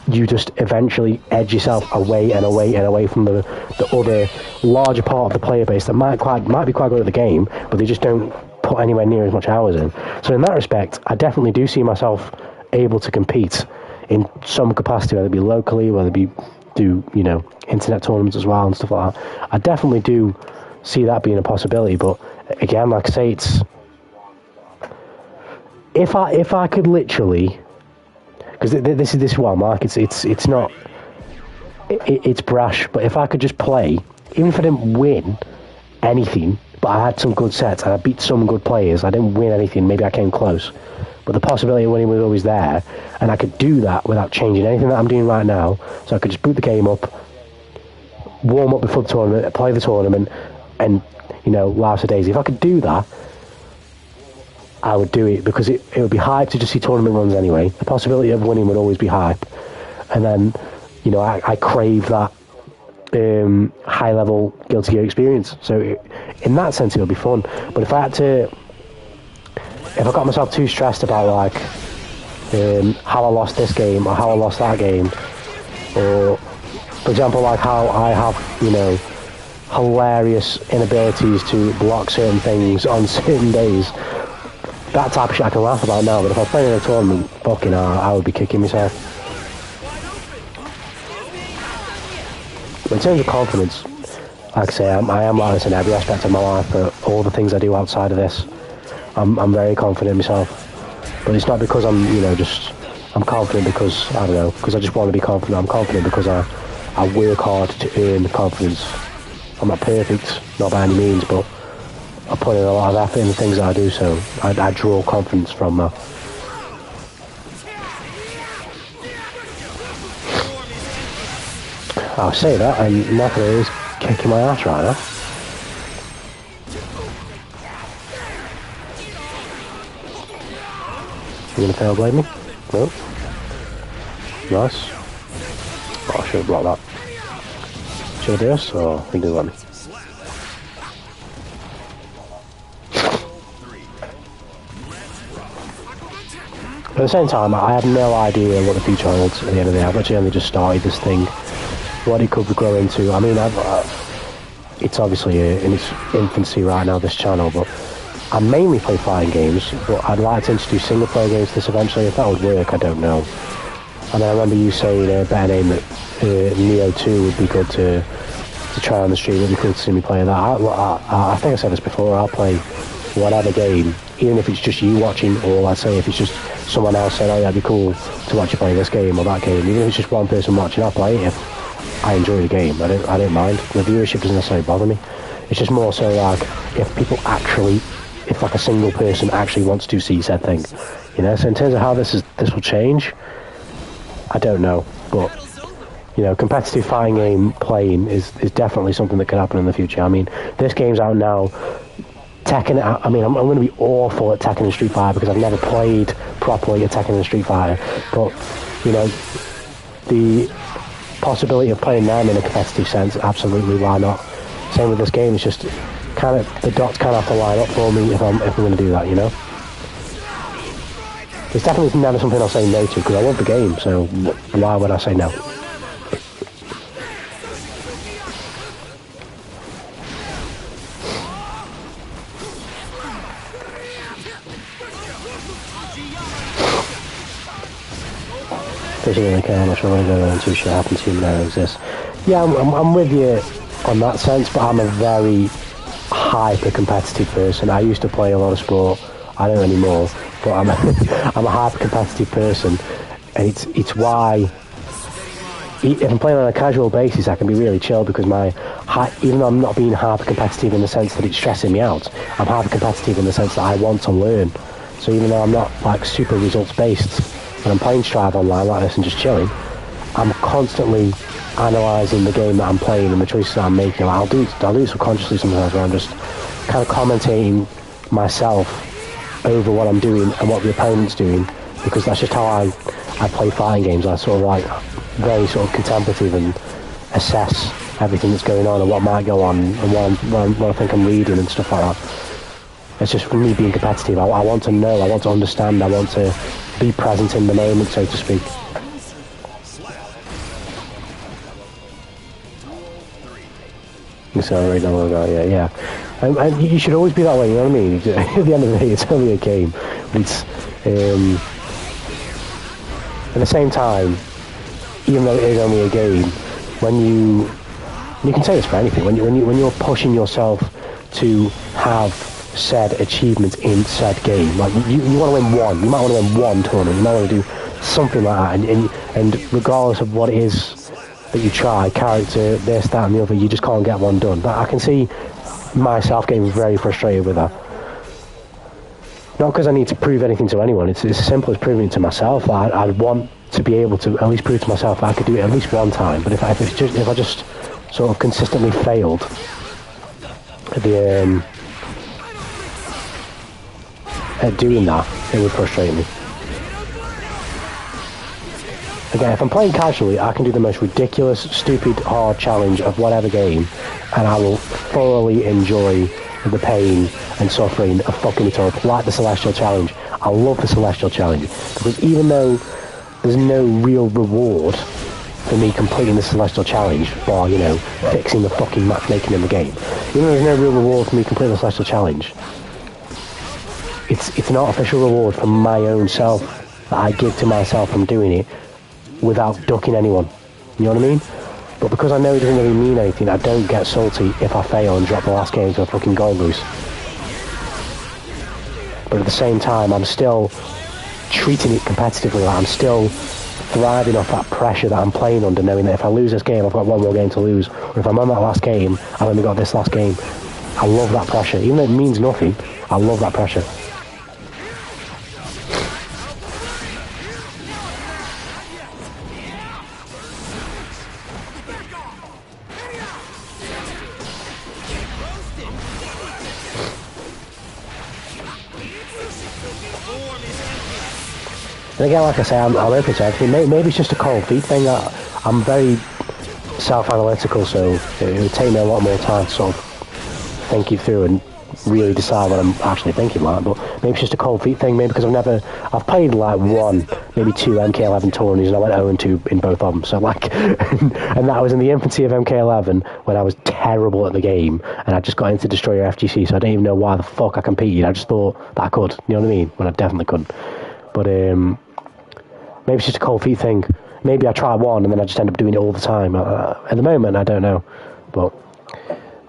you just eventually edge yourself away and away and away from the other larger part of the player base that might be quite good at the game, but they just don't put anywhere near as much hours in. So in that respect, I definitely do see myself able to compete in some capacity, whether it be locally, whether it be do, you know, internet tournaments as well and stuff like that. I definitely do see that being a possibility, but again, like I say, it's if I could literally, because this is what I'm like, it's not, it's brash, but if I could just play, even if I didn't win anything, but I had some good sets and I beat some good players, I didn't win anything, maybe I came close, but the possibility of winning was always there, and I could do that without changing anything that I'm doing right now. So I could just boot the game up, warm up before the tournament, play the tournament, and, you know, last a days. If I could do that, I would do it, because it would be hype to just see tournament runs anyway. The possibility of winning would always be hype, and then, you know, I crave that high level Guilty Gear experience. So in that sense, it would be fun. But if I got myself too stressed about like how I lost this game or how I lost that game, or for example like how I have, you know, hilarious inabilities to block certain things on certain days, that type of shit I can laugh about now, but if I was playing in a tournament, fucking hell, I would be kicking myself. But in terms of confidence, like I say, I am like this in every aspect of my life, for all the things I do outside of this. I'm very confident in myself, but it's not because I'm, you know, I'm confident because, I don't know, because I just want to be confident. I'm confident because I work hard to earn confidence. I'm not perfect, not by any means, but I put in a lot of effort in the things that I do, so I draw confidence from that. I'll say that, and Napoli is kicking my ass right now. You gonna fail blade me? No. Nice. Oh, I should have blocked that. Should I do this? Or he didn't let me. At the same time, I have no idea what the future holds at the end of the day. I've actually only just started this thing. What it could grow into. I mean, it's obviously in its infancy right now, this channel, but I mainly play fighting games, but I'd like to introduce single player games to this eventually. If that would work, I don't know. And I remember you saying a better name that Neo 2 would be good to try on the stream. It'd be cool to see me play that. I think I said this before, I'll play whatever game, even if it's just you watching, or let's say if it's just someone else saying, oh yeah, it'd be cool to watch you play this game or that game. Even if it's just one person watching, I'll play it if I enjoy the game. I don't mind. The viewership doesn't necessarily bother me. It's just more so like if people actually, if like a single person actually wants to see said thing, you know. So in terms of how this will change, I don't know, but you know, competitive fighting game playing is definitely something that could happen in the future. I mean, this game's out now. Tekken, I mean, I'm going to be awful at Tekken and Street Fighter because I've never played properly at Tekken and Street Fighter, but you know, the possibility of playing them in a competitive sense, absolutely, why not? Same with this game, it's just kind of, the dots kind of have to line up for me if I'm going to do that, you know? It's definitely never something I'll say no to because I love the game, so why would I say no? Really care how much I want to go into shit happens to you now exists. Yeah, I'm with you on that sense, but I'm a very hyper competitive person. I used to play a lot of sport, I don't anymore, but I'm a hyper competitive person, and it's why if I'm playing on a casual basis I can be really chill because even though I'm not being hyper competitive in the sense that it's stressing me out, I'm hyper competitive in the sense that I want to learn. So even though I'm not like super results based when I'm playing Strive online like this and just chilling, I'm constantly analysing the game that I'm playing and the choices that I'm making. Like, I'll do it subconsciously sometimes where I'm just kind of commentating myself over what I'm doing and what the opponent's doing, because that's just how I play fighting games. I sort of like very sort of contemplative and assess everything that's going on and what might go on and what I think I'm reading and stuff like that. It's just for me being competitive. I want to know, I want to understand, I want to be present in the moment, so to speak. Accelerate the logo, yeah. And you should always be that way, you know what I mean? At the end of the day, it's only a game. It's at the same time, even though it is only a game, when you can say this for anything, when you're pushing yourself to have said achievements in said game, like you want to win one, you might want to win one tournament, you might want to do something like that, and regardless of what it is that you try, character, this, that and the other, you just can't get one done. But I can see myself getting very frustrated with that. Not because I need to prove anything to anyone, it's as simple as proving it to myself. I'd want to be able to at least prove to myself I could do it at least one time, but if I just sort of consistently failed at the at doing that, it would frustrate me. Again, if I'm playing casually, I can do the most ridiculous, stupid, hard challenge of whatever game, and I will thoroughly enjoy the pain and suffering of fucking it up, like the Celestial Challenge. I love the Celestial Challenge, because even though there's no real reward for me completing the Celestial Challenge, or, you know, fixing the fucking matchmaking in the game, even though there's no real reward for me completing the Celestial Challenge, it's an artificial reward from my own self that I give to myself from doing it without ducking anyone. You know what I mean? But because I know it doesn't really mean anything, I don't get salty if I fail and drop the last game to a fucking goal loose. But at the same time, I'm still treating it competitively. Like I'm still thriving off that pressure that I'm playing under, knowing that if I lose this game, I've got one more game to lose. Or if I'm on that last game, I've only got this last game. I love that pressure. Even though it means nothing, I love that pressure. And again, like I say, I'm open to everything. Maybe it's just a cold feet thing. I'm very self-analytical, so it would take me a lot more time to sort of think it through and really decide what I'm actually thinking like. But maybe it's just a cold feet thing. Maybe because I've played like maybe two MK11 tourneys, and I went 0-2 in both of them. So like, and that was in the infancy of MK11 when I was terrible at the game, and I just got into Destroyer FGC, so I don't even know why the fuck I competed. I just thought that I could, you know what I mean? When I definitely couldn't. But maybe it's just a cold feet thing. Maybe I try one and then I just end up doing it all the time. At the moment, I don't know. But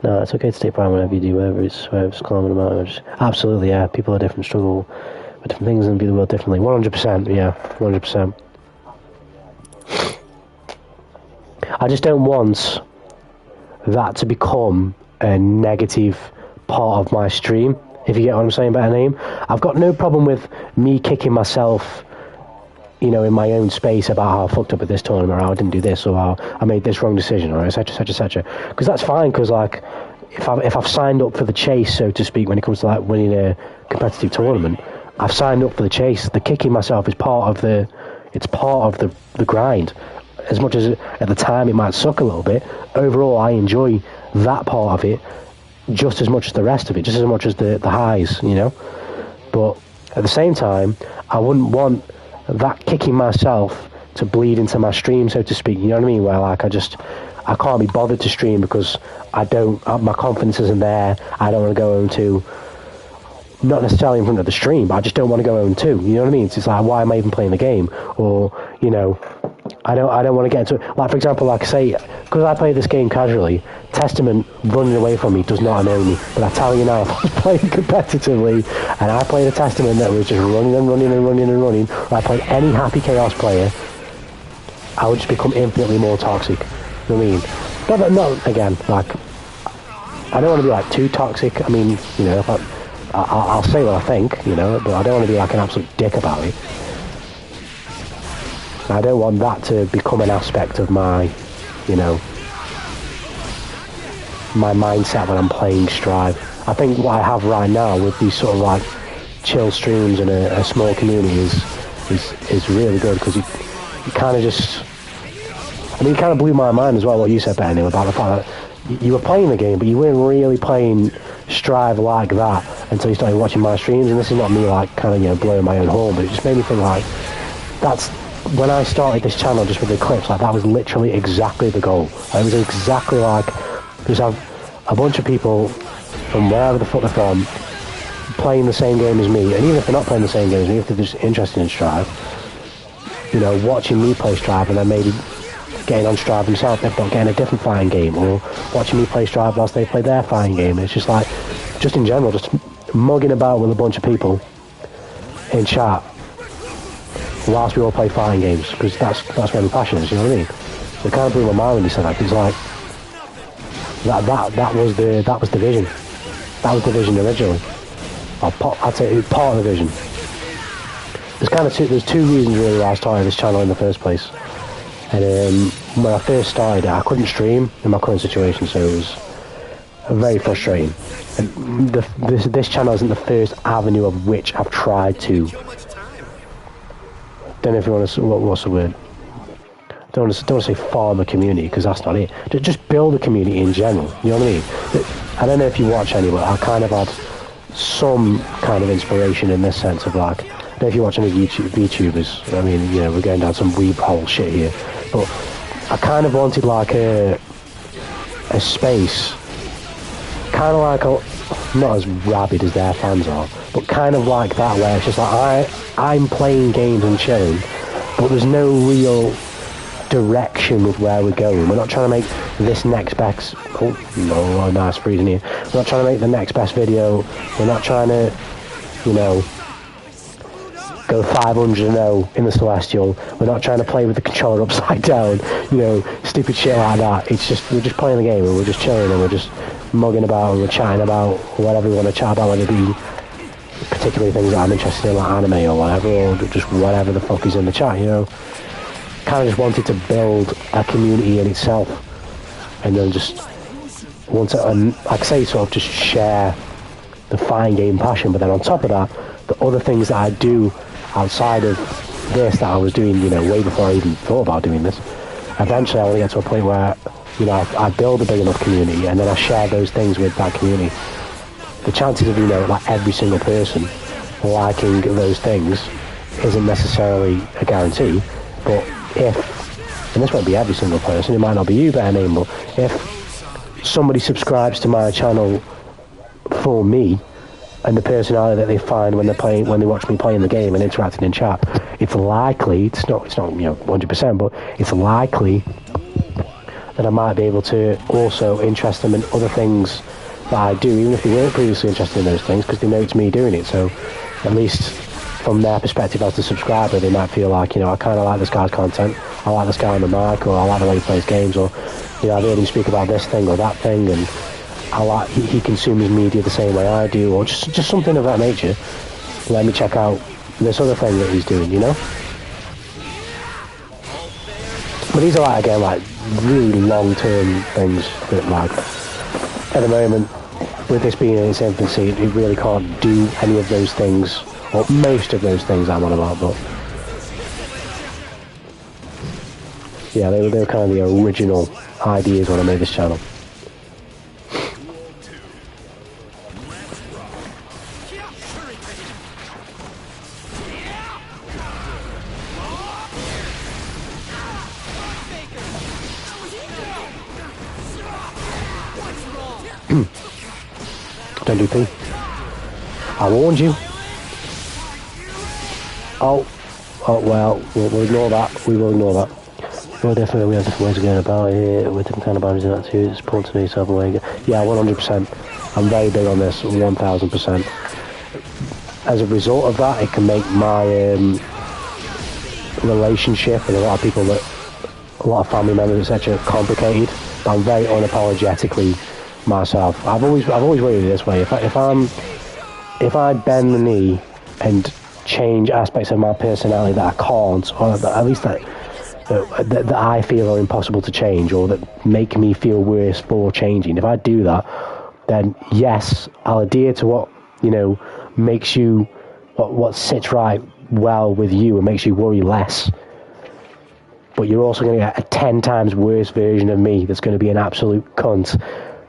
no, it's okay to take pride whenever you do, whether it's climbing a mountain. Absolutely, yeah. People are different, struggle with different things and view the world differently. 100%, yeah, 100%. I just don't want that to become a negative part of my stream, if you get what I'm saying by a name. I've got no problem with me kicking myself, you know, in my own space about how I fucked up at this tournament, or how I didn't do this, or how I made this wrong decision, or etc, etc, etc. Because that's fine, because like, if I've signed up for the chase, so to speak, when it comes to like winning a competitive tournament, I've signed up for the chase. The kicking myself is part of the grind. As much as at the time it might suck a little bit, overall I enjoy that part of it just as much as the rest of it, just as much as the highs, you know. But at the same time, I wouldn't want that kicking myself to bleed into my stream, so to speak, you know what I mean, where like I can't be bothered to stream because my confidence isn't there. I don't want to go 0-2, not necessarily in front of the stream, but I just don't want to go 0-2, you know what I mean? It's just like, why am I even playing the game? Or, you know, I don't want to get into it. Like, for example, like I say, because I play this game casually, Testament running away from me does not annoy me. But I tell you now, if I was playing competitively and I played a Testament that was just running and running and running and running, or I played any Happy Chaos player, I would just become infinitely more toxic. You know what I mean? But not again, like, I don't want to be like too toxic. I mean, you know, if I'll say what I think, you know, but I don't want to be like an absolute dick about it. I don't want that to become an aspect of my, you know, my mindset when I'm playing Strive. I think what I have right now with these sort of like chill streams and a small community is really good, because you kind of just, I mean, it kind of blew my mind as well what you said, Benny, about the fact that you were playing the game, but you weren't really playing Strive like that until you started watching my streams. And this is not me like kind of, you know, blowing my own horn, but it just made me think like, that's when I started this channel, just with the clips, like that was literally exactly the goal. It was exactly like, just have a bunch of people from wherever the fuck they're from playing the same game as me, and even if they're not playing the same game as me, if they're just interested in Strive, you know, watching me play Strive and then maybe getting on Strive themselves, if not getting a different fighting game, or watching me play Strive whilst they play their fighting game. It's just like, just in general, just mugging about with a bunch of people in chat whilst we all play fighting games, because that's where my passion is, you know what I mean? So it kind of blew my mind when you said that. It's like that was the vision. That was the vision originally. I'd say it was part of the vision. There's two reasons really why I started this channel in the first place. And when I first started, I couldn't stream in my current situation, so it was very frustrating. And this channel isn't the first avenue of which I've tried to. Don't know if you want to, what's the word? Don't want to say farm a community, because that's not it. Just build a community in general, you know what I mean? I don't know if you watch any, but I kind of had some kind of inspiration in this sense of like, I don't know if you watch any VTubers, I mean, you know, we're going down some weeb hole shit here, but I kind of wanted like a space, kind of like not as rabid as their fans are, but kind of like that, where it's just like I'm playing games and chilling, but there's no real direction with where we're going. We're not trying to make this next best, nice freezing here, we're not trying to make the next best video, we're not trying to, you know, go 500-0 in the Celestial, we're not trying to play with the controller upside down, you know, stupid shit like that. It's just, we're just playing the game and we're just chilling and we're just mugging about and we're chatting about whatever we want to chat about, whether it be particularly things that I'm interested in, like anime or whatever, or just whatever the fuck is in the chat, you know. Kind of just wanted to build a community in itself, and then just want to, like I say, sort of just share the fighting game passion, but then on top of that, the other things that I do outside of this that I was doing, you know, way before I even thought about doing this. Eventually I want to get to a point where, you know, I build a big enough community and then I share those things with that community. The chances of, you know, like every single person liking those things isn't necessarily a guarantee, but if, and this won't be every single person, it might not be you, Better Name, but if somebody subscribes to my channel for me and the personality that they find when they watch me playing the game and interacting in chat, it's likely, it's not you know 100%, but it's likely that I might be able to also interest them in other things that I do, even if they weren't previously interested in those things, because they know it's me doing it. So at least from their perspective as the subscriber, they might feel like, you know, I kind of like this guy's content, I like this guy on the mic, or I like the way he plays games, or, you know, I've heard him speak about this thing or that thing, and I like he consumes media the same way I do, or just something of that nature. Let me check out this other thing that he's doing, you know. But these are like, again, like really long-term things that, like, at the moment, with this being in its infancy, it really can't do any of those things, or most of those things I'm on about. But yeah, they were kind of the original ideas when I made this channel. Don't do P. I warned you. Oh well, we'll ignore that. We will ignore that. Well, definitely we have different ways of going about it, with different kind of boundaries in that too. It's important to know yourself and where you go. Yeah, 100%. I'm very big on this, 1000%. As a result of that, it can make my relationship with a lot of people, that a lot of family members, etc., complicated. But I'm very unapologetically myself. I've always worried this way. If I bend the knee and change aspects of my personality that I can't, or that, at least that I feel are impossible to change, or that make me feel worse for changing, if I do that, then yes, I'll adhere to what, you know, makes you, what sits right well with you and makes you worry less. But you're also going to get a 10 times worse version of me that's going to be an absolute cunt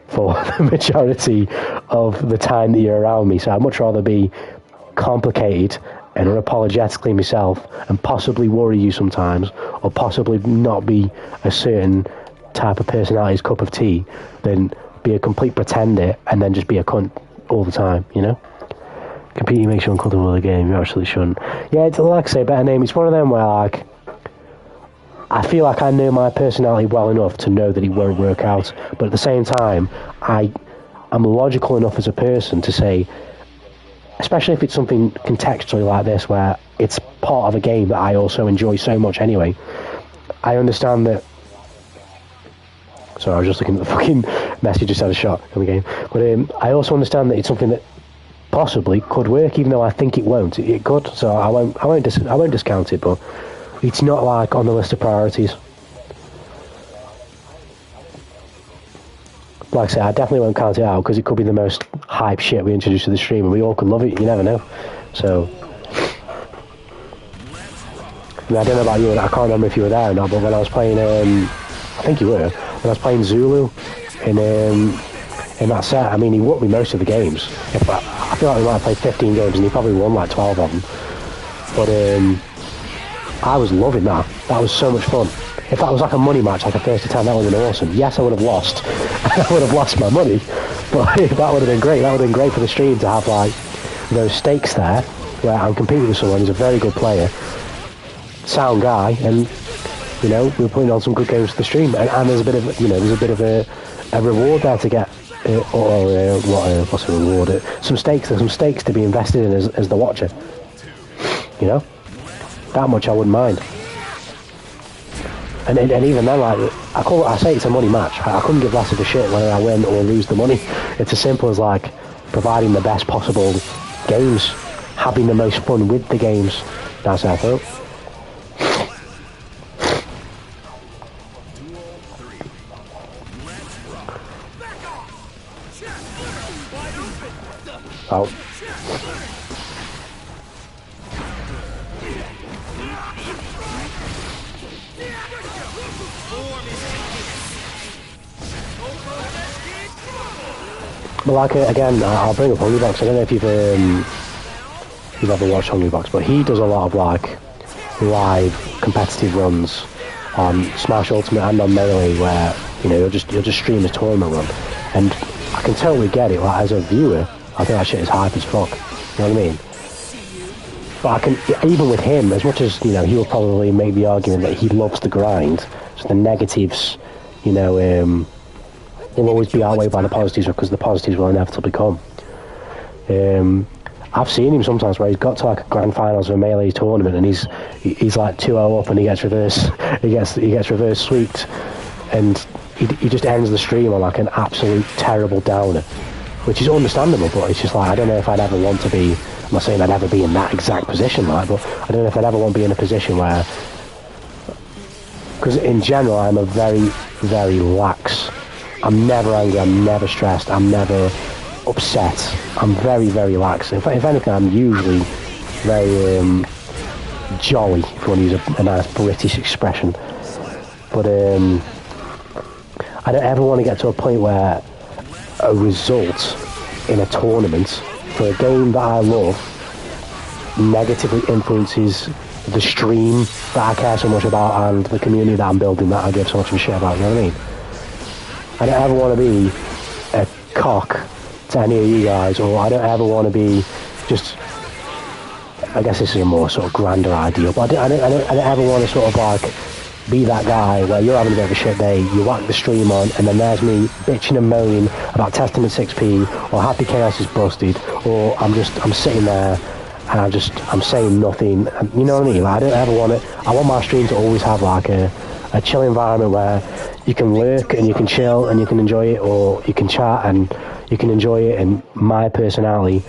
for the majority of the time that you're around me. So I'd much rather be complicated and unapologetically myself, and possibly worry you sometimes, or possibly not be a certain type of personality's cup of tea, than be a complete pretender and then just be a cunt all the time, you know? Competing makes you uncomfortable with the game, you actually shouldn't. Yeah, it's like I say, Better Name, it's one of them where, like, I feel like I know my personality well enough to know that it won't work out, but at the same time, I'm logical enough as a person to say, especially if it's something contextually like this, where it's part of a game that I also enjoy so much anyway, I understand that. Sorry, I was just looking at the fucking message, just had a shot in the game. But I also understand that it's something that possibly could work, even though I think it won't. It could, so I won't discount it, but it's not like on the list of priorities. Like I say, I definitely won't count it out, because it could be the most hype shit we introduce to the stream, and we all could love it. You never know. So, I don't know about you. I can't remember if you were there or not. But when I was playing, I think you were. When I was playing Zulu in that set, I mean, he whooped me most of the games. I feel like we might have played 15 games, and he probably won like 12 of them. But I was loving that. That was so much fun. If that was like a money match, like a first to 10, that would have been awesome. Yes, I would have lost. I would have lost my money. But that would have been great. That would have been great for the stream to have, like, those stakes there, where I'm competing with someone who's a very good player, sound guy, and, you know, we're putting on some good games for the stream. And there's a bit of, you know, there's a bit of a reward there to get, what's a reward? Some stakes. There's some stakes to be invested in as the watcher. You know? That much I wouldn't mind. And even then, like, I say it's a money match. I couldn't give less of a shit whether I win or lose the money. It's as simple as, like, providing the best possible games, having the most fun with the games. That's how I felt. Oh. But like again, I'll bring up Hungrybox. I don't know if you've ever watched Hungrybox, but he does a lot of like live competitive runs on Smash Ultimate and on Melee, where you'll just stream a tournament run, and I can totally get it. Like as a viewer, I think that shit is hype as fuck. You know what I mean? But I can, even with him, as much as he will probably make the argument that he loves the grind, so the negatives, will always be outweighed by the positives, because the positives will inevitably come. I've seen him sometimes where he's got to like a grand finals of a Melee tournament, and he's like 2-0 up, and he gets reverse sweeped, and he just ends the stream on like an absolute terrible downer, which is understandable. But it's just like, I don't know if I'd ever want to be. I'm not saying I'd ever be in that exact position, like, but I don't know if I'd ever want to be in a position where, because in general I'm a very, very lax. I'm never angry, I'm never stressed, I'm never upset. I'm very, very lax. If anything, I'm usually very jolly, if you want to use a nice British expression. But I don't ever want to get to a point where a result in a tournament for a game that I love negatively influences the stream that I care so much about and the community that I'm building that I give so much of a shit about. You know what I mean? I don't ever want to be a cock to any of you guys, or I don't ever want to be just, I guess this is a more sort of grander ideal, but I don't ever want to sort of like be that guy where you're having a bit of a shit day, you whack the stream on, and then there's me bitching and moaning about Testament 6p, or Happy Chaos is busted, or I'm sitting there and I'm saying nothing. You know what I mean? Like, I don't ever want it. I want my stream to always have like a chill environment where you can lurk and you can chill and you can enjoy it, or you can chat and you can enjoy it, and my personality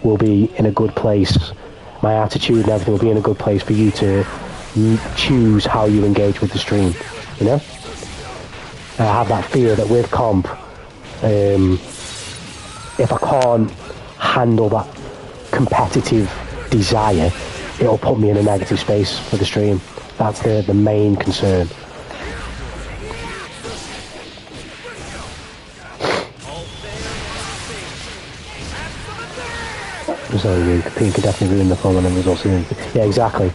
will be in a good place. My attitude and everything will be in a good place for you to choose how you engage with the stream, And I have that fear that with comp, if I can't handle that competitive desire, it'll put me in a negative space for the stream. That's the main concern. So competing could definitely ruin the fun and the results. Yeah, exactly.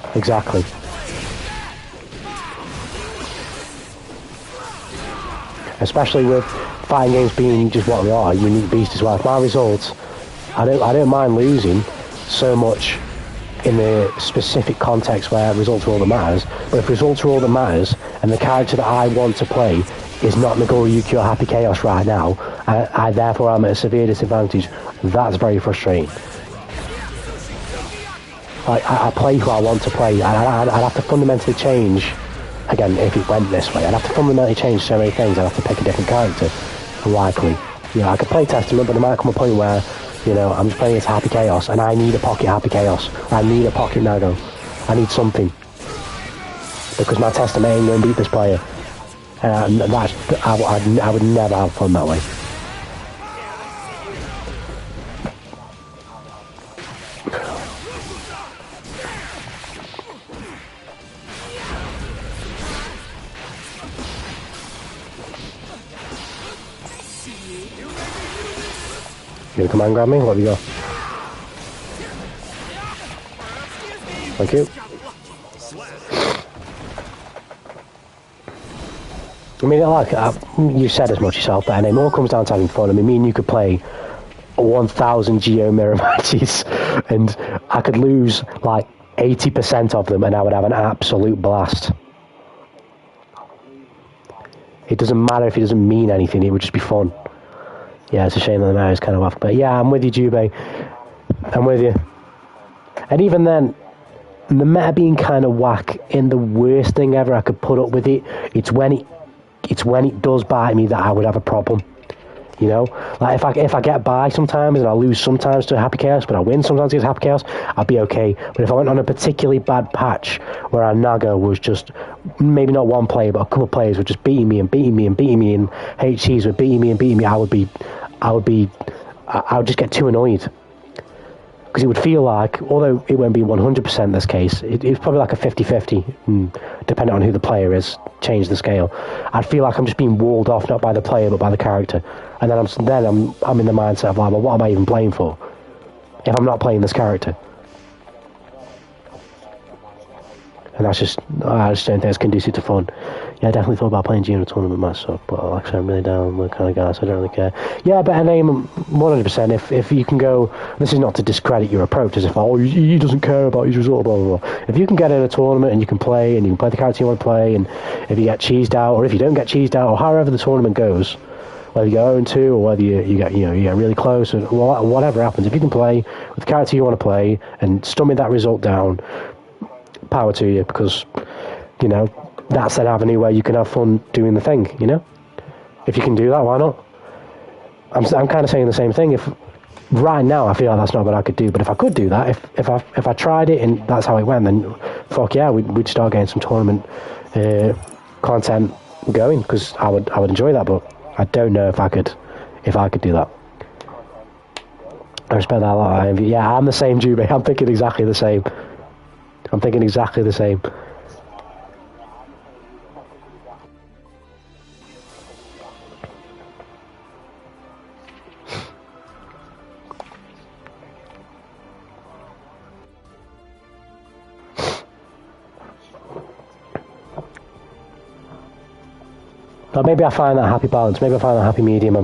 Especially with fighting games being just what they are, unique beast as well. If my results, I don't mind losing so much in the specific context where results are all that matters. But if results are all that matters, and the character that I want to play is not Nagoriyuki or Happy Chaos right now, I therefore am at a severe disadvantage. That's very frustrating. I play who I want to play. I'd have to fundamentally change, again, if it went this way, I'd have to fundamentally change so many things. I'd have to pick a different character, likely. I could play Testament, but there might come a point where, I'm just playing as Happy Chaos, and I need a pocket Happy Chaos. I need a pocket Nago. I need something. Because my Testament ain't going to beat this player. And I would never have fun that way. You gonna come and grab me? What have you got? Thank you. I mean, you said as much yourself, but it all comes down to having fun. I mean, me and you could play 1,000 Geo mirror matches, and I could lose like 80% of them, and I would have an absolute blast. It doesn't matter if it doesn't mean anything, it would just be fun. Yeah, it's a shame that the mayor is kind of off, but yeah, I'm with you, Jubei. I'm with you. And even then, the meta being kind of whack in the worst thing ever I could put up with it, it's when it does bite me that I would have a problem. Like if I get by sometimes and I lose sometimes to Happy Chaos, but I win sometimes against Happy Chaos, I'd be okay. But if I went on a particularly bad patch where our Naga was just, maybe not one player, but a couple of players were just beating me, and HCs were beating me, I would just get too annoyed. because it would feel like, although it won't be 100% this case, it's probably like a 50-50, depending on who the player is, change the scale. I'd feel like I'm just being walled off, not by the player, but by the character. And then I'm in the mindset of like, well, what am I even playing for if I'm not playing this character? And I just don't think it's conducive to fun. Yeah, I definitely thought about playing G in a tournament myself, but like I said, I'm really down the kind of guy, so I don't really care. Yeah, better name 100%. If you can go, this is not to discredit your approach, as if, oh, he doesn't care about his result, blah, blah, blah. If you can get in a tournament and you can play the character you want to play, and if you get cheesed out, or if you don't get cheesed out, or however the tournament goes, whether you go 0-2 or whether you get really close, or whatever happens, if you can play with the character you want to play and stomach that result down, power to you, because that's an avenue where you can have fun doing the thing. If you can do that, why not? I'm kind of saying the same thing. If right now I feel like that's not what I could do, but if I could do that, if I tried it and that's how it went, then fuck yeah, we'd start getting some tournament content going, because I would enjoy that. But I don't know if I could do that. I respect that a lot. Yeah, I'm the same, Jube. I'm thinking exactly the same. But maybe I find that happy balance. Maybe I find that happy medium.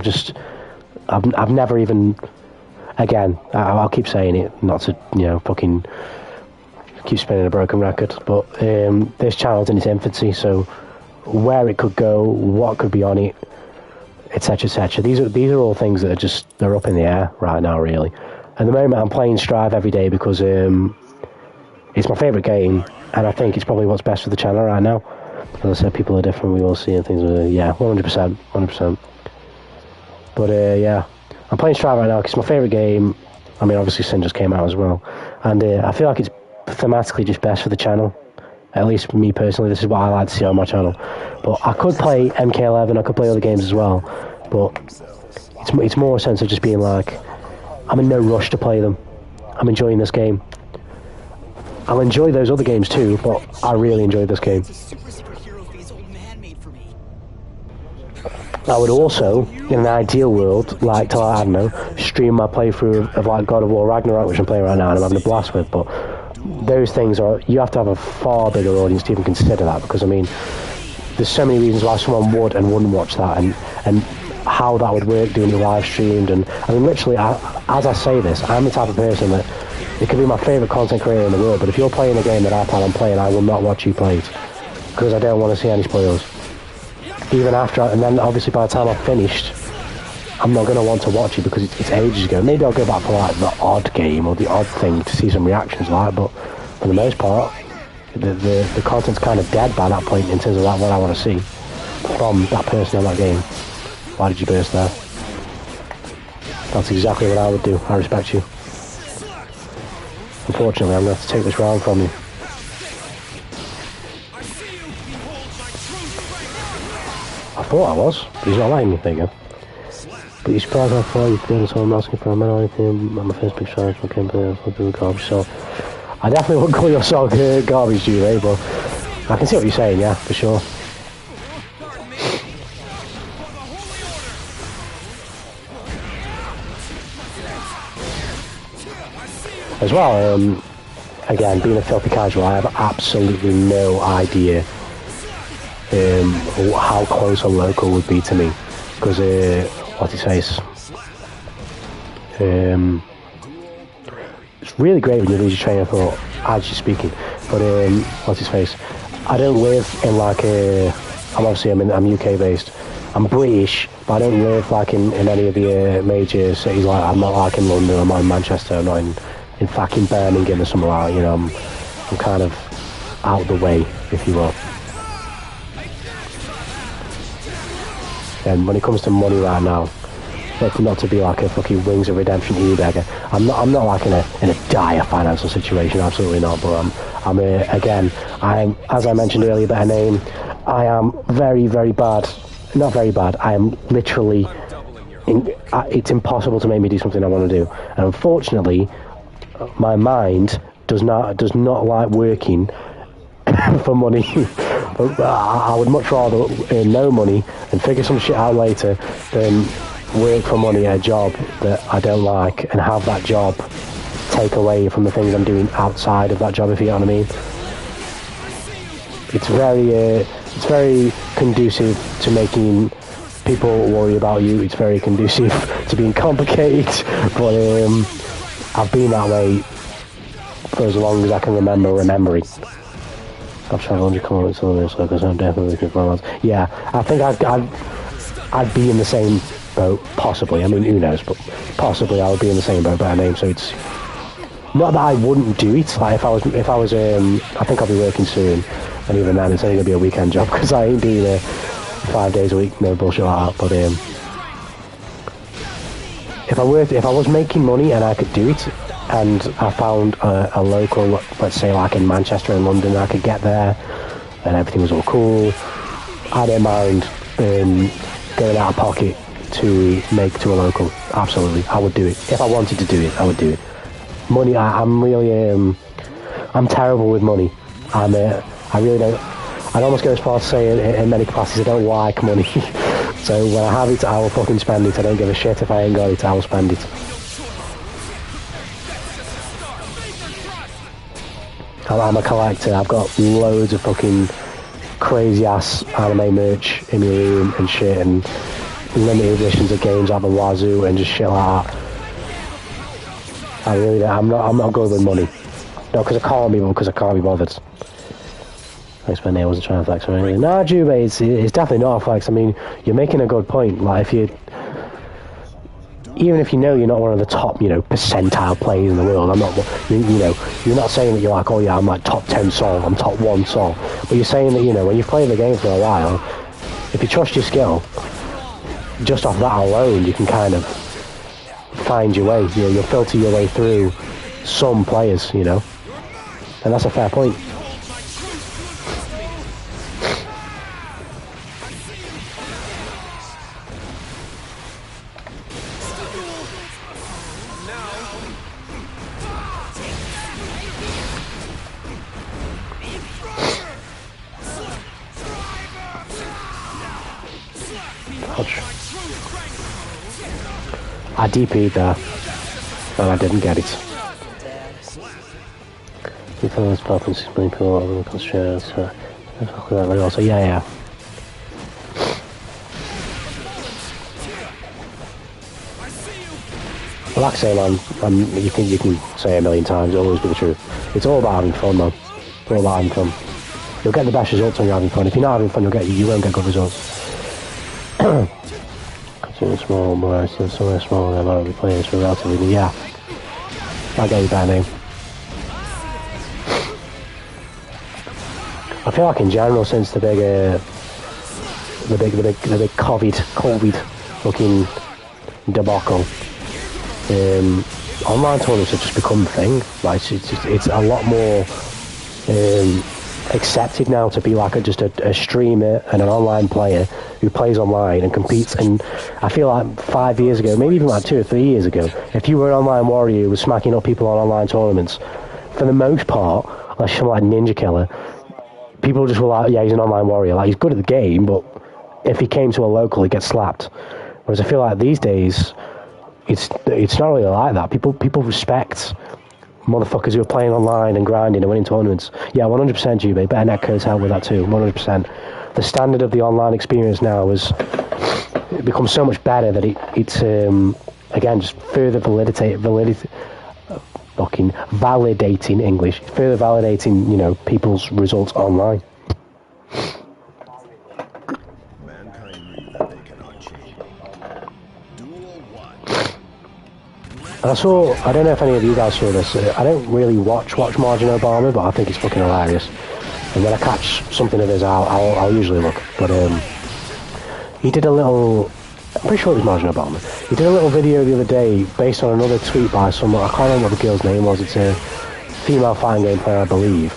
I've never even. Again, I'll keep saying it, not to fucking keep spinning a broken record. But this channel's in its infancy, so where it could go, what could be on it, etc., etc. These are all things that they're up in the air right now, really. At the moment, I'm playing Strive every day because it's my favourite game, and I think it's probably what's best for the channel right now. As I said, people are different, we all see and things. Yeah, 100%. But yeah, I'm playing Strive right now because it's my favourite game. I mean, obviously Sin just came out as well, and I feel like it's thematically just best for the channel. At least me personally, this is what I like to see on my channel. But I could play MK11, I could play other games as well, but it's more a sense of just being like, I'm in no rush to play them. I'm enjoying this game. I'll enjoy those other games too, but I really enjoyed this game. I would also, in an ideal world, like to, I don't know, stream my playthrough of like God of War Ragnarok, which I'm playing right now and I'm having a blast with, but those things you have to have a far bigger audience to even consider that, because I mean, there's so many reasons why someone would and wouldn't watch that, and how that would work doing it live streamed. And I mean, literally, as I say this, I'm the type of person that it could be my favourite content creator in the world, but if you're playing a game that I plan on playing, I will not watch you play it, because I don't want to see any spoilers. Even after, and then obviously by the time I've finished, I'm not going to want to watch it because it's ages ago. Maybe I'll go back for like the odd game or the odd thing to see some reactions like, but for the most part, the content's kind of dead by that point in terms of like what I want to see from that person in that game. Why did you burst there? That's exactly what I would do. I respect you. Unfortunately, I'm going to have to take this round from you. I thought I was, but he's not letting me. There you go. But you're surprised how far you've been, so I'm asking for a medal or anything. I'm my first big challenge from campaign, I'll do a garbage, so I definitely wouldn't call your song garbage, Julie, but I can see what you're saying, yeah, for sure. As well, again, being a filthy casual, I have absolutely no idea how close a local would be to me, because what's his face, it's really great when you lose your train of thought as you're speaking, but what's his face, I don't live in like I'm UK based, I'm British, but I don't live like in any of the major cities. Like I'm not like in London, I'm not in Manchester, I'm not in fucking Birmingham or something like that, you know. I'm kind of out the way, if you will. And when it comes to money right now, not to be like a fucking Wings of Redemption e-beggar, I'm not like in a dire financial situation, absolutely not. But I'm again, as I mentioned earlier, better name, I am very, very bad. Not very bad. I am literally. It's impossible to make me do something I want to do, and unfortunately, my mind does not like working for money. But I would much rather earn no money and figure some shit out later than work for money at a job that I don't like and have that job take away from the things I'm doing outside of that job, if you know what I mean. It's very conducive to making people worry about you. It's very conducive to being complicated, but I've been that way for as long as I can remember remembering. I've tried 100 kilometers to the circus, I'm definitely looking for ones. Yeah, I think I'd be in the same boat, possibly. I mean, who knows, but possibly I would be in the same boat, better name. So it's not that I wouldn't do it. Like if I was, I think I'll be working soon, and even then it's only gonna be a weekend job because I ain't doing it 5 days a week, no bullshit like that. But if I was making money and I could do it, and I found a local, let's say like in Manchester and London, I could get there and everything was all cool, I don't mind going out of pocket to make to a local. Absolutely, I would do it. If I wanted to do it, I would do it. Money, I'm really, I'm terrible with money. I really don't, I'd almost go as far as saying in many capacities I don't like money. So when I have it, I will fucking spend it. I don't give a shit if I ain't got it, I will spend it. I'm a collector. I've got loads of fucking crazy ass anime merch in my room and shit, and limited editions of games out the wazoo and just shit like that. I really don't. I'm not good with money. No, because I can't be, because I can't be bothered. I expect I wasn't trying to flex or anything. No, Jube, it's definitely not a flex. I mean, you're making a good point. Like if you, even if you know you're not one of the top, percentile players in the world, I'm not, you're not saying that you're like, oh yeah, I'm like top 10 Sol, I'm top 1 Sol. But you're saying that, when you've played the game for a while, if you trust your skill, just off that alone, you can kind of find your way. You'll filter your way through some players, and that's a fair point. I DP'd there, and I didn't get it. You follow this path and 6 million people over the constraint, so yeah. Well, like I say, man, you can say a million times, it'll always be the truth. It's all about having fun, man. It's all about having fun. You'll get the best results when you're having fun. If you're not having fun, you won't get good results. Small, but still somewhere smaller than a lot of players for relatively new. Yeah, I get you that name. I feel like in general, since the big COVID fucking debacle, online tournaments have just become a thing. Like it's a lot more accepted now to be like just a streamer and an online player who plays online and competes. And I feel like 5 years ago, maybe even like 2 or 3 years ago, if you were an online warrior who was smacking up people on online tournaments, for the most part, like someone like Ninja Killer, people just were like, yeah, he's an online warrior. Like, he's good at the game, but if he came to a local, he'd get slapped. Whereas I feel like these days, it's not really like that. People respect motherfuckers who are playing online and grinding and winning tournaments. Yeah, 100% Jube. Better netcode's help with that too. 100%. The standard of the online experience now has become so much better that it's again just further validating English, further validating people's results online. And I don't know if any of you guys saw this, I don't really watch Margin Obama, but I think it's fucking hilarious. And when I catch something of his, I'll usually look. But he did a little, I'm pretty sure it was Margin Obama. He did a little video the other day based on another tweet by someone, I can't remember what the girl's name was, it's a female fighting game player, I believe.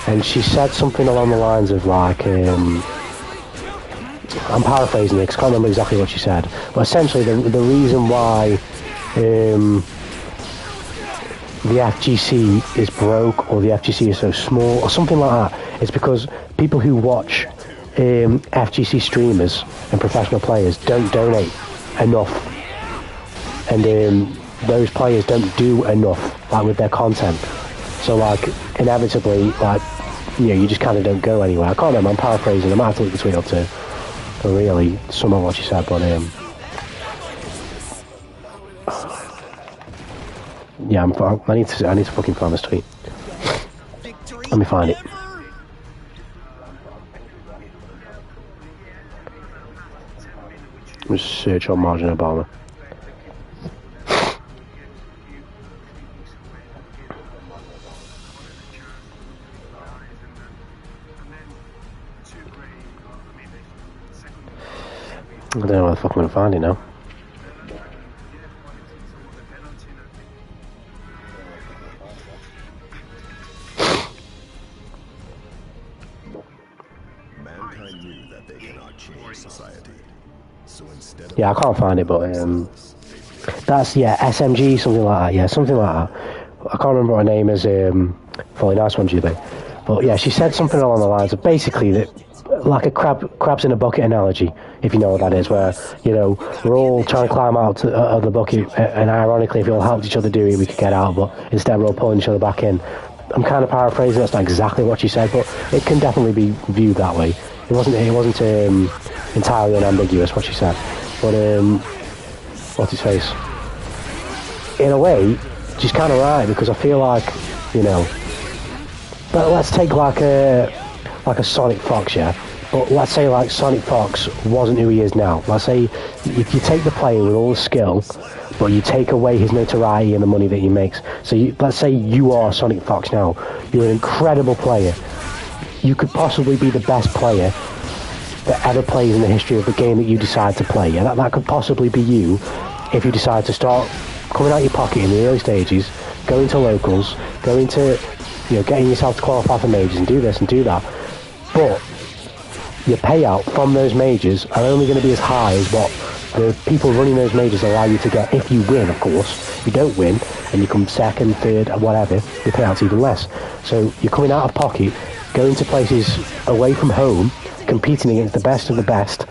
And she said something along the lines of like, I'm paraphrasing it because I can't remember exactly what she said. But essentially the reason why the FGC is broke or the FGC is so small or something like that. It's because people who watch FGC streamers and professional players don't donate enough, and those players don't do enough like with their content. So like inevitably, like you just kind of don't go anywhere. I can't remember. I'm paraphrasing. I might have to look the tweet up to really sum up what she said, but yeah, I need to fucking find this tweet. Let me find it. Just search on Margin Obama. I don't know where the fuck I'm gonna find it now. Mankind knew that they cannot change society. So instead of Yeah, I can't find it, but that's SMG, something like that. Yeah, something like that. I can't remember what her name is. Fully nice one, Julie. But yeah, she said something along the lines of basically that, like a crabs in a bucket analogy, if you know what that is, where we're all trying to climb out of the bucket, and ironically, if we all helped each other do it, we could get out. But instead, we're all pulling each other back in. I'm kind of paraphrasing. That's not exactly what she said, but it can definitely be viewed that way. It wasn't entirely unambiguous what she said, but what's his face? In a way, she's kind of right, because I feel like but let's take like a Sonic Fox, yeah. But let's say like Sonic Fox wasn't who he is now. Let's say if you take the player with all the skill, but you take away his notoriety and the money that he makes. So let's say you are Sonic Fox now. You're an incredible player. You could possibly be the best player that ever plays in the history of the game that you decide to play. Yeah, that could possibly be you if you decide to start coming out your pocket in the early stages, going to locals, going to getting yourself to qualify for majors and do this and do that. But your payout from those majors are only going to be as high as what the people running those majors allow you to get if you win, of course. If you don't win and you come second, third, or whatever, your payout's even less. So you're coming out of pocket, going to places away from home, competing against the best of the best,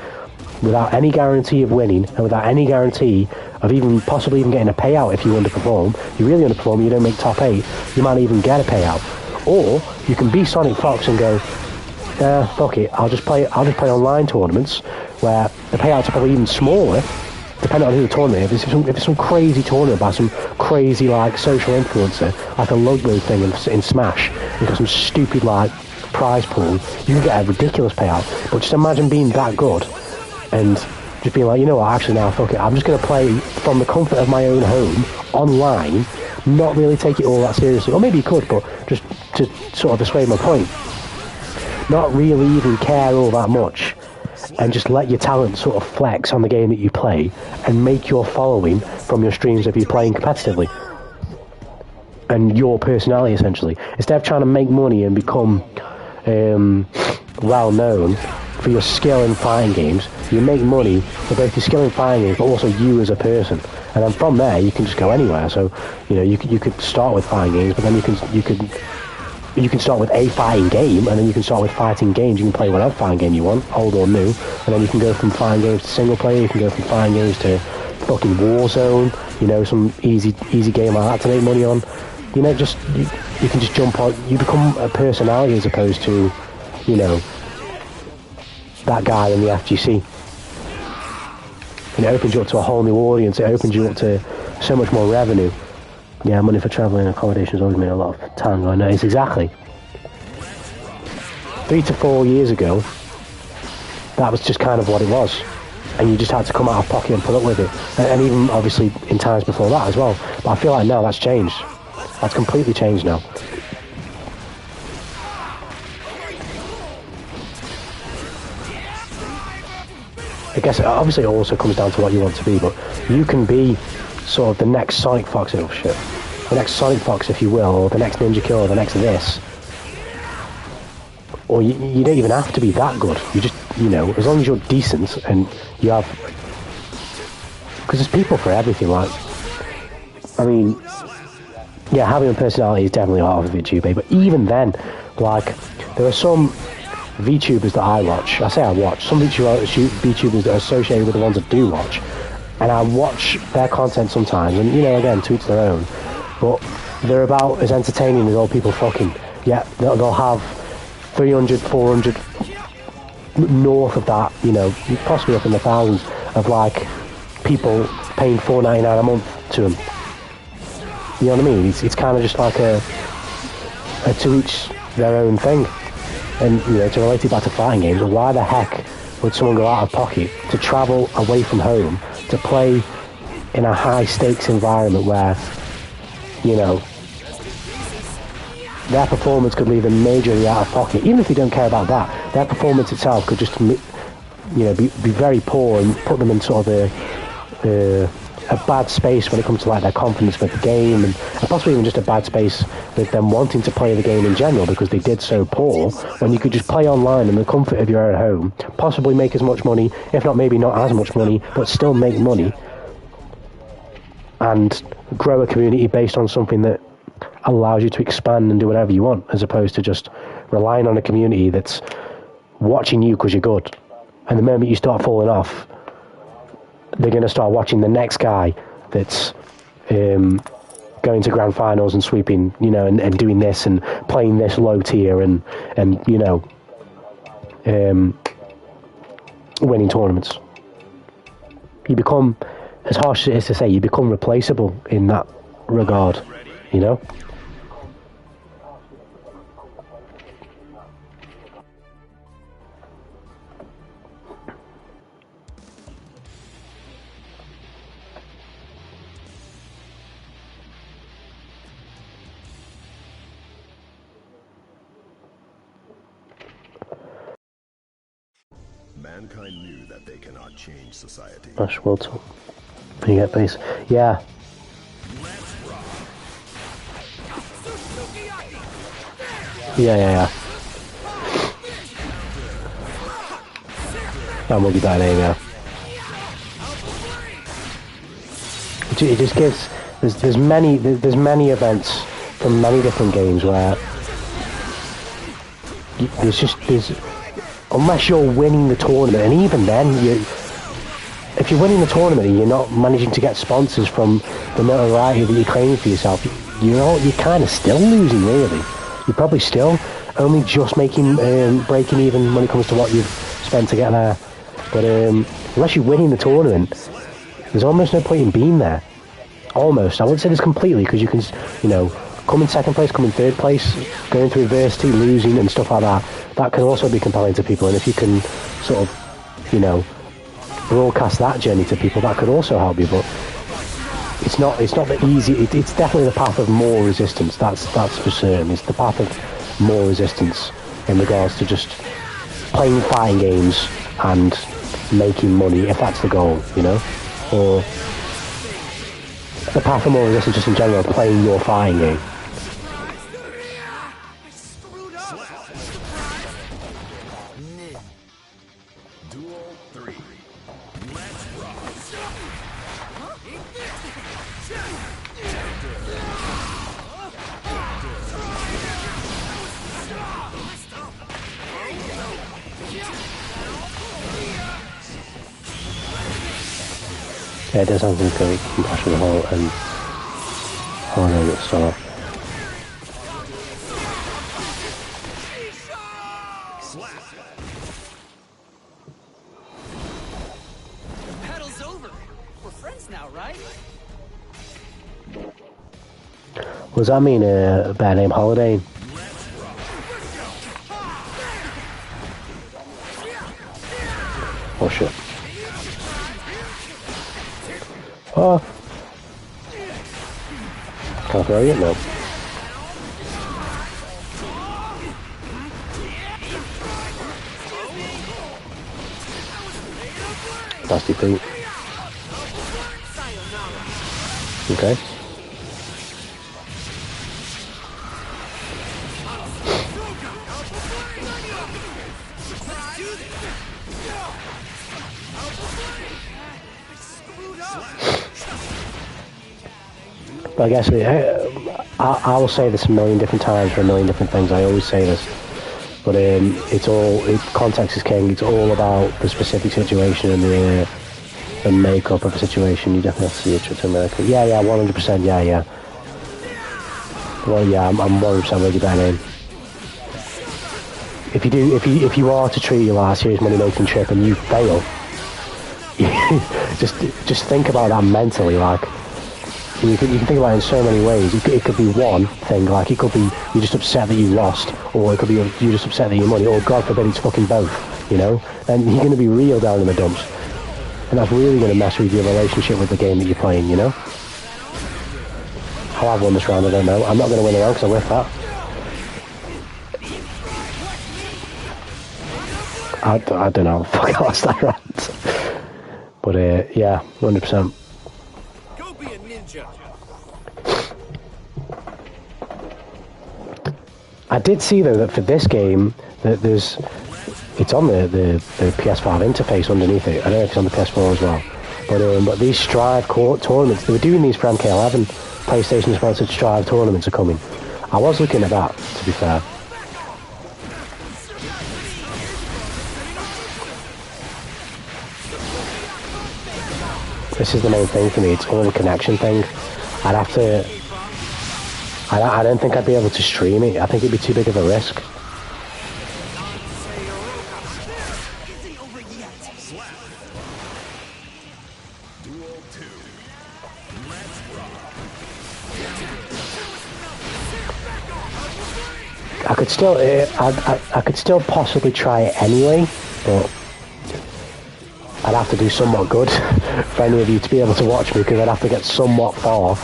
without any guarantee of winning and without any guarantee of possibly even getting a payout. If you underperform, you really underperform, you don't make top 8, you might even get a payout. Or you can be Sonic Fox and go, fuck it, I'll just play online tournaments where the payouts are probably even smaller, depending on who the tournament is. If it's some crazy tournament by some crazy like social influencer, like a logo thing in Smash, you've got some stupid like prize pool, you can get a ridiculous payout. But just imagine being that good and just being like, actually now, fuck it, I'm just going to play from the comfort of my own home, online, not really take it all that seriously. Or maybe you could, but just to sort of dissuade my point, not really even care all that much, and just let your talent sort of flex on the game that you play, and make your following from your streams if you're playing competitively, and your personality, essentially. Instead of trying to make money and become well known for your skill in fighting games, you make money for both your skill in fighting games, but also you as a person. And then from there, you can just go anywhere. So, you could start with fighting games, but then you can start with a fighting game, and then you can start with fighting games. You can play whatever fighting game you want, old or new, and then you can go from fighting games to single player. You can go from fighting games to fucking Warzone. Some easy game like that to make money on. You can just jump on. You become a personality as opposed to, that guy in the FGC. And it opens you up to a whole new audience. It opens you up to so much more revenue. Yeah, money for travelling and accommodation has always been a lot of time. I know, it's exactly. 3 to 4 years ago, that was just kind of what it was. And you just had to come out of pocket and put up with it. And even, obviously, in times before that as well. But I feel like now that's changed. That's completely changed now. I guess, obviously, it also comes down to what you want to be, but you can be sort of the next Sonic Fox, the next Sonic Fox, if you will, or the next Ninja Kill, or the next this. Or you don't even have to be that good. You just, as long as you're decent and you have... Because there's people for everything, like... I mean, yeah, having a personality is definitely part of a VTuber. But even then, like, there are some VTubers that I watch. I say I watch. Some VTubers that are associated with the ones I do watch. And I watch their content sometimes. And, you know, again, to each their own. But they're about as entertaining as old people fucking. Yeah, they'll have 300, 400, north of that, you know, possibly up in the thousands of, like, people paying $4.99 a month to them. You know what I mean? It's kind of just like a to each their own thing. And, you know, to relate it back to fighting games, why the heck would someone go out of pocket to travel away from home to play in a high-stakes environment where, you know, their performance could leave them majorly out of pocket? Even if they don't care about that, their performance itself could just, you know, be very poor and put them in sort of a bad space when it comes to, like, their confidence with the game, and possibly even just a bad space with them wanting to play the game in general because they did so poor, when you could just play online in the comfort of your own home, possibly make as much money, if not maybe not as much money, but still make money, and grow a community based on something that allows you to expand and do whatever you want, as opposed to just relying on a community that's watching you because you're good. And the moment you start falling off, they're going to start watching the next guy that's going to grand finals and sweeping, you know, and doing this and playing this low tier and you know, winning tournaments. You become, as harsh as it is to say, you become replaceable in that regard, you know? Mankind knew that they cannot change society. Smash World Tour. You get base. Yeah. Yeah. That will be that name, yeah. It just gives. There's many events from many different games where there's unless you're winning the tournament, and even then, if you're winning the tournament and you're not managing to get sponsors from the notoriety that you're claiming for yourself, you're kind of still losing, really. You're probably still only just breaking even when it comes to what you've spent to get there. But unless you're winning the tournament, there's almost no point in being there. Almost. I wouldn't say this completely, because you can, you know, come in second place, come in third place, going through adversity, losing and stuff like that. That can also be compelling to people, and if you can sort of, you know, broadcast that journey to people, that could also help you. But it's not the easy. It's definitely the path of more resistance. That's for certain. It's the path of more resistance in regards to just playing fighting games and making money, if that's the goal, you know, or the path of more resistance just in general, playing your fighting game. Yeah, it does have some good compassion the whole and holiday at start. Battle's over. We're friends now, right? What does that mean, a bad name Holiday? Oh shit. Oh. Can't throw it? No. Nasty feet. Okay. But I guess I will say this a million different times for a million different things. I always say this, but context is king. It's all about the specific situation and the makeup of a situation. You definitely have to see a trip to America. Yeah, 100%. Yeah. Well, yeah, I'm 100% with you, Ben. If you are to treat your last year's money making trip and you fail, just think about that mentally. Like you can think about it in so many ways. It could be one thing, like it could be you're just upset that you lost, or it could be you're just upset that your money, or God forbid it's fucking both. You know, and you're going to be real down in the dumps, and that's really going to mess with your relationship with the game that you're playing. You know. How I've won this round, I don't know. I'm not going to win the round because I whiffed that. I don't know. Fuck, I lost that round. But yeah, 100%. Go be a ninja. I did see though that for this game that it's on the PS5 interface underneath it. I don't know if it's on the PS4 as well. But these Strive tournaments, they were doing these for MK11. PlayStation sponsored Strive tournaments are coming. I was looking at that, to be fair. This is the main thing for me. It's all the connection thing. I don't think I'd be able to stream it. I think it'd be too big of a risk. I could still possibly try it anyway, but I'd have to do somewhat good for any of you to be able to watch me, because I'd have to get somewhat far,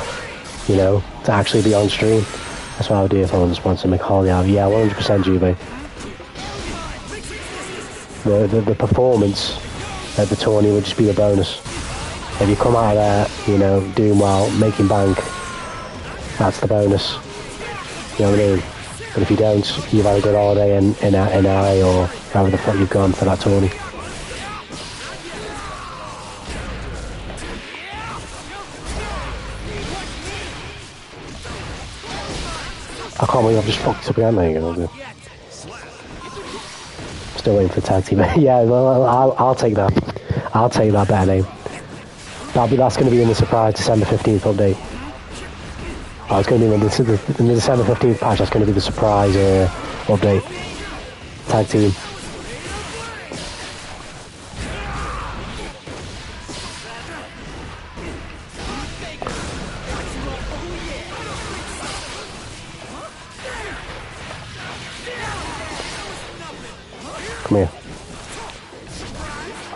you know, to actually be on stream. That's what I would do if I wasn't sponsored. McCall, yeah, 100% Juve. The performance at the tourney would just be a bonus. If you come out of there, you know, doing well, making bank, that's the bonus. You know what I mean? But if you don't, you've had a good holiday in LA or wherever the fuck you've gone for that tourney. I can't believe I've just fucked up again. There you go. Still waiting for the tag team. Yeah, well, I'll take that. I'll take that better name. That's going to be in the surprise December 15th update. Oh, it's going to be in the December 15th patch. That's going to be the surprise update. Tag team. Come here.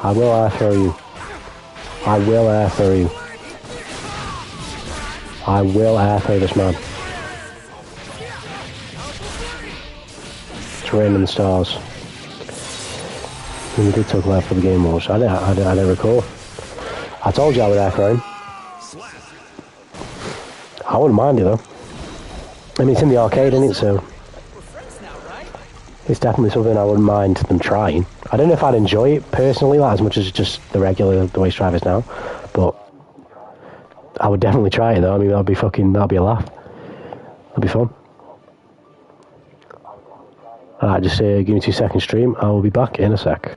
I will air throw you. I will air throw you. I will air throw this man. It's raining stars. We did talk about for the game wars. I don't recall. I told you I would air throw him. I wouldn't mind it though. I mean, it's in the arcade, isn't it? So it's definitely something I wouldn't mind them trying. I don't know if I'd enjoy it personally, like, as much as just the way Strive is now, but I would definitely try it though. I mean, that'd be a laugh. That'd be fun. Alright, just give me 2 seconds stream. I will be back in a sec.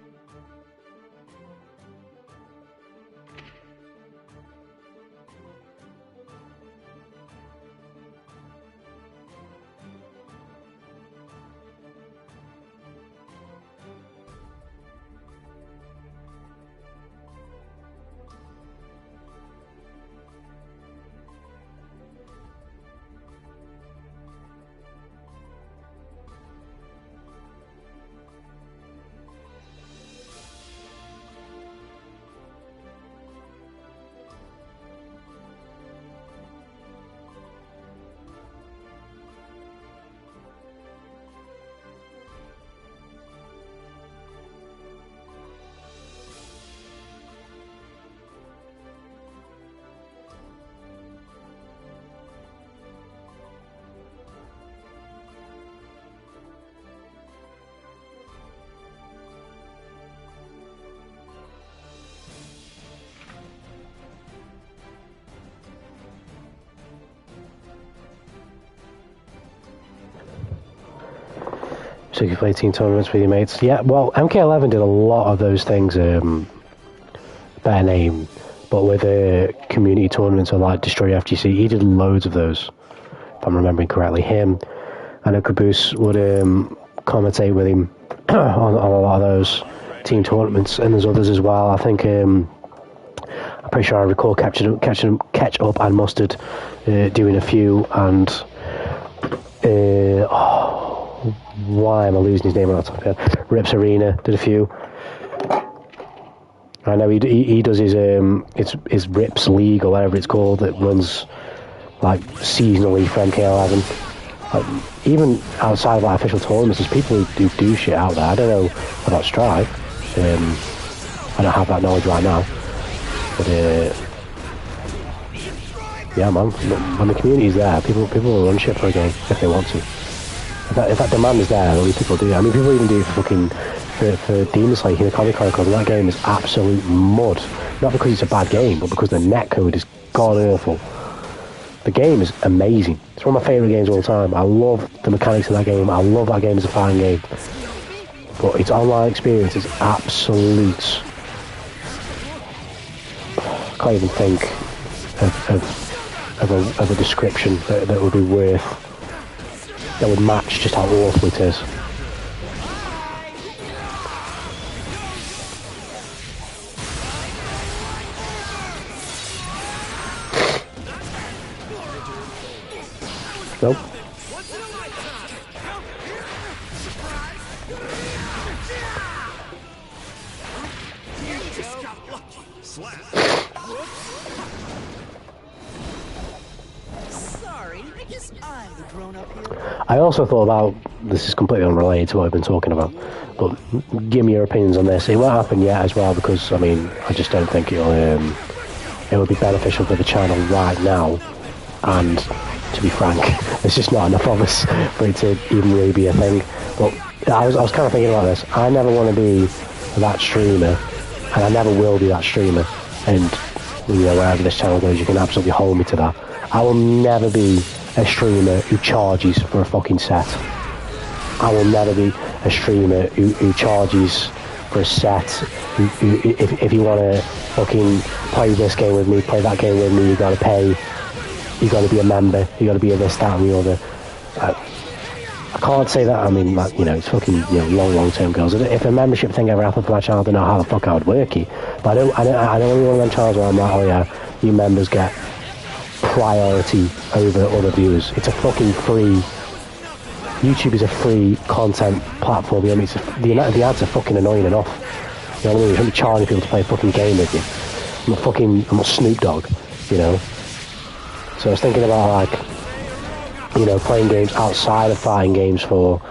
So you can play team tournaments with your mates. Yeah, well, MK11 did a lot of those things, better name, but with community tournaments or like Destroy FGC, he did loads of those, if I'm remembering correctly. Him and a Caboose would commentate with him on a lot of those team tournaments, and there's others as well. I think I'm pretty sure I recall Catch Up and Mustard doing a few, and why am I losing his name on the top of my head? Rips Arena did a few. I know he does his Rips League or whatever it's called, that runs like seasonally for MK11. Even outside of like official tournaments, there's people who do shit out there. I don't know about Strive. I don't have that knowledge right now. But yeah, man, when the community's there, people will run shit for a game if they want to. If that demand is there, at least people do. I mean, people even do it for Demon Slayer, Hinokami Chronicles, and that game is absolute mud. Not because it's a bad game, but because the netcode is god-awful. The game is amazing. It's one of my favourite games of all time. I love the mechanics of that game. I love that game as a fighting game. But its online experience is absolute. I can't even think of a description that would be that would match just how awful it is. Nope. Sorry, I guess I'm the grown-up here. I also thought about, this is completely unrelated to what I've been talking about, but give me your opinions on this. It won't happen yet as well, because I mean, I just don't think it would be beneficial for the channel right now, and to be frank, there's just not enough of us for it to even really be a thing. But I was kind of thinking about this. I never want to be that streamer, and I never will be that streamer, and you know, wherever this channel goes, you can absolutely hold me to that. I will never be a streamer who charges for a fucking set. I will never be a streamer who charges for a set. If you want to fucking play this game with me, play that game with me, you got to pay. You got to be a member. You got to be a this, that, and the other. I can't say that. I mean, like, you know, it's fucking, you know, long-term goals. If a membership thing ever happened for my channel, I don't know how the fuck I would work it. But I don't want to be one of them channels where I'm like, oh yeah, you members get priority over other viewers. It's a fucking free. YouTube is a free content platform. You know, the ads are fucking annoying enough. You know what I mean? You shouldn't be charging people to play a fucking game with you. I'm not Snoop Dogg, you know. So I was thinking about, like, you know, playing games outside of fighting games for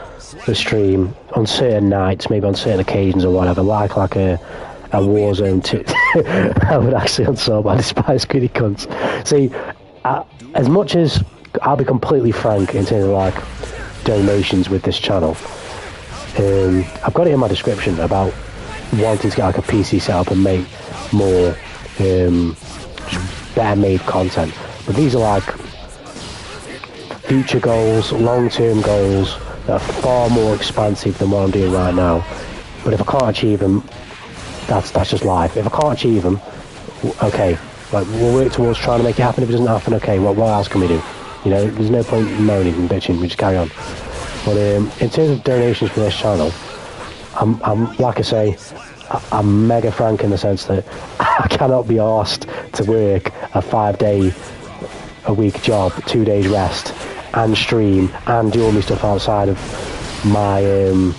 the stream on certain nights, maybe on certain occasions or whatever, like a Warzone 2. I would actually unsub, I despise greedy cunts. See, as much as I'll be completely frank in terms of like donations with this channel, I've got it in my description about wanting to get like a PC set up and make more better made content. But these are like future goals, long-term goals that are far more expansive than what I'm doing right now. But if I can't achieve them, that's just life. If I can't achieve them, okay, like, we'll work towards trying to make it happen. If it doesn't happen, okay, what else can we do? You know, there's no point in moaning and bitching, we just carry on. But in terms of donations for this channel, I'm like I say, I'm mega frank in the sense that I cannot be asked to work a 5-day-a-week job, 2 days rest, and stream, and do all my stuff outside of my, you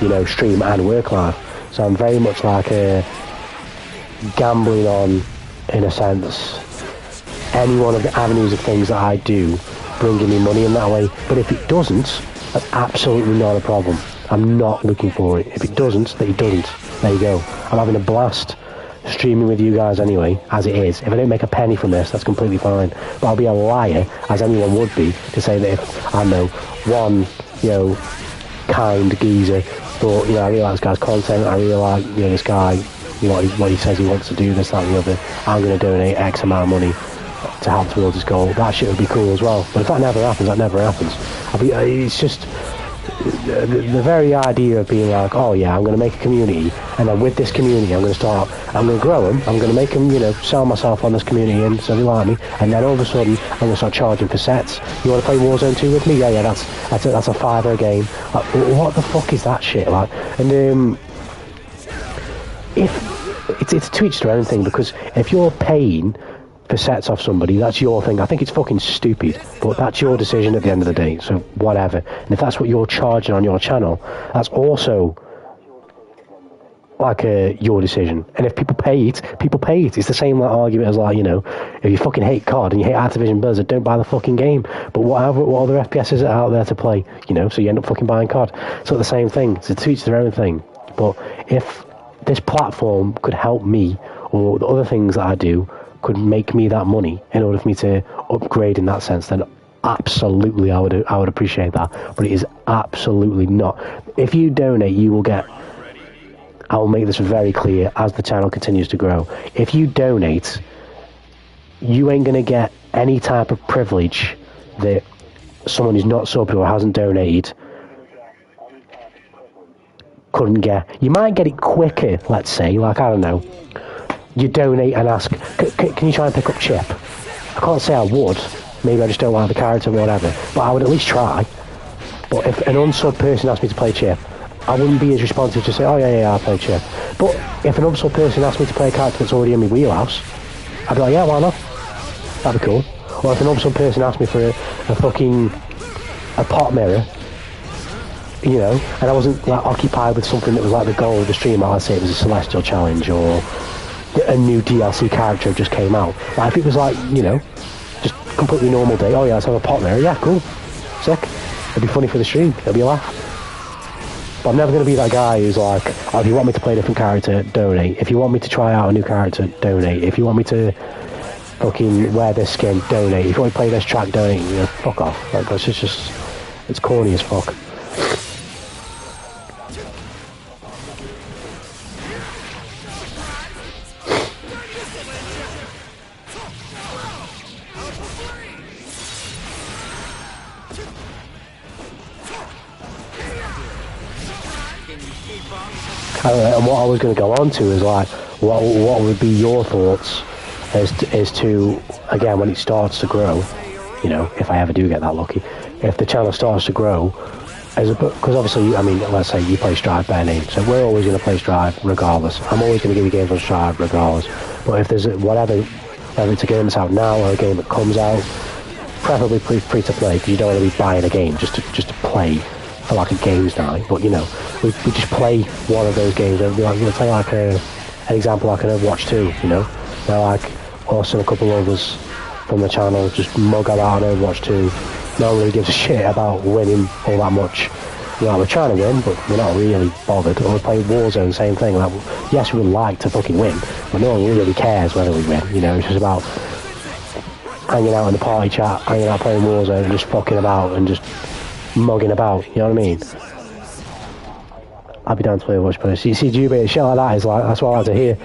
know, stream and work life. So I'm very much like gambling on, in a sense, any one of the avenues of things that I do, bringing me money in that way. But if it doesn't, that's absolutely not a problem. I'm not looking for it. If it doesn't, then it doesn't. There you go. I'm having a blast streaming with you guys anyway, as it is. If I don't make a penny from this, that's completely fine. But I'll be a liar, as anyone would be, to say that if, I don't know, one, you know, kind geezer thought, you know, I really like this guy's content, I really like, you know, this guy, you know, what he says he wants to do, this, that, and the other, I'm going to donate X amount of money to help towards his goal. That shit would be cool as well. But if that never happens, that never happens. It's just, the very idea of being like, oh yeah, I'm going to make a community, and then with this community I'm going to grow them, I'm going to make them, sell myself on this community and so they like me, and then all of a sudden I'm going to start charging for sets. You want to play Warzone 2 with me? Yeah, that's a $5 game. Like, what the fuck is that shit? Like, and if it's to each their own thing, because if you're paying for sets off somebody, that's your thing. I think it's fucking stupid, but that's your decision at the end of the day, so whatever. And if that's what you're charging on your channel, that's also like your decision. And if people pay it, people pay it. It's the same like argument as like, if you fucking hate COD and you hate Activision Blizzard, don't buy the fucking game. But what other FPSs are out there to play, so you end up fucking buying COD. So the same thing. So to each their own thing. But if this platform could help me, or the other things that I do could make me that money in order for me to upgrade in that sense, then absolutely I would appreciate that. But it is absolutely not. If you donate, you will get, I will make this very clear as the channel continues to grow, if you donate, you ain't going to get any type of privilege that someone who's not subbed or hasn't donated couldn't get. You might get it quicker, let's say, like, I don't know, you donate and ask, can you try and pick up Chip? I can't say I would, maybe I just don't like the character or whatever, but I would at least try. But if an unsubbed person asked me to play Chip, I wouldn't be as responsive to say, oh yeah, I'll play Chip. But if an unsubbed person asked me to play a character that's already in my wheelhouse, I'd be like, yeah, why not? That'd be cool. Or if an unsubbed person asked me for a pot mirror, and I wasn't like occupied with something that was like the goal of the stream, like, let's say it was a Celestial Challenge or a new DLC character just came out. Like if it was like, just completely normal day, oh yeah, let's have a pot mirror, yeah, cool, sick. It'd be funny for the stream, it'll be a laugh. But I'm never going to be that guy who's like, oh, if you want me to play a different character, donate. If you want me to try out a new character, donate. If you want me to fucking wear this skin, donate. If you want to play this track, donate. Fuck off. Like, that's just, it's corny as fuck. And what I was going to go on to is like, what would be your thoughts as to, again, when it starts to grow, if I ever do get that lucky, if the channel starts to grow, because obviously, I mean, let's say you play Strive better name, so we're always going to play Strive regardless. I'm always going to give you games on Strive regardless. But if there's whether it's a game that's out now or a game that comes out, preferably free to play, because you don't want to be buying a game just to play for like a games night. But we just play one of those games. We'll play like an example like an Overwatch 2, where like us and a couple of others from the channel just mug about on Overwatch 2. No one really gives a shit about winning all that much. We're trying to win, but we're not really bothered. Or we play Warzone, same thing. Like, yes, we would like to fucking win, but no one really cares whether we win. It's just about hanging out in the party chat, hanging out playing Warzone, and just fucking about and just mugging about. You know what I mean? I'd be down to play Overwatch, but CGB, shit like that is like, that's what I like to hear.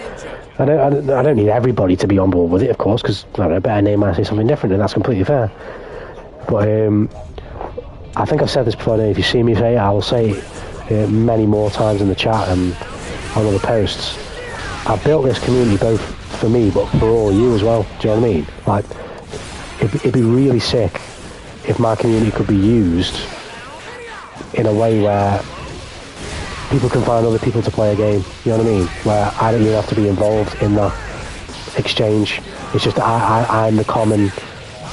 I don't need everybody to be on board with it, of course, because I don't know, better name might say something different, and that's completely fair. But I think I've said this before. If you see me say it, I will say it many more times in the chat and on other posts. I built this community both for me, but for all you as well. Do you know what I mean? Like, it'd be really sick if my community could be used in a way where people can find other people to play a game. You know what I mean? Where I don't even have to be involved in that exchange. It's just I'm the common.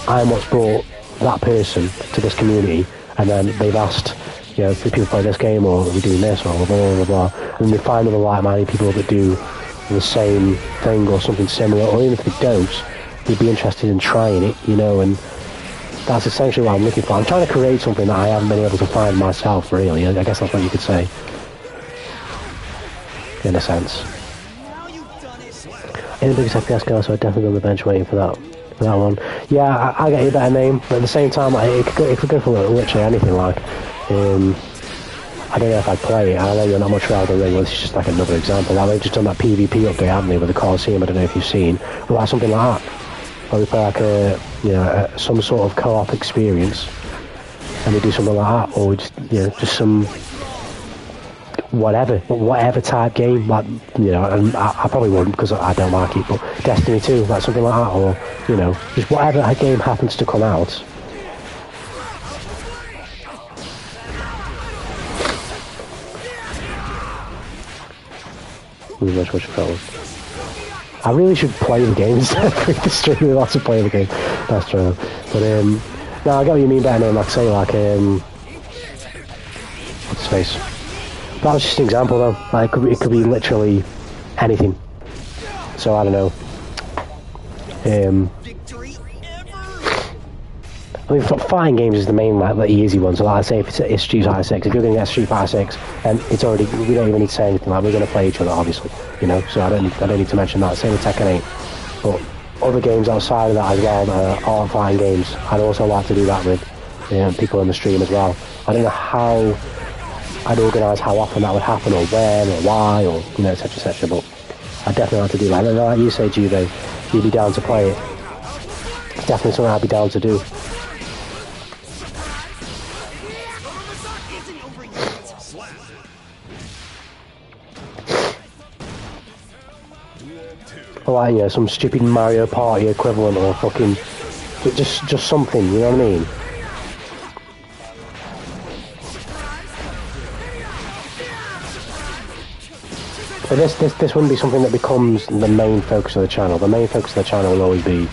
I'm what's brought that person to this community, and then they've asked, do people play this game, or are we doing this, or blah blah blah, and they find other like-minded people that do the same thing or something similar, or even if they don't, they'd be interested in trying it, and that's essentially what I'm looking for. I'm trying to create something that I haven't been able to find myself, really. I guess that's what you could say, in a sense. In the biggest FPS guy, so I'd definitely on the bench waiting for that one. Yeah, I get you a better name, but at the same time, it could go for literally anything. Like, I don't know if I'd play it. I know you're not much rather than this is just like another example. Like, they've just done that PvP update, haven't they, with the Coliseum? I don't know if you've seen, but like something like that, or we play like some sort of co-op experience. and we do something like that, or just, you know, just some whatever type game, like, you know, and I probably wouldn't because I don't like it, but Destiny 2, like something like that, or, you know, just whatever a game happens to come out. I really should play the game instead of the stream. Lots of play the game. That's true. But no, I get what you mean better than, like, say, like what's his face? That was just an example, though. Like, it could be literally anything. So I don't know. I mean, fighting games is the main, like, the easy one. So, like I say, if it's Street Fighter 6, if you're going to get Street Fighter 6, and it's already, we don't even need to say anything. Like, we're going to play each other, obviously, you know. So I don't need to mention that. Same with Tekken 8. But other games outside of that as well are fighting games. I'd also like to do that with people in the stream as well. I don't know how I'd organise how often that would happen, or when, or why, or, you know, etc, etc. But I'd definitely like to do that. And like you say, Juve, you'd be down to play it. It's definitely something I'd be down to do. Or like, you know, some stupid Mario Party equivalent, or fucking just something, you know what I mean? But this wouldn't be something that becomes the main focus of the channel. The main focus of the channel will always be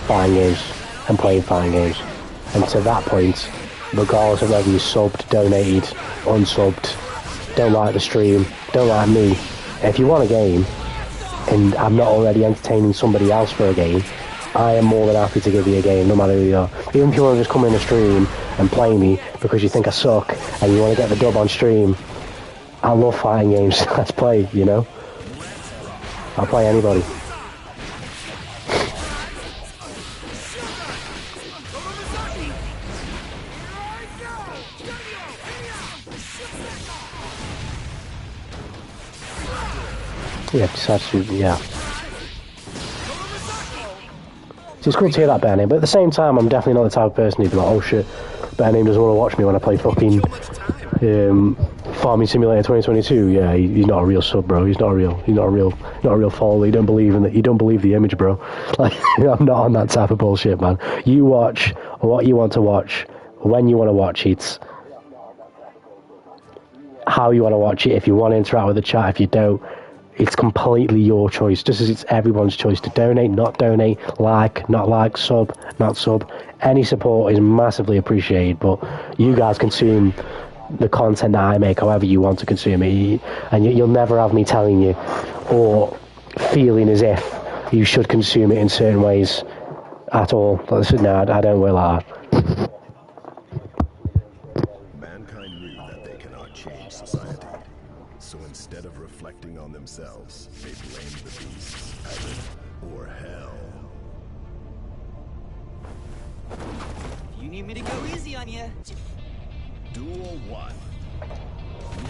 fighting games and playing fighting games. And to that point, regardless of whether you subbed, donated, unsubbed, don't like the stream, don't like me, if you want a game, and I'm not already entertaining somebody else for a game, I am more than happy to give you a game, no matter who you are. Even if you want to just come in the stream and play me because you think I suck and you want to get the dub on stream, I love fighting games. Let's play, you know? I'll play anybody. Yeah, yeah. So it's cool to hear that, Bear Name, but at the same time, I'm definitely not the type of person who'd be like, oh shit, Bear Name doesn't want to watch me when I play fucking Farming Simulator 2022. Yeah, he's not a real sub, bro. He's not a real follower. You don't believe in that. You don't believe the image, bro. Like, I'm not on that type of bullshit, man. You watch what you want to watch when you want to watch it. How you want to watch it. If you want to interact with the chat, if you don't, it's completely your choice, just as it's everyone's choice to donate, not donate, like, not like, sub, not sub. Any support is massively appreciated, but you guys consume the content that I make however you want to consume it, and you'll never have me telling you or feeling as if you should consume it in certain ways at all. No, I don't work like that. Mankind knew that they cannot change society. So instead of reflecting on themselves, they blamed the beasts, heaven, or hell. You need me to go easy on you? Duel 1.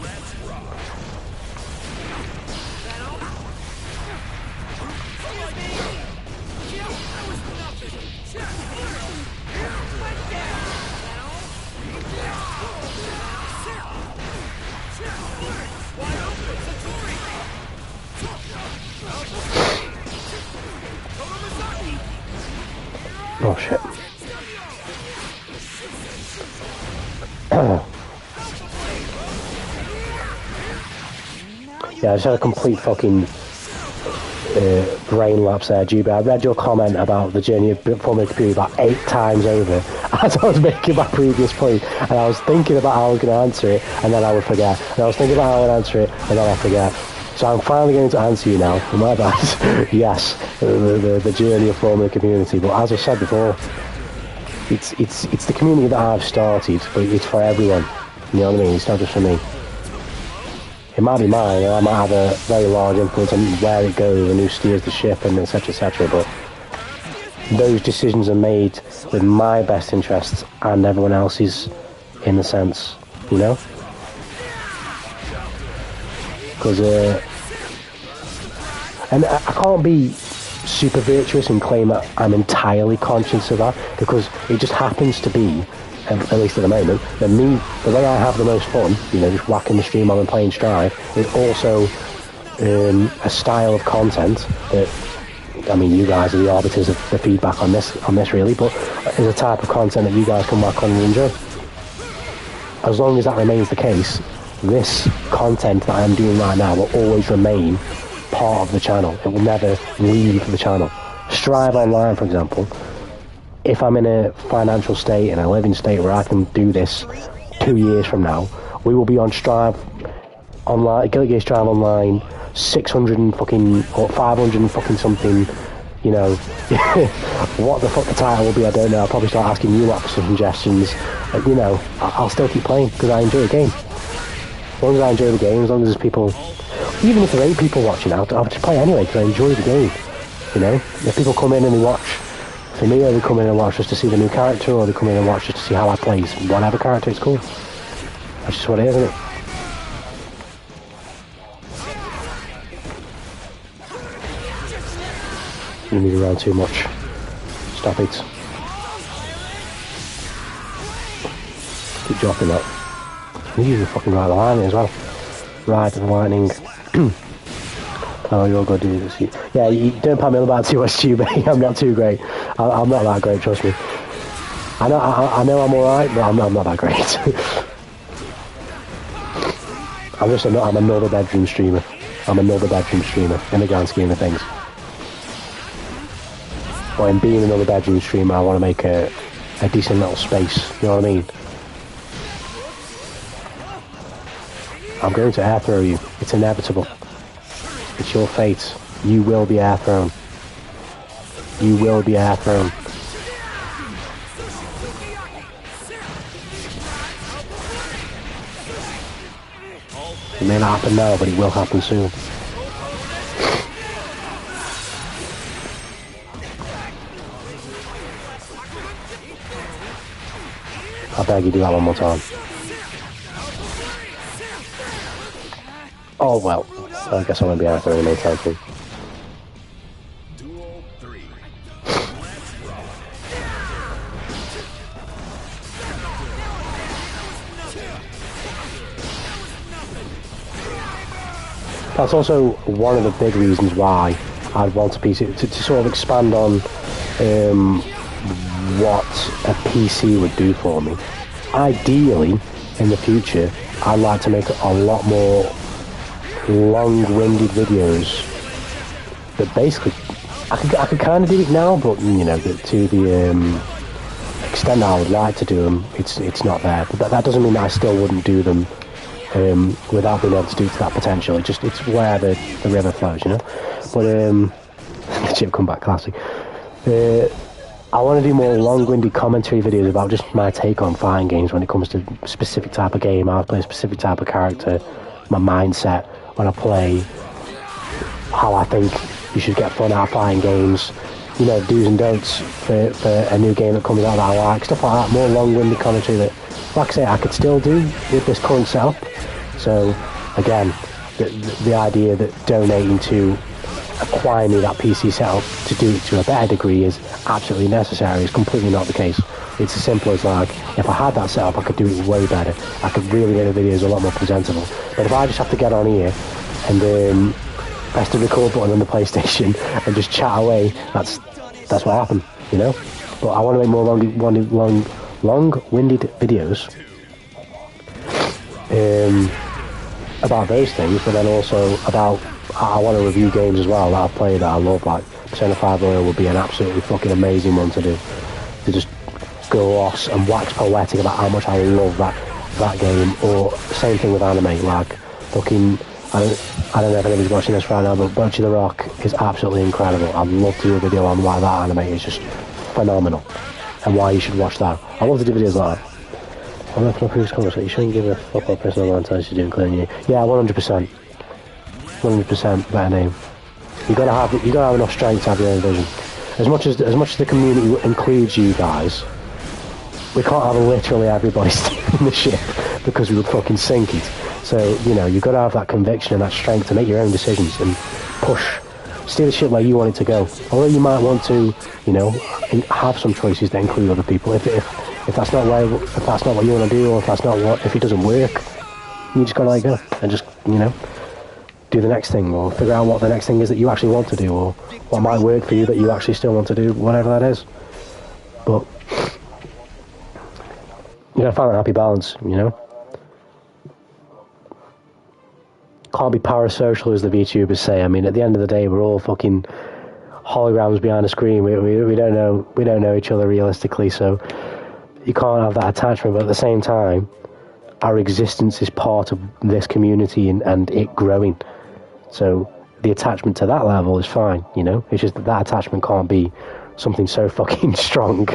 Let's rock. Oh shit. Yeah, I just had a complete fucking brain lapse there, Juby. I read your comment about the journey of forming a computer about 8 times over as I was making my previous point, and I was thinking about how I was going to answer it, and then I would forget. And I was thinking about how I would answer it, and then I forget. So I'm finally going to answer you now. My bad. Yes, the journey of forming a community. But as I said before, it's the community that I've started, but it's for everyone. You know what I mean? It's not just for me. It might be mine, and I might have a very large influence on where it goes and who steers the ship and etc, etc, but those decisions are made with my best interests and everyone else's, in the sense, you know? Because, and I can't be super virtuous and claim that I'm entirely conscious of that, because it just happens to be at least at the moment, then the way I have the most fun, just whacking the stream on and playing Strive, is also a style of content that, I mean, you guys are the arbiters of the feedback on this really, but is a type of content that you guys can whack on and enjoy. As long as that remains the case, this content that I'm doing right now will always remain part of the channel. It will never leave the channel. Strive Online, for example, if I'm in a financial state and a living state where I can do this 2 years from now, we will be on Strive Online, Guilty Gear Strive Online, 600 and fucking, or 500 and fucking something, what the fuck the title will be, I don't know. I'll probably start asking you lot for some suggestions. I'll still keep playing because I enjoy the game. As long as I enjoy the game, as long as there's people, even if there ain't people watching, I'll just play anyway because I enjoy the game. If people come in and they watch for me, or they come in and watch just to see the new character, or they come in and watch just to see how I play whatever character, it's cool. That's just what it is, isn't it? You move around too much. Stop it. Keep dropping that. You usually fucking ride the lightning as well. Ride the lightning. Oh, you're gonna do this. Yeah, you don't pat me on the back too much, Stu, mate. I'm not too great. I'm not that great, trust me. I know I'm alright, but I'm not that great. I'm another bedroom streamer. I'm another bedroom streamer in the grand scheme of things. But in being another bedroom streamer, I want to make a decent little space, you know what I mean? I'm going to air throw you. It's inevitable. It's your fate. You will be air thrown. You will be air thrown. It may not happen now, but it will happen soon. I beg you do that one more time. Oh well, I guess I won't be out there any time soon. Duel 3. That's also one of the big reasons why I'd want a PC to sort of expand on what a PC would do for me. Ideally, in the future, I'd like to make a lot more long-winded videos that basically I could kind of do it now, but to the extent I would like to do them, it's not there. But that doesn't mean that I still wouldn't do them without being able to do to that potential. It's where the river flows, But the chip comeback classic. I want to do more long-winded commentary videos about just my take on fighting games when it comes to a specific type of game, how I play a specific type of character, my mindset when I play, how I think you should get fun out of fighting games, do's and don'ts for a new game that comes out that I like, stuff like that, more long-winded commentary that, like I say, I could still do with this current setup. So, again, the idea that donating to acquire me that PC setup to do it to a better degree is absolutely necessary. It's completely not the case. It's as simple as if I had that setup, I could do it way better. I could really make the videos a lot more presentable. But if I just have to get on here and press the record button on the PlayStation and just chat away, that's what happened, But I want to make more long-winded videos about those things, but then also about, I want to review games as well that I've played that I love, like Persona 5 Royal would be an absolutely fucking amazing one to do. To just go off and wax poetic about how much I love that game, or same thing with anime, like fucking, I don't know if anybody's watching this right now, but Bocce the Rock is absolutely incredible. I'd love to do a video on why that anime is just phenomenal, and why you should watch that. I love to do videos like that. I'm not from a previous conversation, you shouldn't give a fuck what person online tells you to do, including you. Yeah, 100%. 100% better name. You gotta have enough strength to have your own vision. As much as the community includes you guys, we can't have literally everybody steering the ship because we would fucking sink it. So, you've got to have that conviction and that strength to make your own decisions and steer the ship where you want it to go. Although you might want to, have some choices that include other people. If if that's not what you want to do, or if it doesn't work, you just gotta let it go and just, you know, do the next thing, or figure out what the next thing is that you actually want to do, or what might work for you that you actually still want to do, whatever that is. But you gotta find that happy balance, you know. Can't be parasocial, as the VTubers say. I mean, at the end of the day, we're all fucking holograms behind a screen. We don't know each other realistically, so you can't have that attachment. But at the same time, our existence is part of this community and it growing. So the attachment to that level is fine, you know. It's just that attachment can't be something so fucking strong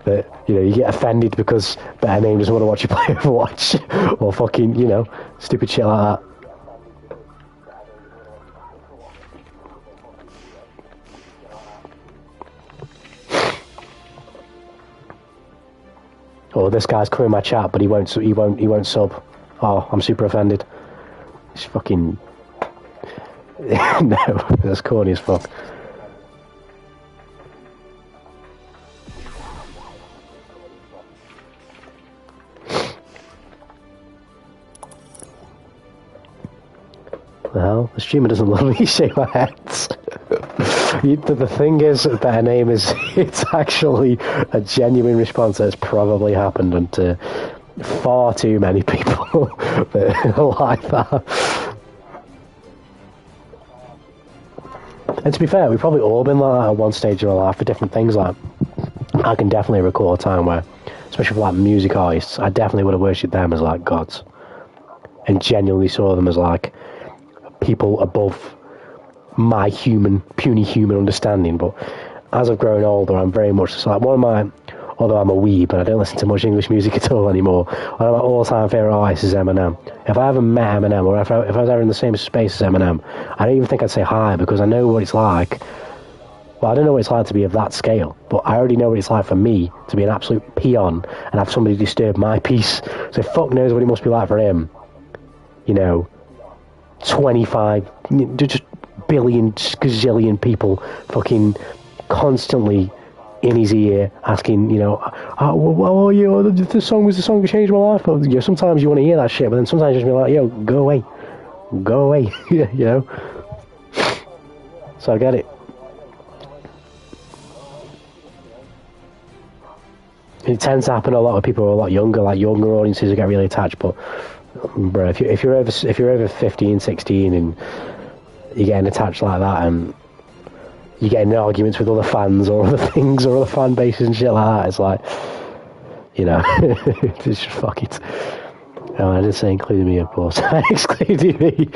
that, you know, you get offended because Better Name doesn't want to watch you play Overwatch, or fucking, you know, stupid shit like that. Or this guy's coming in my chat, but he won't sub. Oh, I'm super offended. It's fucking no, that's corny as fuck. Well, the streamer doesn't love me, shake my head. The thing is, Better Name is, it's actually a genuine response that's probably happened to far too many people that are like that. And to be fair, we've probably all been like that at one stage of our life for different things. Like, I can definitely recall a time where, especially for like music artists, I definitely would have worshipped them as like gods, and genuinely saw them as like people above my puny human understanding. But as I've grown older, I'm very much just like, although I'm a weeb and I don't listen to much English music at all anymore, one of my all-time favourite artists is Eminem. If I ever met Eminem, or if I was ever in the same space as Eminem, I don't even think I'd say hi, because I know what it's like. Well, I don't know what it's like to be of that scale, but I already know what it's like for me to be an absolute peon and have somebody disturb my peace. So fuck knows what it must be like for him. You know, 25, just billion, gazillion people fucking constantly in his ear asking, you know, oh, you know, the song was the song that changed my life. But, you know, sometimes you want to hear that shit, but then sometimes you just be like, yo, go away, you know. So I get it. It tends to happen to a lot of people who are a lot younger, like younger audiences who get really attached. But bro, if you're over 15, 16 and you're getting attached like that, and you're getting in arguments with other fans or other things or other fan bases and shit like that, it's like, you know, just fuck it. Oh, I didn't say including me, of course. I excluded me.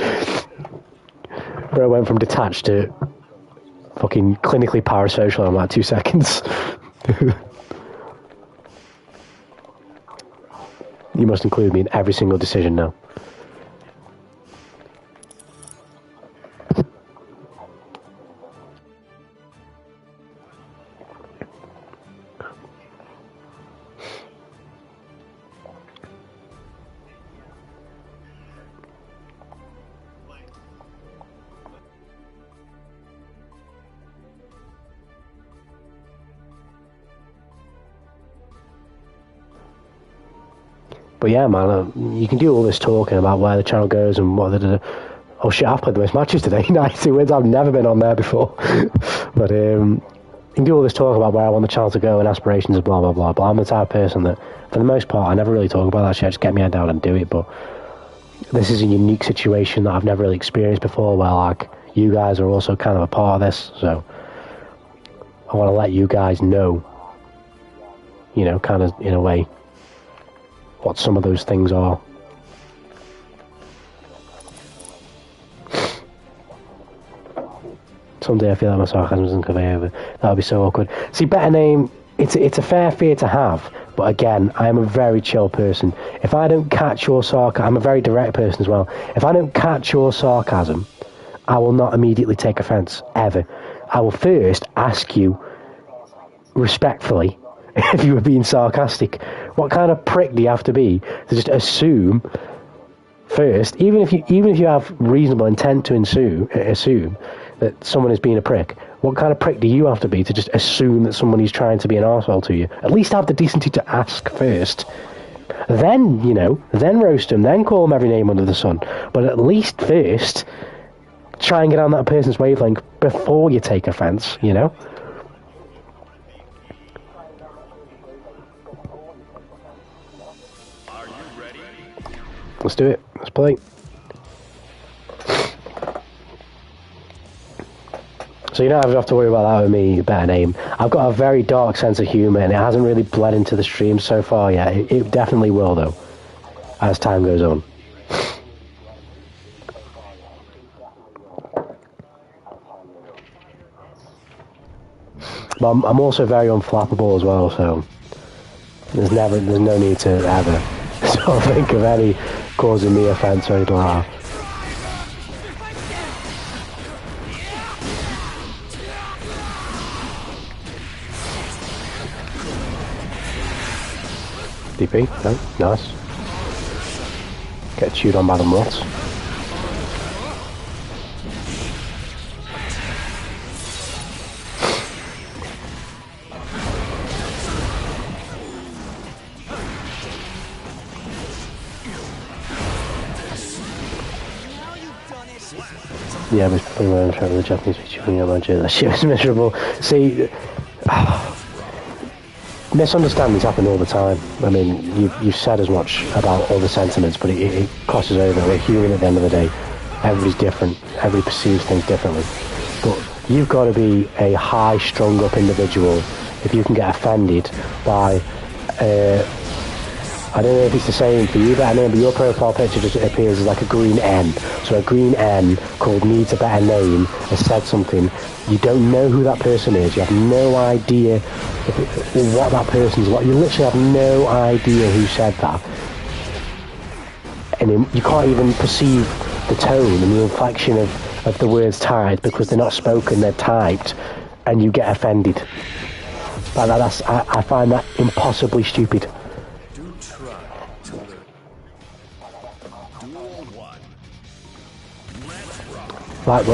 Bro, went from detached to fucking clinically parasocial in like 2 seconds. You must include me in every single decision now. But yeah, man, you can do all this talking about where the channel goes and what oh shit, I've played the most matches today. 92 wins. I've never been on there before. But you can do all this talk about where I want the channel to go and aspirations and blah blah blah. But I'm the type of person that, for the most part, I never really talk about that shit. I just get my head down and do it. But this is a unique situation that I've never really experienced before, where like you guys are also kind of a part of this. So I want to let you guys know, you know, kind of in a way, what some of those things are. Someday I feel like my sarcasm doesn't convey over. That would be so awkward. See, Better Name, it's a fair fear to have, but again, I am a very chill person. If I don't catch your sarcasm, I'm a very direct person as well. If I don't catch your sarcasm, I will not immediately take offence, ever. I will first ask you respectfully if you were being sarcastic. What kind of prick do you have to be to just assume first, even if you have reasonable intent to assume that someone is being a prick, What kind of prick do you have to be to just assume that somebody's trying to be an arsehole to you? At least have the decency to ask first. Then, you know, then roast them, then call them every name under the sun. But at least first, try and get on that person's wavelength before you take offence, you know? Are you ready? Let's do it. Let's play. So you don't have to worry about that with me, better name. I've got a very dark sense of humour and it hasn't really bled into the stream so far yet. It definitely will though, as time goes on. But I'm also very unflappable as well, so there's no need to ever sort of think of any causing me offence or anything like that. DP, no, nice. Get chewed on by them rots. Yeah, I was putting around trying to the Japanese chewing on my that shit was miserable. See, misunderstandings happen all the time. I mean, you've said as much about all the sentiments, but it crosses over. We're human at the end of the day. Everybody's different. Everybody perceives things differently. But you've got to be a high, strung-up individual if you can get offended by... I don't know if it's the same for you, but I know your profile picture just appears as like a green N. So a green N called Needs a Better Name has said something. You don't know who that person is. You have no idea what that person's like. You literally have no idea who said that. And you can't even perceive the tone and the inflection of the words typed because they're not spoken, they're typed, and you get offended. I find that impossibly stupid. Like,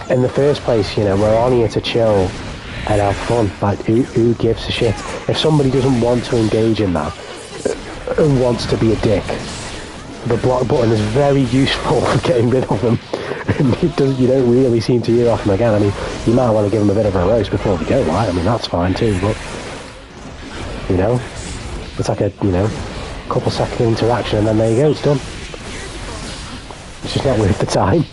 in the first place, you know, we're on here to chill and have fun. Like, who gives a shit? If somebody doesn't want to engage in that and wants to be a dick, the block button is very useful for getting rid of them. You don't really seem to hear off them again. I mean, you might want to give them a bit of a roast before we go, right? I mean, that's fine too, but, you know, it's like a, you know, couple second interaction and then there you go, it's done. It's just not worth the time.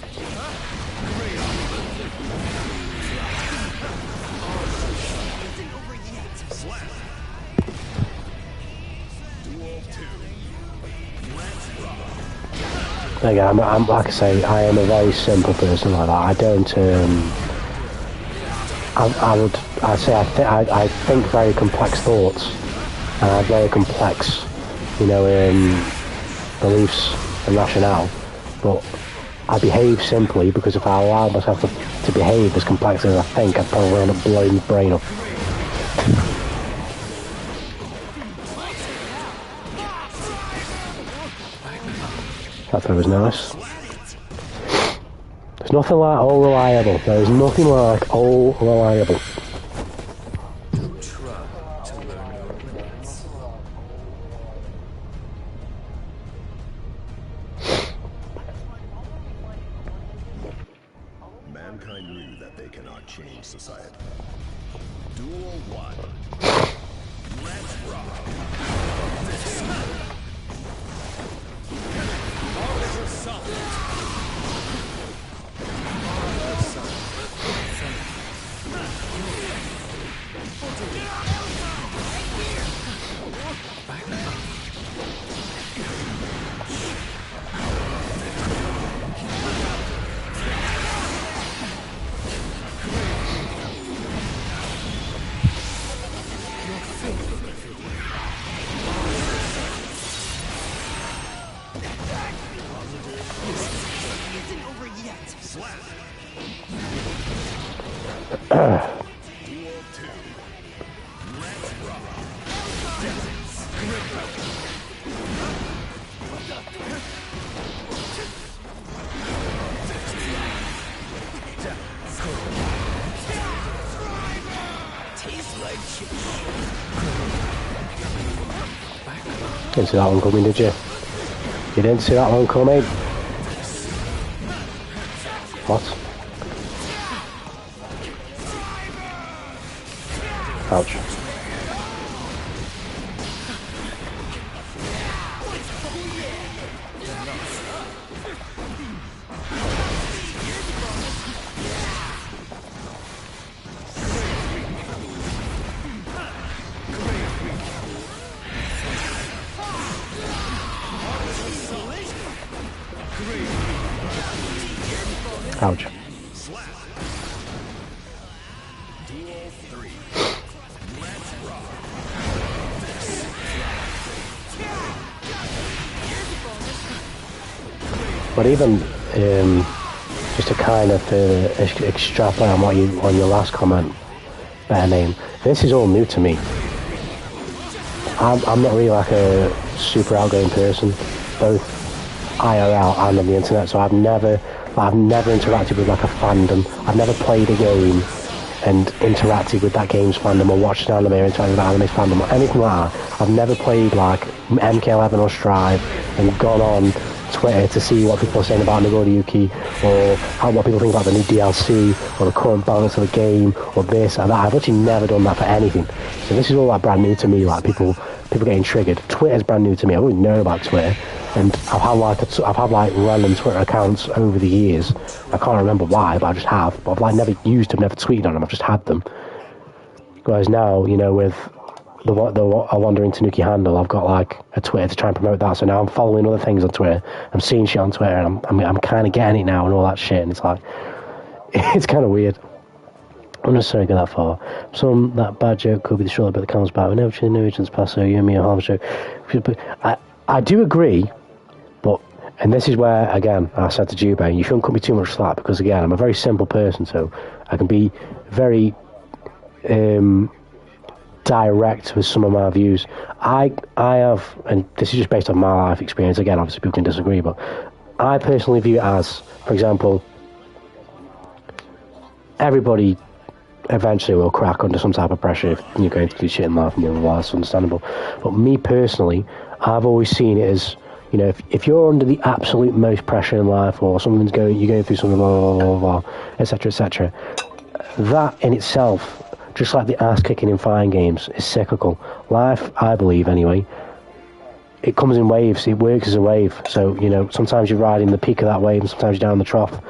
Again, I'm like I say, I am a very simple person like that. I don't. I think very complex thoughts. And I have very complex, you know, beliefs and rationale. But I behave simply because if I allow myself to behave as complex as I think, I'd probably end up blowing my brain up. That throw was nice. There's nothing like all reliable. There is nothing like all reliable. Mankind knew that they cannot change society. Duel 1. Let's rock. Didn't see that one coming, did you? You didn't see that one coming? What? Ouch. Ouch. But even just to kind of extrapolate on what on your last comment, better name. This is all new to me. I'm not really like a super outgoing person, both IRL and on the internet. So I've never interacted with like a fandom. I've never played a game and interacted with that game's fandom, or watched an anime or interacted with that anime's fandom, or anything like that. I've never played like MK11 or Strive and gone on Twitter to see what people are saying about Nagoriyuki, or what people think about the new DLC, or the current balance of the game, or this and that. I've actually never done that for anything. So this is all like brand new to me, like people getting triggered. Twitter's brand new to me. I wouldn't know about Twitter. And I've had like random Twitter accounts over the years. I can't remember why, but I just have. But I've like never used them, never tweeted on them. I've just had them. Whereas now, you know, with the Wandering Tanuki handle, I've got like a Twitter to try and promote that. So now I'm following other things on Twitter. I'm seeing shit on Twitter, and I'm kind of getting it now and all that shit. And it's like, it's kind of weird. I'm not necessarily go that far. Some that bad joke could be the short bit that comes back. We never change no agents past so you and me or half joke. I do agree. But, and this is where, again, I said to Jubei, you shouldn't cut me too much slack, because, again, I'm a very simple person, so I can be very direct with some of my views. I have, and this is just based on my life experience, again, obviously people can disagree, but I personally view it as, for example, everybody eventually will crack under some type of pressure if you're going to do shit in life and blah, blah, blah. It's understandable. But me personally, I've always seen it as, you know, if you're under the absolute most pressure in life, or you're going through something, blah, blah, blah, blah, etc., that in itself, just like the ass kicking in fighting games, is cyclical. Life, I believe anyway, it comes in waves. It works as a wave. So, you know, sometimes you're riding the peak of that wave, and sometimes you're down the trough.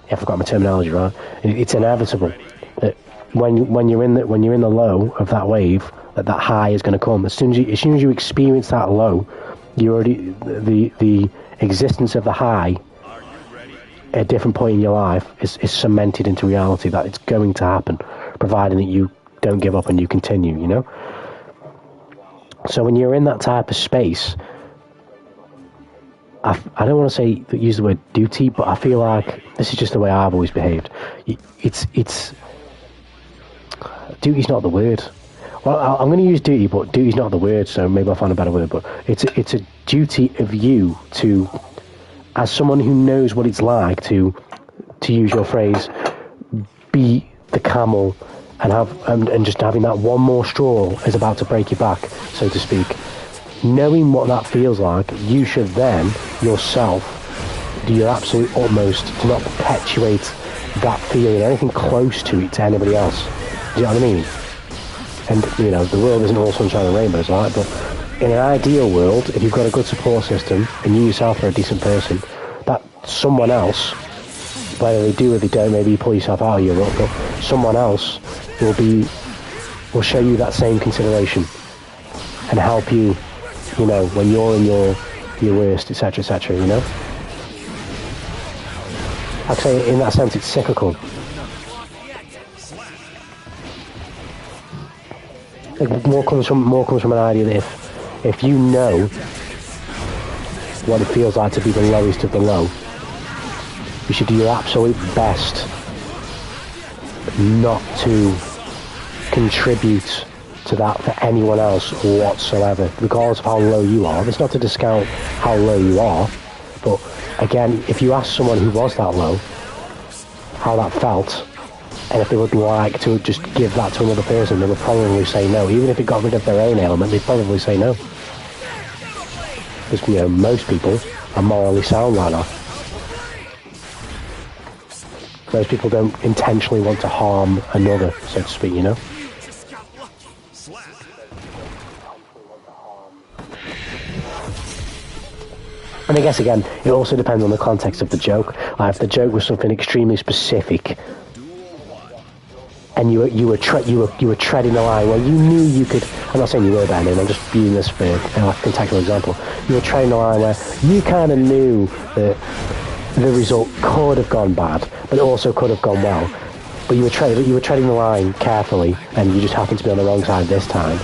If I've got my terminology right, it's inevitable that when you're in the low of that wave, that high is going to come. As soon as you experience that low, you already the existence of the high at a different point in your life is cemented into reality, that it's going to happen, providing that you don't give up and you continue, you know. So when you're in that type of space, I don't want to say use the word duty, but I feel like this is just the way I've always behaved. It's duty's not the word. Well, I'm going to use duty, but duty's not the word, so maybe I'll find a better word. But it's a duty of you to, as someone who knows what it's like to use your phrase, be the camel and just having that one more straw is about to break your back, so to speak. Knowing what that feels like, you should then yourself do your absolute utmost to not perpetuate that feeling, anything close to it, to anybody else. Do you know what I mean? And, you know, the world isn't all sunshine and rainbows, right? But in an ideal world, if you've got a good support system and you yourself are a decent person, that someone else, whether they do or they don't, maybe you pull yourself out of your rut, but someone else will show you that same consideration and help you, you know, when you're in your worst, etc., you know? I'd say in that sense it's cyclical. More comes from an idea that if you know what it feels like to be the lowest of the low, you should do your absolute best not to contribute to that for anyone else whatsoever, regardless of how low you are. It's not to discount how low you are, but again, if you ask someone who was that low how that felt, And if they would like to just give that to another person, they would probably say no. Even if it got rid of their own ailment, they'd probably say no. Because, you know, most people are morally sound like that. Most people don't intentionally want to harm another, so to speak, you know? And I guess, again, it also depends on the context of the joke. Like, if the joke was something extremely specific, and you were treading the line where you knew you could. I'm not saying you were Ben, I'm just using this for like a contextual example. You were treading the line where you kind of knew that the result could have gone bad, but it also could have gone well. But you were treading the line carefully, and you just happened to be on the wrong side this time.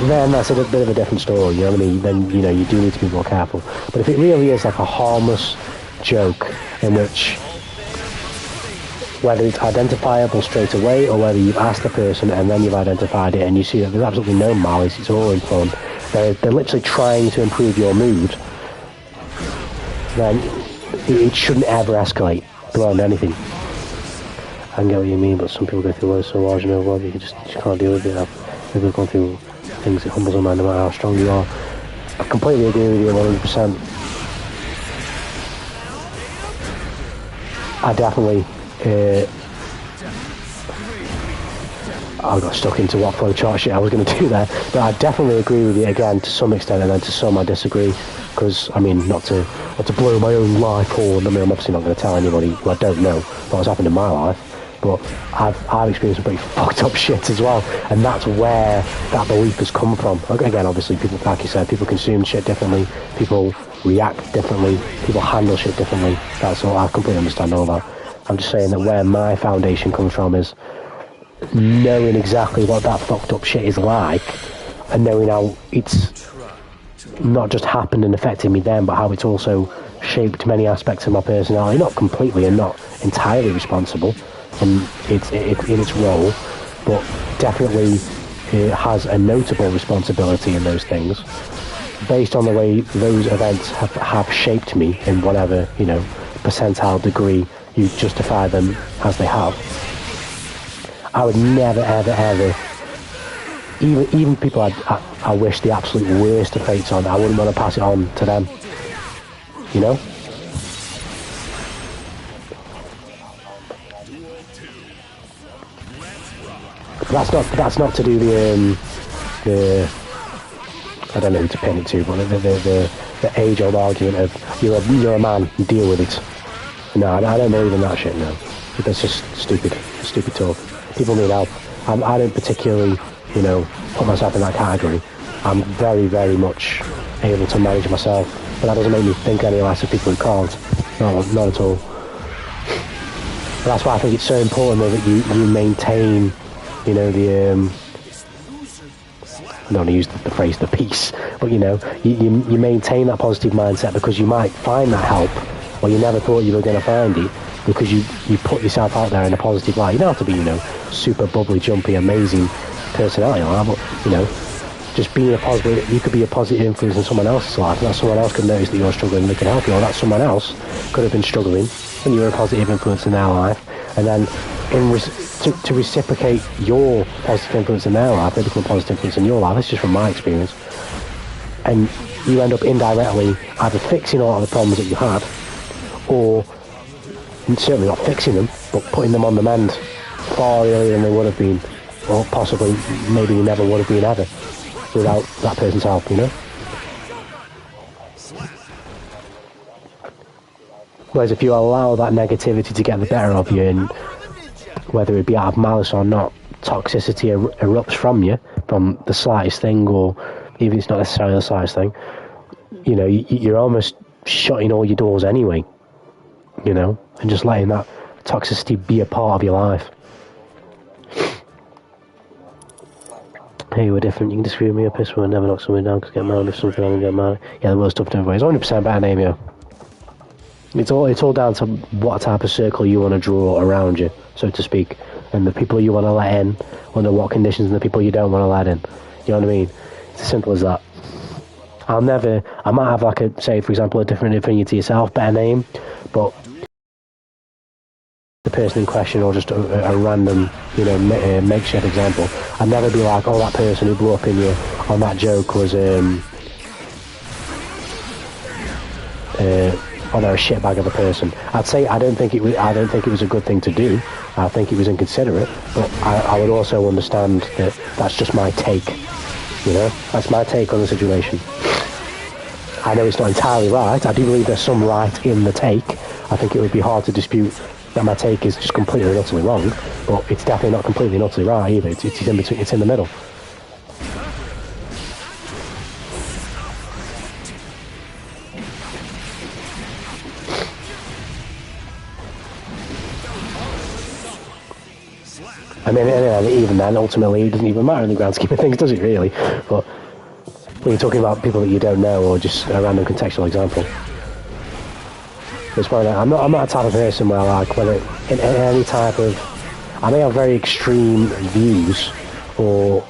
Then that's a bit of a different story. You know what I mean? Then, you know, you do need to be more careful. But if it really is like a harmless joke in which, whether it's identifiable straight away or whether you've asked the person and then you've identified it and you see that there's absolutely no malice, it's all in fun, they're literally trying to improve your mood, then it shouldn't ever escalate beyond anything. I can get what you mean, but some people go through life so large and overwhelming you just can't deal with it. People have gone through things, it humbles a man no matter how strong you are. I completely agree with you 100%. I definitely I got stuck into what flowchart shit I was going to do there, but I definitely agree with you again to some extent, and then to some I disagree, because I mean, not to blow my own life horn. I mean, I'm obviously not going to tell anybody who I don't know what's happened in my life, but I've experienced some pretty fucked up shit as well, and that's where that belief has come from. Again, obviously, people, like you said, people consume shit differently, people react differently, people handle shit differently. That's all. I completely understand all that. I'm just saying that where my foundation comes from is knowing exactly what that fucked up shit is like, and knowing how it's not just happened and affected me then, but how it's also shaped many aspects of my personality. Not completely and not entirely responsible in its role, but definitely it has a notable responsibility in those things, based on the way those events have shaped me in whatever, you know, percentile degree you justify them as they have. I would never, ever, ever, even people I wish the absolute worst of fates on, I wouldn't want to pass it on to them, you know? That's not to do the I don't know who to pin it to, but the age-old argument of you're a man, you deal with it. No, I don't believe in that shit. No, that's just stupid talk. People need help. I don't particularly, you know, put myself in that category. I'm very, very much able to manage myself, but that doesn't make me think any less of people who can't. No, not at all. But that's why I think it's so important though, that you maintain, you know, the I don't want to use the phrase the peace, but you know, you maintain that positive mindset, because you might find that help, or you never thought you were going to find it, because you put yourself out there in a positive light. You don't have to be, you know, super bubbly, jumpy, amazing personality like that, but you know, just being a positive, you could be a positive influence in someone else's life, and that someone else could notice that you're struggling and they can help you, or that someone else could have been struggling and you're a positive influence in their life, and then to reciprocate your positive influence in their life, they become a positive influence in your life. That's just from my experience. And you end up indirectly either fixing a lot of the problems that you had, or certainly not fixing them, but putting them on the mend far earlier than they would have been, or possibly maybe they never would have been ever, without that person's help, you know? Whereas if you allow that negativity to get the better of you, and whether it be out of malice or not, toxicity erupts from you, from the slightest thing, or even if it's not necessarily the slightest thing, you know, you're almost shutting all your doors anyway, you know, and just letting that toxicity be a part of your life. Hey, we're different. You can disagree with me or piss me and never knock someone down, because get mad if something I don't get mad. Yeah, the worst stuff to everybody. It's 100% better name, yo. It's all down to what type of circle you want to draw around you, so to speak, and the people you want to let in under what conditions, and the people you don't want to let in. You know what I mean? It's as simple as that. I might have like say for example a different opinion to yourself, better name, but the person in question or just a random, you know, makeshift example, I'd never be like, oh, that person who blew up in you on that joke was, oh, they're a shitbag of a person. I'd say I don't think it was a good thing to do. I think it was inconsiderate, but I would also understand that that's just my take. You know, that's my take on the situation. I know it's not entirely right. I do believe there's some right in the take. I think it would be hard to dispute that my take is just completely and utterly wrong, but it's definitely not completely and utterly right either. It's in between. It's in the middle. I mean, even then, ultimately, it doesn't even matter in the grand scheme of things, does it really? But when you're talking about people that you don't know, or just a random contextual example, it's probably, I'm not a type of person where, like, whether in any type of, I may have very extreme views or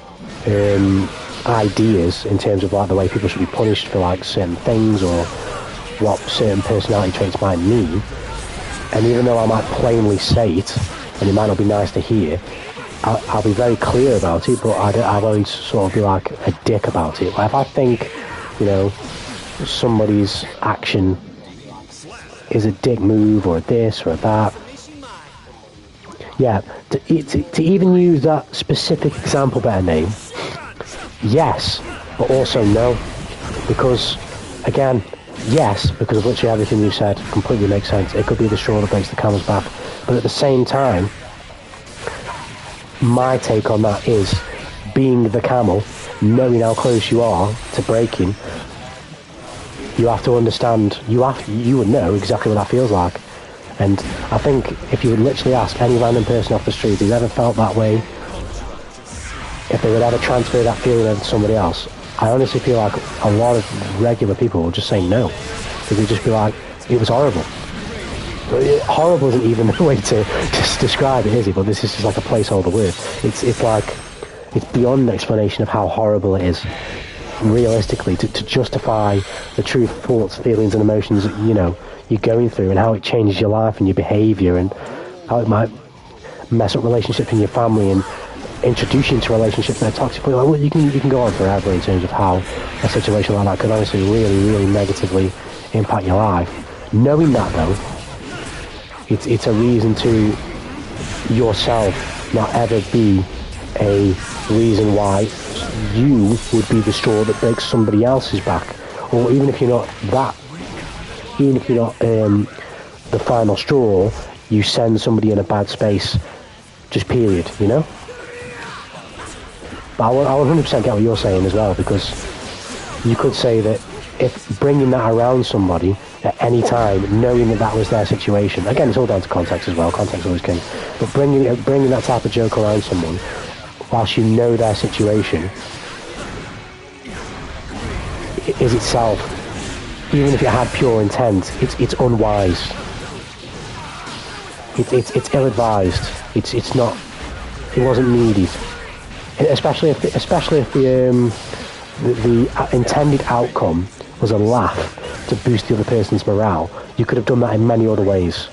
ideas in terms of like the way people should be punished for like certain things or what certain personality traits might mean. And even though I might plainly say it, and it might not be nice to hear, I'll be very clear about it, but I won't sort of be like a dick about it. Like if I think, you know, somebody's action is a dick move or a this or a that, yeah, to even use that specific example better name, yes, but also no, because again, yes, because of literally everything you said completely makes sense. It could be the straw that breaks the camel's back, but at the same time, my take on that is being the camel, knowing how close you are to breaking. You have to understand. You would know exactly what that feels like. And I think if you would literally ask any random person off the street who's ever felt that way, if they would ever transfer that feeling over to somebody else, I honestly feel like a lot of regular people will just say no. They would just be like, it was horrible. Horrible isn't even the way to just describe it, is it? But this is just like a placeholder word. It's like, it's beyond the explanation of how horrible it is. Realistically, to justify the true thoughts, feelings and emotions that, you know, you're going through and how it changes your life and your behaviour and how it might mess up relationships in your family and introduce you into relationships that are toxic. But like, well, you can go on forever in terms of how a situation like that could honestly really negatively impact your life. Knowing that though, it's a reason to yourself not ever be a reason why you would be the straw that breaks somebody else's back. Or even if you're not that, even if you're not the final straw, you send somebody in a bad space, just period, you know? But I 100% get what you're saying as well, because you could say that if bringing that around somebody at any time, knowing that that was their situation, again, it's all down to context as well, context always king, but bringing that type of joke around someone whilst you know their situation is itself, even if it had pure intent, it's unwise. It's ill-advised. It's not. It wasn't needed, especially if the intended outcome was a laugh to boost the other person's morale. You could have done that in many other ways.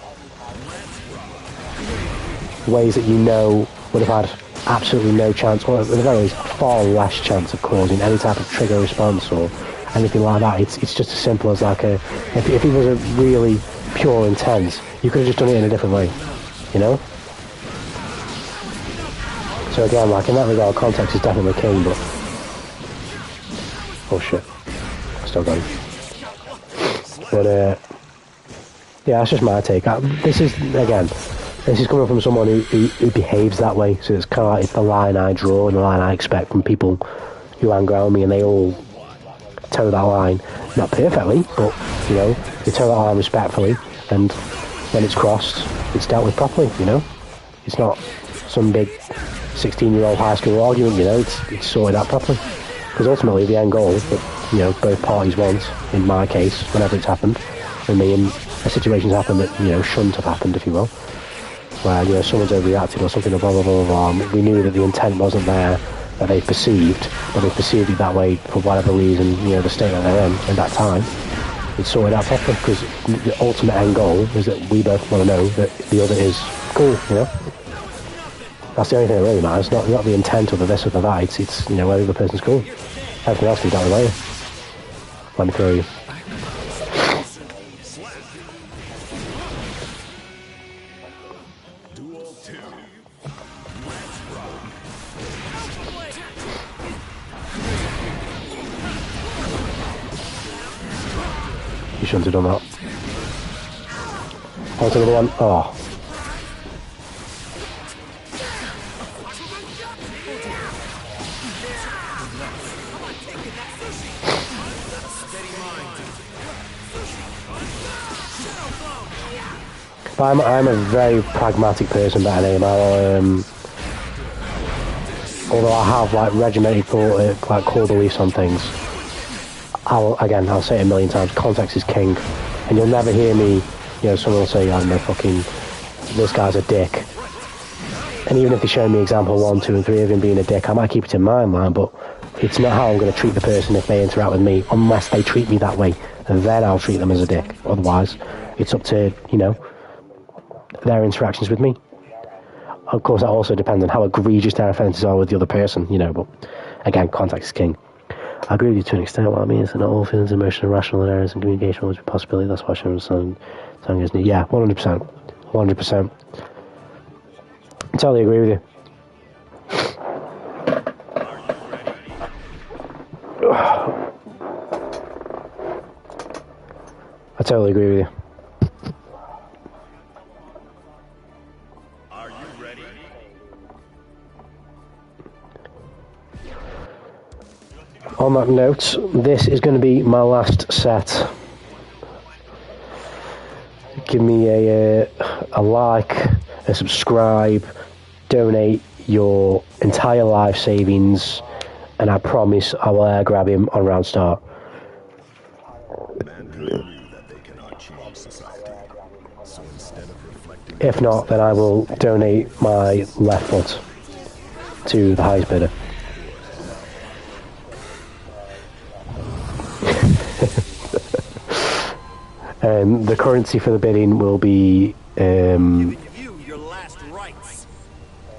Ways that you know would have had absolutely no chance, or at the very least far less chance of causing any type of trigger response or anything like that. It's just as simple as like if it was a really pure intent, you could have just done it in a different way, you know? So again, like in that regard, context is definitely king, but oh shit, still going. But yeah, that's just my take. This is coming from someone who behaves that way, so it's kind of like it's the line I draw and the line I expect from people who hang around me, and they all toe that line, not perfectly, but you know, they toe that line respectfully, and when it's crossed, it's dealt with properly, you know? It's not some big 16-year-old high school argument, you know, it's sorted out properly. Because ultimately the end goal that, you know, both parties want, in my case, whenever it's happened, and in a situation's happened that, you know, shouldn't have happened, if you will, where, you know, someone's overreacted or something, blah, blah, blah, blah, blah. We knew that the intent wasn't there, that they perceived, but they perceived it that way for whatever reason, you know, the state that they're in at that time. it's sorted out properly, because the ultimate end goal is that we both want to know that the other is cool, you know? That's the only thing that really matters, not the intent or the this or the that, it's you know, whether the person's cool. Everything else can be done later. Let me throw you. You shouldn't have done that. Oh, it's another one. Oh. But I'm a very pragmatic person about an aim. Although I have like regimented thought, like core beliefs on things. I'll say it a million times, context is king. And you'll never hear me, you know, someone will say, I don't know, fucking, this guy's a dick. And even if they show me example 1, 2 and 3 of him being a dick, I might keep it in mind, man, but it's not how I'm going to treat the person if they interact with me, unless they treat me that way. And then I'll treat them as a dick. Otherwise, it's up to, you know, their interactions with me. Of course, that also depends on how egregious their offences are with the other person, you know, but again, context is king. I agree with you to an extent. What I mean is that not all feelings, emotion, rational errors and communication always be a possibility. That's why sharing song is neat. Yeah, 100%. 100%. Totally agree with you. I totally agree with you. Are you ready? On that note, this is going to be my last set. Give me a like, a subscribe, donate your entire life savings, and I promise I will air grab him on round start. Mankind knew that they cannot change society, so instead of reflecting... If not, then I will donate my left foot to the highest bidder. And the currency for the bidding will be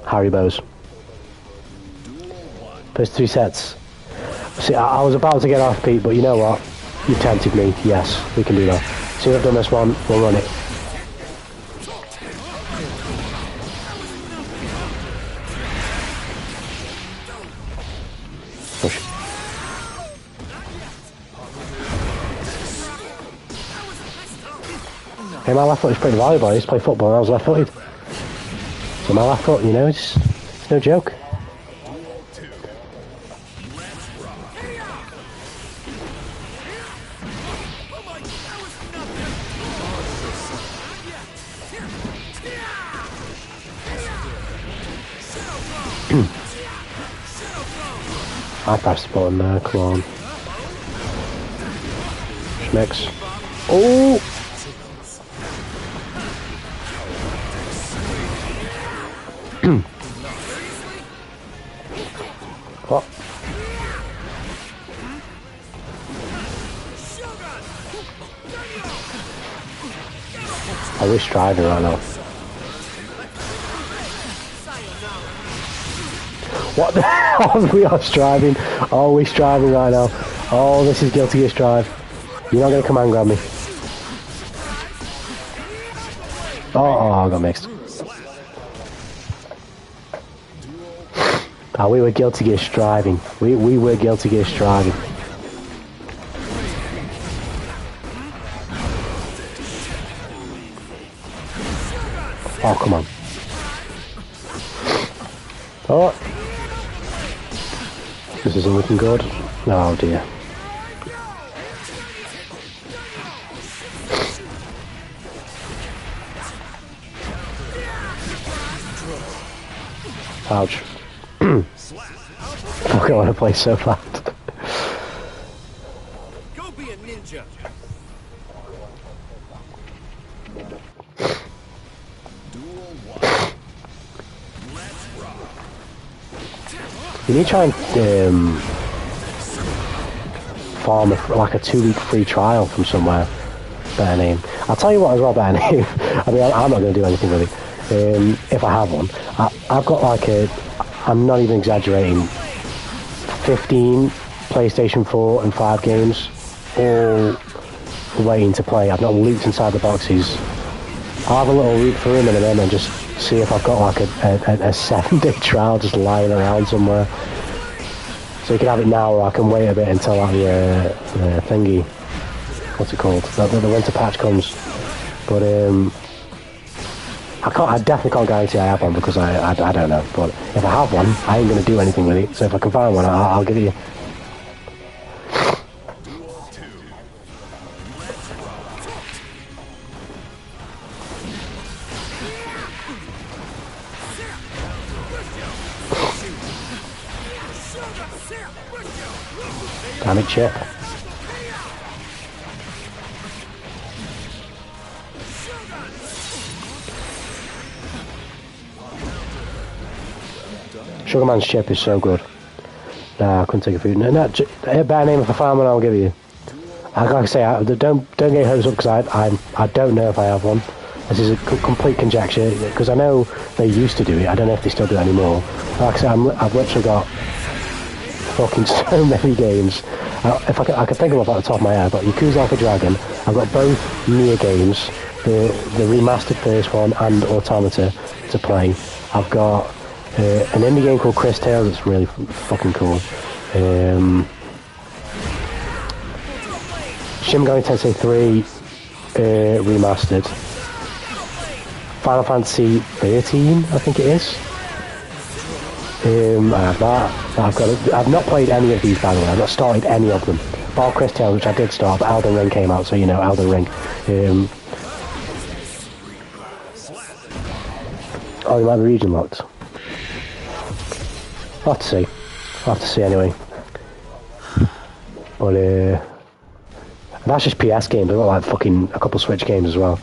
Haribo's. There's 3 sets. See, I was about to get off, Pete, but you know what? You tempted me. Yes, we can do that. See, I've done this one. We'll run it. Push. Hey, my left foot is pretty valuable. I used to play football and I was left-footed. So my left foot, you know, it's no joke. I pressed the button there, come on. Schmicks. Oh! What? I wish driving right now. What the hell? We are striving. Oh, we're striving right now. Oh, this is Guilty Gear Strive. You're not going to come and grab me. Oh, I got mixed. Oh, we were Guilty Gear Striving. We were Guilty Gear Striving. Oh, come on. Oh. This isn't looking good. Oh dear. Ouch. Fuck, I want to play so bad. Go be a ninja. You need to try and farm like a 2-week free trial from somewhere. Better name. I'll tell you what as well, better name. I mean, I'm not going to do anything with it. If I have one. I've got like I'm not even exaggerating, 15 PlayStation 4 and 5 games, all waiting to play. I've not looked inside the boxes. I'll have a little look through them in a minute and just see if I've got like a 7-day trial just lying around somewhere. So you can have it now, or I can wait a bit until like the thingy, what's it called? The winter patch comes. But I definitely can't guarantee I have one because I don't know. But if I have one, I ain't gonna do anything with it. So if I can find one, I'll give it you. Damn it, Chip. Sugarman's chip is so good. Nah, I couldn't take a food. No, a better name if I find one, I'll give you. Like I say, don't get your hopes up because I don't know if I have one. This is a complete conjecture because I know they used to do it. I don't know if they still do it anymore. Like I say, I've literally got fucking so many games. If I could think of them off the top of my head, I've got Yakuza Like a Dragon. I've got both Nier games, the remastered first one and Automata to play. I've got an indie game called Chris Tales that's really fucking cool. Shin Megami Tensei 3 remastered. Final Fantasy 13, I think it is. I have that. I've not played any of these, by the way. I've not started any of them. Bar Chris Tales, which I did start, but Elden Ring came out, so you know, Elden Ring. Oh, you might be region locked. I'll have to see. I'll have to see anyway. But, that's just PS games. I've got like fucking a couple Switch games as well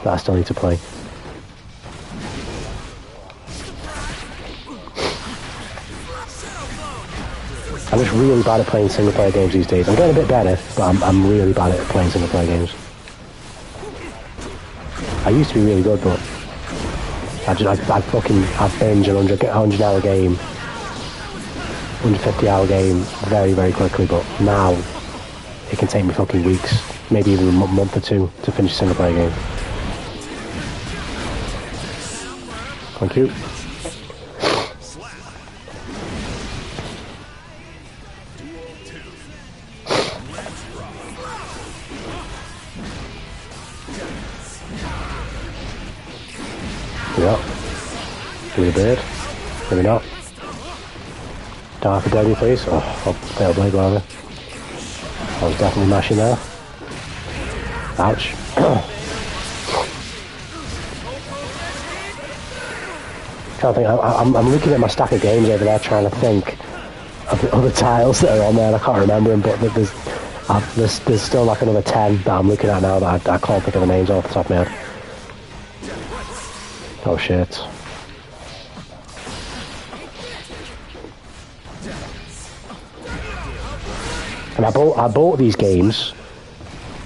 that I still need to play. I'm just really bad at playing single player games these days. I'm getting a bit better, but I'm really bad at playing single player games. I used to be really good, but I'd binge an 100 hour game, 150 hour game very, very quickly, but now it can take me fucking weeks, maybe even a month or two to finish a single player game. Thank you. Yep. Give me a bird. Maybe not. Don't have to blade me, please. Oh, I'll fail blade rather. I was definitely mashing there. Ouch. Trying to think. I'm looking at my stack of games over there, trying to think of the other titles that are on there. I can't remember them, but there's still like another 10 that I'm looking at now that I can't think of the names off the top of my head. Oh shit. And I bought these games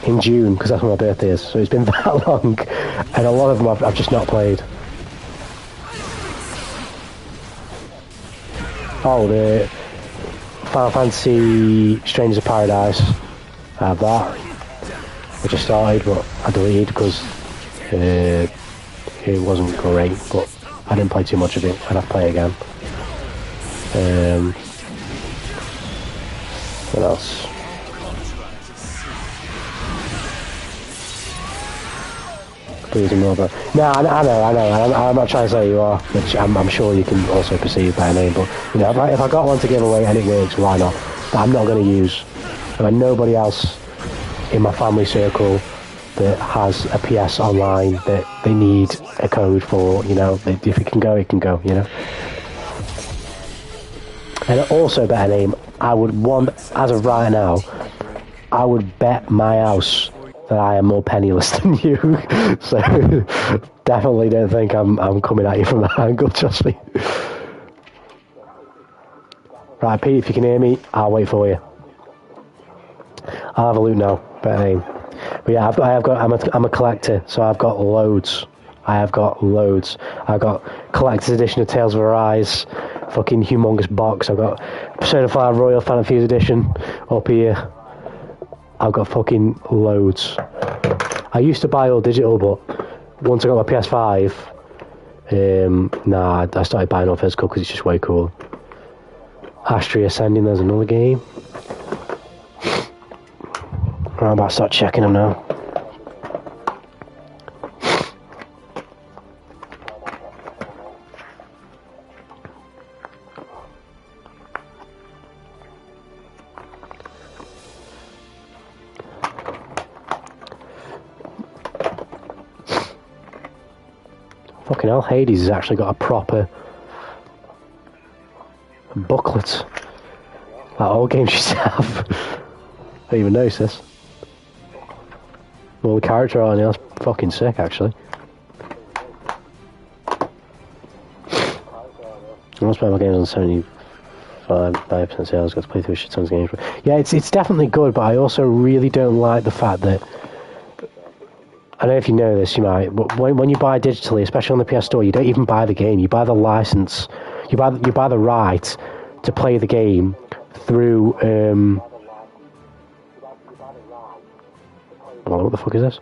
in June because that's when my birthday is, so it's been that long, and a lot of them I've just not played. Oh, the Final Fantasy Strangers of Paradise, I have that, which I started but I deleted because it wasn't great, but I didn't play too much of it. I'd have to play it again. What else? Please ignore that. No, I know. I'm not trying to say you are, which I'm sure you can also perceive by a name, but you know, if I got one to give away and it works, why not? But I'm not going to use. There are nobody else in my family circle that has a PS online that they need a code for, you know. If it can go, it can go, you know. And also, better name, I would want, as of right now, I would bet my house that I am more penniless than you. So definitely don't think I'm coming at you from that angle, trust me. Right, Pete, if you can hear me, I'll wait for you. I'll have a loot now. Better name. But yeah, I'm a collector, so I've got loads. I've got collector's edition of Tales of Arise, fucking humongous box. I've got Persona 5 Royal Phantom Fuse edition up here. I've got fucking loads. I used to buy all digital, but once I got my PS5, I started buying all physical because it's just way cool. Astray Ascending, there's another game. I'm about to start checking them now. Fucking hell, Hades has actually got a proper booklet. Like all games used to have. I didn't even notice this. Well, the character art on it, that's fucking sick, actually. Most of my games on 75% sales, got to play through a shit tons of games. Yeah, it's definitely good, but I also really don't like the fact that, I don't know if you know this, you might, but when you buy digitally, especially on the PS Store, you don't even buy the game, you buy the license, you buy the right to play the game through, what the fuck is this?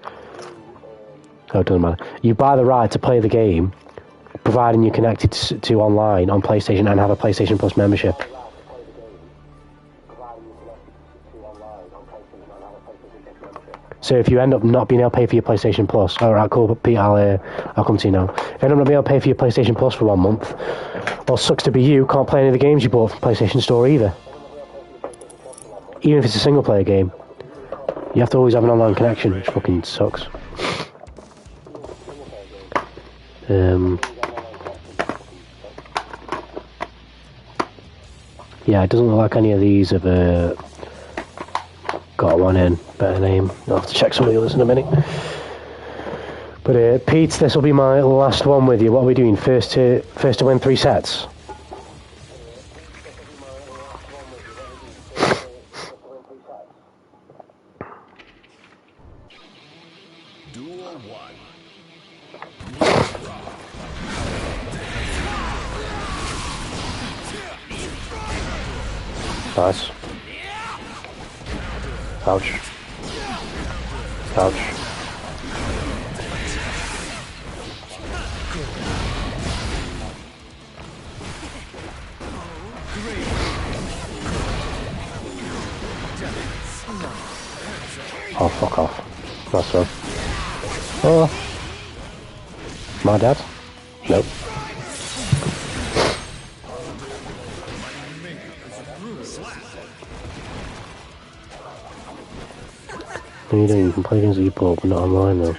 Oh, it doesn't matter. You buy the right to play the game, providing you're connected to online on PlayStation and have a PlayStation Plus membership. So if you end up not being able to pay for your PlayStation Plus, alright, cool, but Pete, I'll come to you now. If you end up not being able to pay for your PlayStation Plus for 1 month, well, sucks to be you, can't play any of the games you bought from PlayStation Store either. Even if it's a single player game. You have to always have an online connection, which fucking sucks. Yeah, it doesn't look like any of these have got one in. Better name. I'll have to check some of the others in a minute. But Pete, this will be my last one with you. What are we doing? First to win 3 sets? Nice. Ouch. Ouch. Oh, fuck off. That's so. Oh. My dad? Nope. You can play games with your ball, but not online though.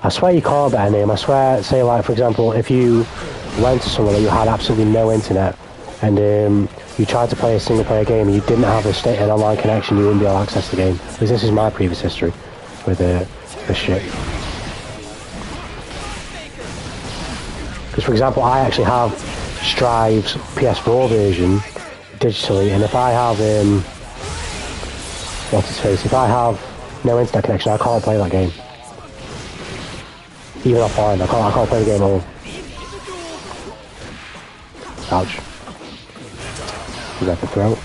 I swear you can't better name. I swear, say like for example, if you went to somewhere that you had absolutely no internet and you tried to play a single player game and you didn't have an online connection, you wouldn't be able to access the game. Because this is my previous history with this shit. Because for example, I actually have Strive's PS4 version digitally, and if I have what's his face, if I have no internet connection, I can't play that game. Even offline, I can't play the game at all. Ouch. You got the throat.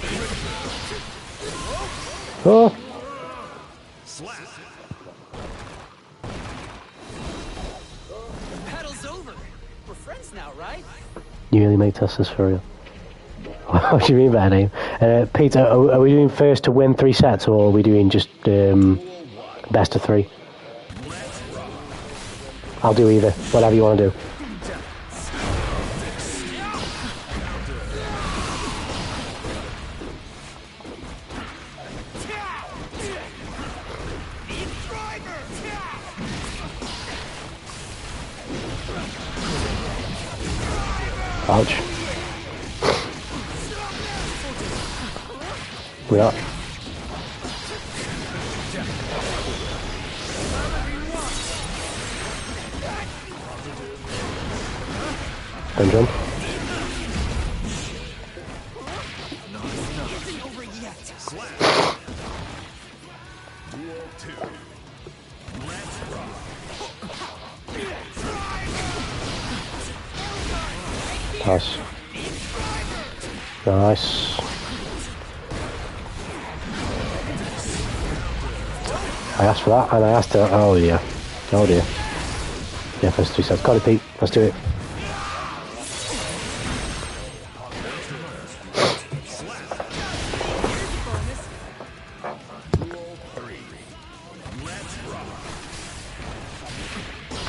Oh! Battle's over. We're friends now, right? You really make this for real. What do you mean by name? Peter, are we doing first to win 3 sets, or are we doing just best of 3? I'll do either, whatever you want to do. Ouch. We are. Don't jump. Nice. Nice. I asked for that, and I asked her. Oh dear. Oh dear. Yeah, first 3 sets. Got it, Pete. Let's do it.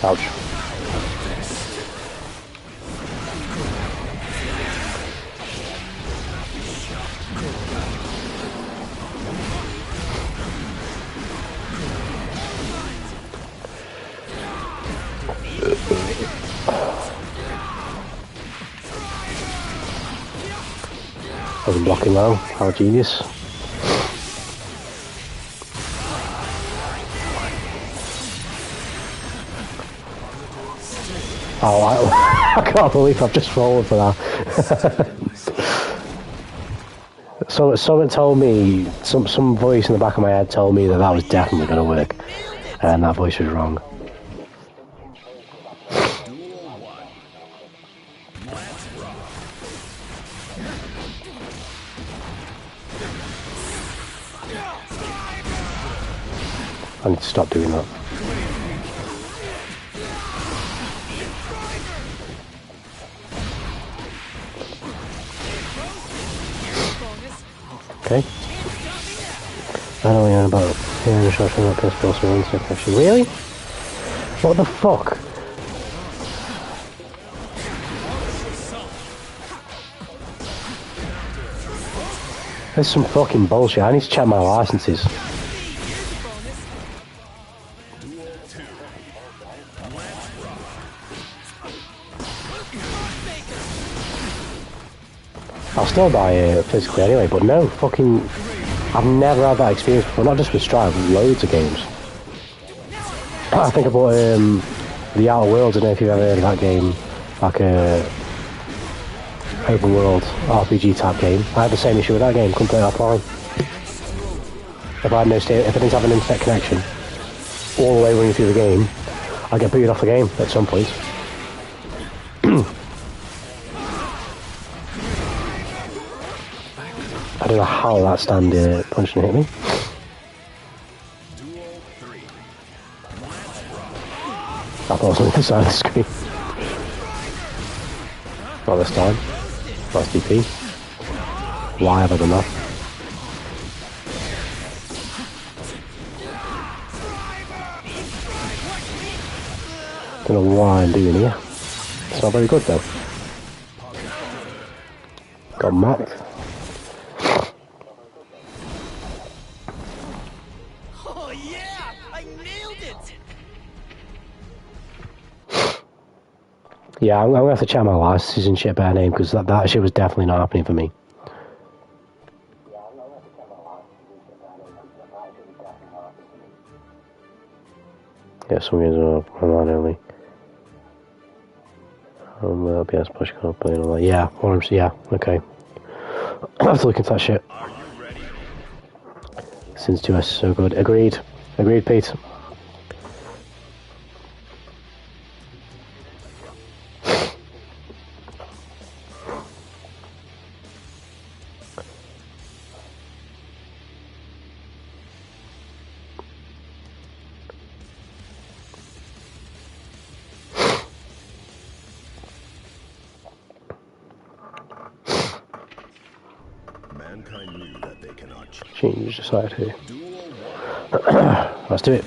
Ouch. Wasn't blocking well. How genius. Oh, I can't believe I've just fallen for that. So someone told me, some voice in the back of my head told me that that was definitely going to work, and that voice was wrong. I need to stop doing that. Okay. I don't know about hearing a shot from that pistol, so one second actually. Really? What the fuck? That's some fucking bullshit. I need to check my licenses. I'll still buy it physically anyway, but no, fucking... I've never had that experience before, not just with Strive, with loads of games. I think I bought The Outer Worlds, I don't know if you've ever heard of that game, like a open world RPG type game. I had the same issue with that game, couldn't play it offline. If I didn't have an internet connection, all the way running through the game, I'd get booted off the game at some point. I don't know how that stand punched and hit me. I thought it was on the other side of the screen. Not this time. That's DP. Why have I done that? Don't know why I'm doing here. It's not very good though. Got mocked. Oh yeah! I nailed it! Yeah, I'm gonna have to check my licenses and shit by name because that shit was definitely not happening for me. Yeah, some games are online only. LBS push can't play and all that. Yeah, yeah, okay. I have to look into that shit. Since 2S is so good. Agreed. Agreed, Pete. Mankind knew that they cannot Change the side here. Let's do it.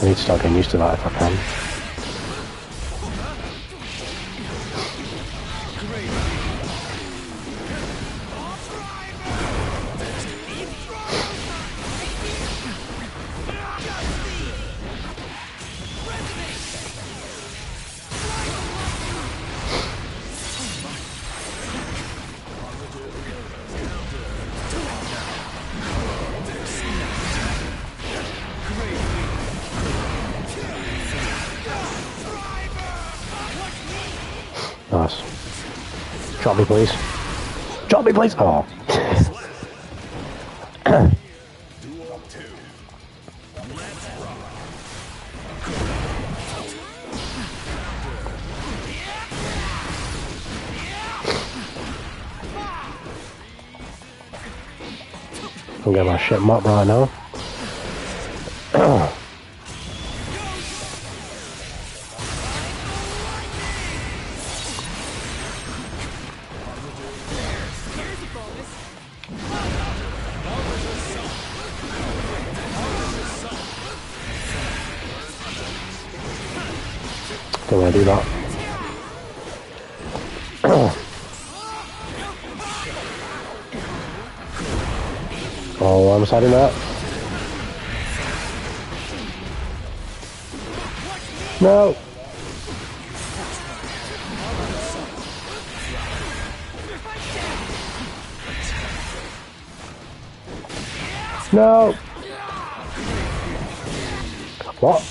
I need to start getting used to that if I can. Nice. Drop me, please. Drop me, please. Oh. Duel 2. Let's rock. I'm getting my shit mopped right now. Don't want to do that. Oh, I'm deciding that. No. No. What?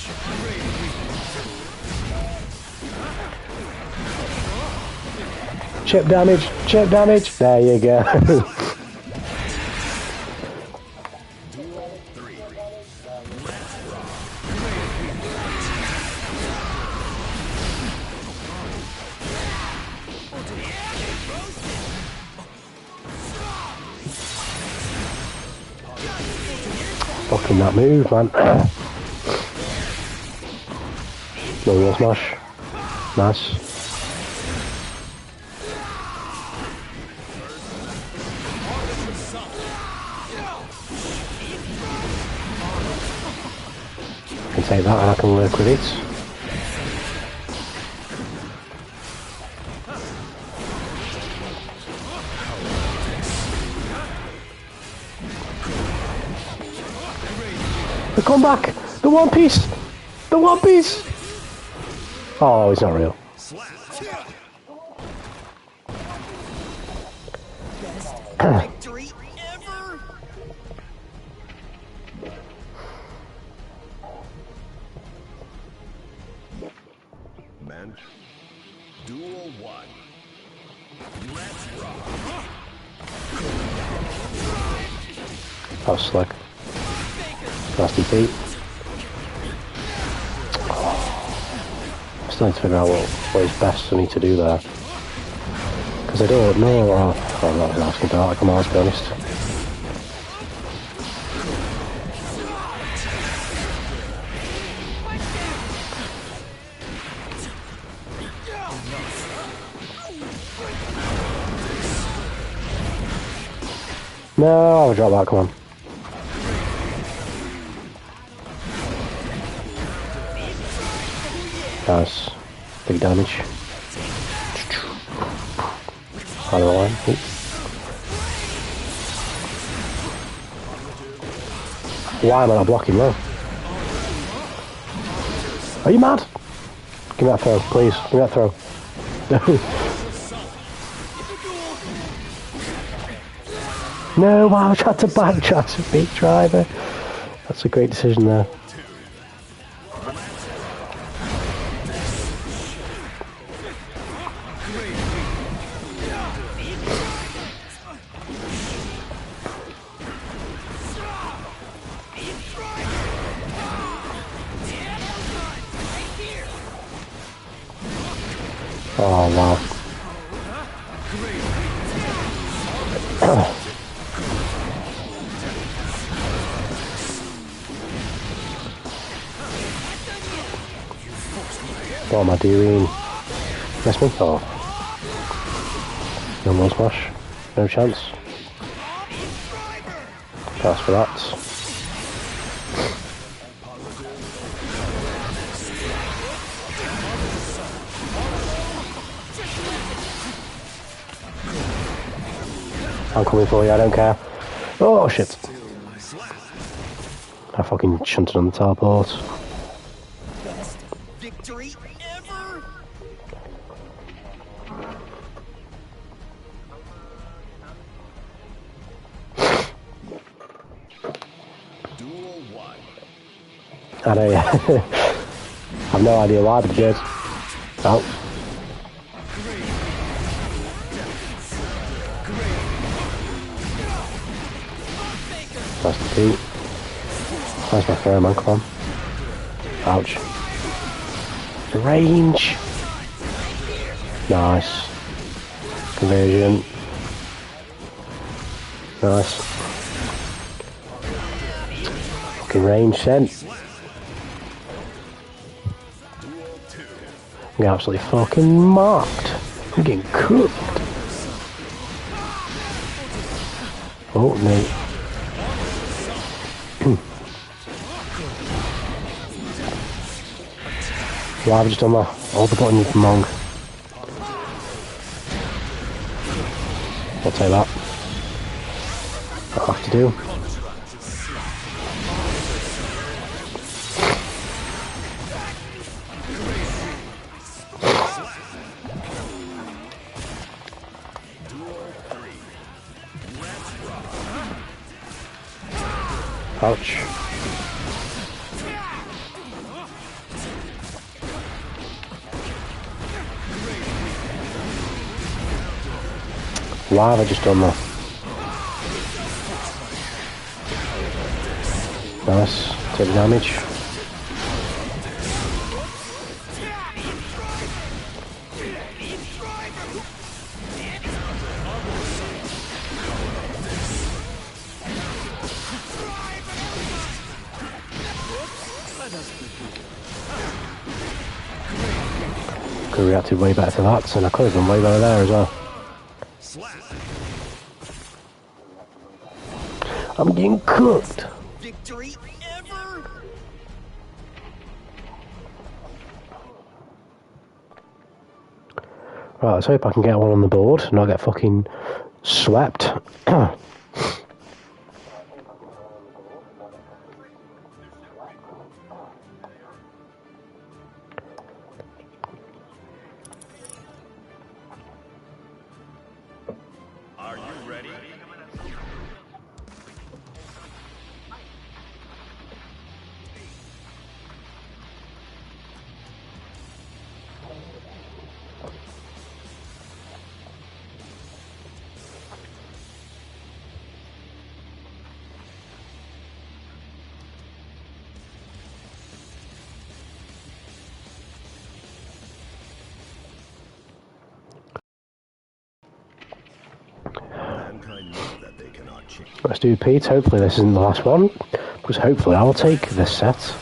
Chip damage, chip damage. There you go. Fucking that move, man. No real smash. Nice. I can take that and I can work with it. The comeback! The One Piece! The One Piece! Oh, it's not real. Victory ever! Men. Duel 1. Let's rock. That was slick. Nasty feet. I still need to figure out what is best for me to do there. Because I don't know. Oh, I'm not asking for that, come on, let's be honest. No, I'll drop that, come on. Nice. Big damage. Out of the line. Ooh. Why am I not blocking though? Are you mad? Give me that throw, please. Give me that throw. No, wow, I tried to backtrack a big driver. That's a great decision there. Oh, wow. What am I doing? Miss me? Oh. No more smash. No chance. Pass for that. I'm coming for you, I don't care. Oh shit. I fucking shunted on the teleport. Best victory ever! Duel 1. I know, yeah. I've no idea why, but it did. Oh. That's the Pete. That's my fair man, come on. Ouch. Range! Nice. Conversion. Nice. Fucking range sent. I'm getting absolutely fucking marked. I'm getting cooked. Oh no. Why have I just done that? All the buttons wrong. I'll take that. That'll have to do. Ouch. Why have I just done that? Nice. Take the damage. Could have reacted way better to that, and I could have done way better there as well. I'm getting cooked. Victory ever? Right, let's hope I can get one on the board and not get fucking swept. Are you ready? Mankind know that they cannot change. Let's do Pete. Hopefully this isn't the last one, because hopefully I'll take this set.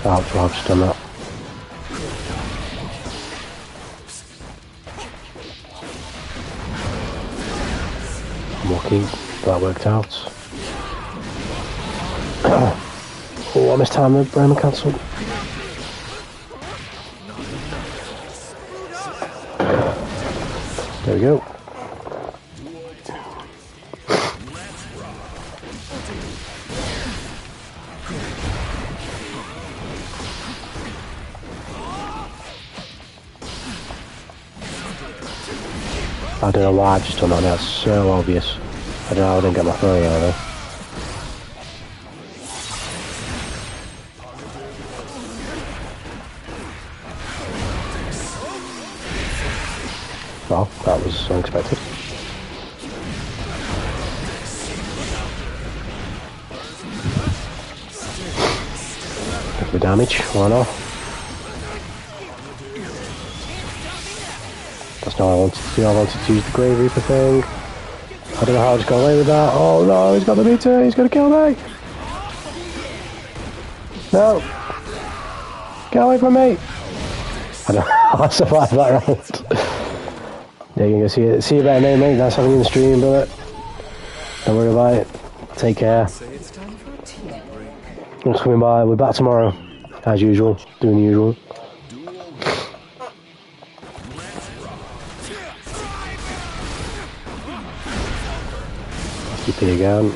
Ouch, I've just done that. Lucky, that worked out. Oh, I missed time the Bremen cancel. There we go. I don't know why I've just done that, that's so obvious. I don't know how I didn't get my throw there though. Well, that was unexpected. Take the damage, why not? That's not what I wanted to do. I wanted to use the Grave Reaper thing. I don't know how I just got away with that. Oh no, he's got the meter. He's going to kill me. No. Get away from me. I don't know how I survived that round. There you go. See you better now, mate. That's having you in the stream, but don't worry about it. Take care. Thanks for coming by. We're back tomorrow, as usual. Doing the usual. TP again.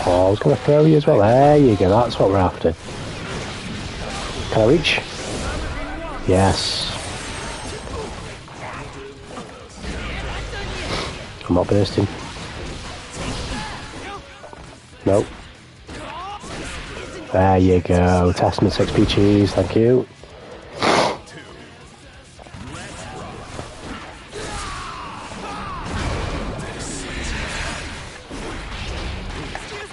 Oh, I was going to throw you as well. There you go. That's what we're after. Can I reach? Yes. I'm not bursting. Nope. There you go. Testament 6p cheese. Thank you.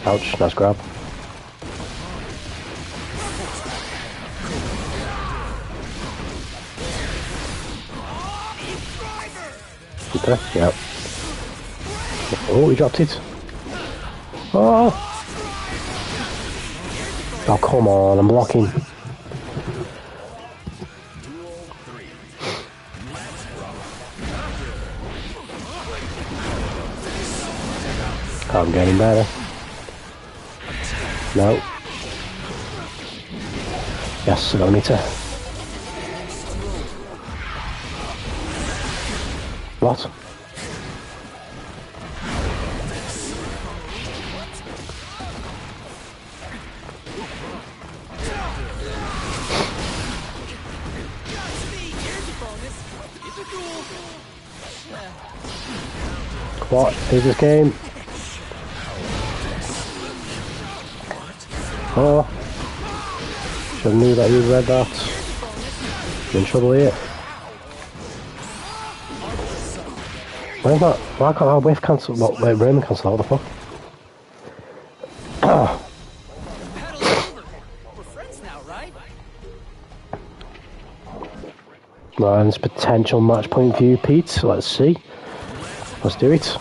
Ouch, nice grab. Super, yep. Oh, he dropped it. Oh! Oh, come on, I'm blocking. I'm getting better. No. Yes, I don't need to. What? What is this game? Oh, should have knew that you'd read that. You're in trouble here. Where's that? Why can't I whiff cancel? What? Wait, Raymond cancel? What the fuck? We're friends now, right? Right, and there's potential match point for you, Pete. Let's see. Let's do it.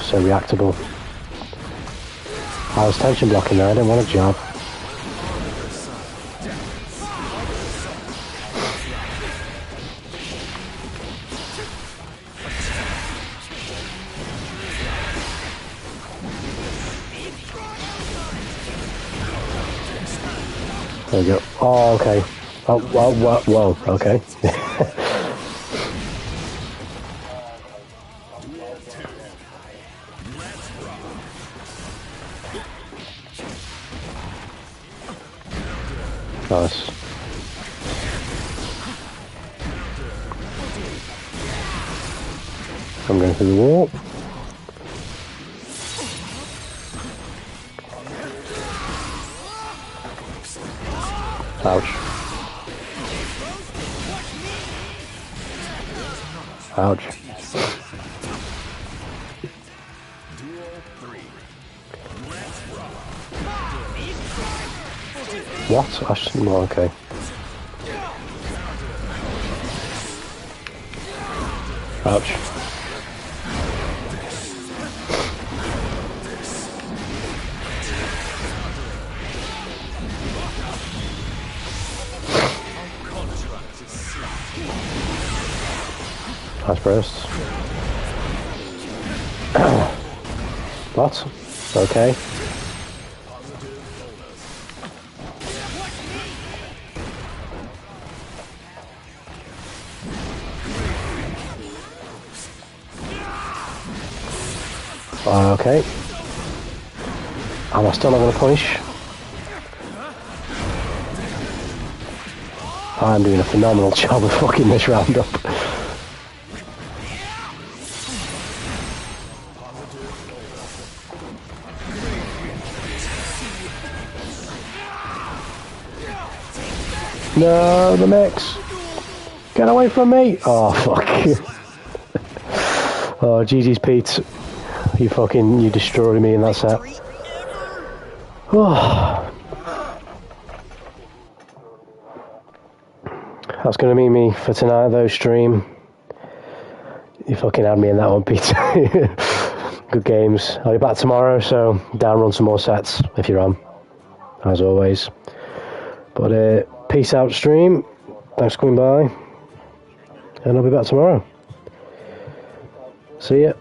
So reactable. I was tension blocking there, I didn't want a job. There we go. Oh, okay. Oh, whoa, okay. Nice. I'm going through the wall. Ouch. Ouch. What? I shouldn't. Oh, okay. Ouch. Nice burst. What? Okay. Okay. Am I still not going to punish? I'm doing a phenomenal job of fucking this round up. No, the mix. Get away from me. Oh, fuck. Oh, GG's Pete. You destroyed me in that set. Oh. That's going to be me for tonight, though, stream. You fucking had me in that one, Pete. Good games. I'll be back tomorrow, so down run some more sets if you're on, as always. But peace out, stream. Thanks for coming by. And I'll be back tomorrow. See ya.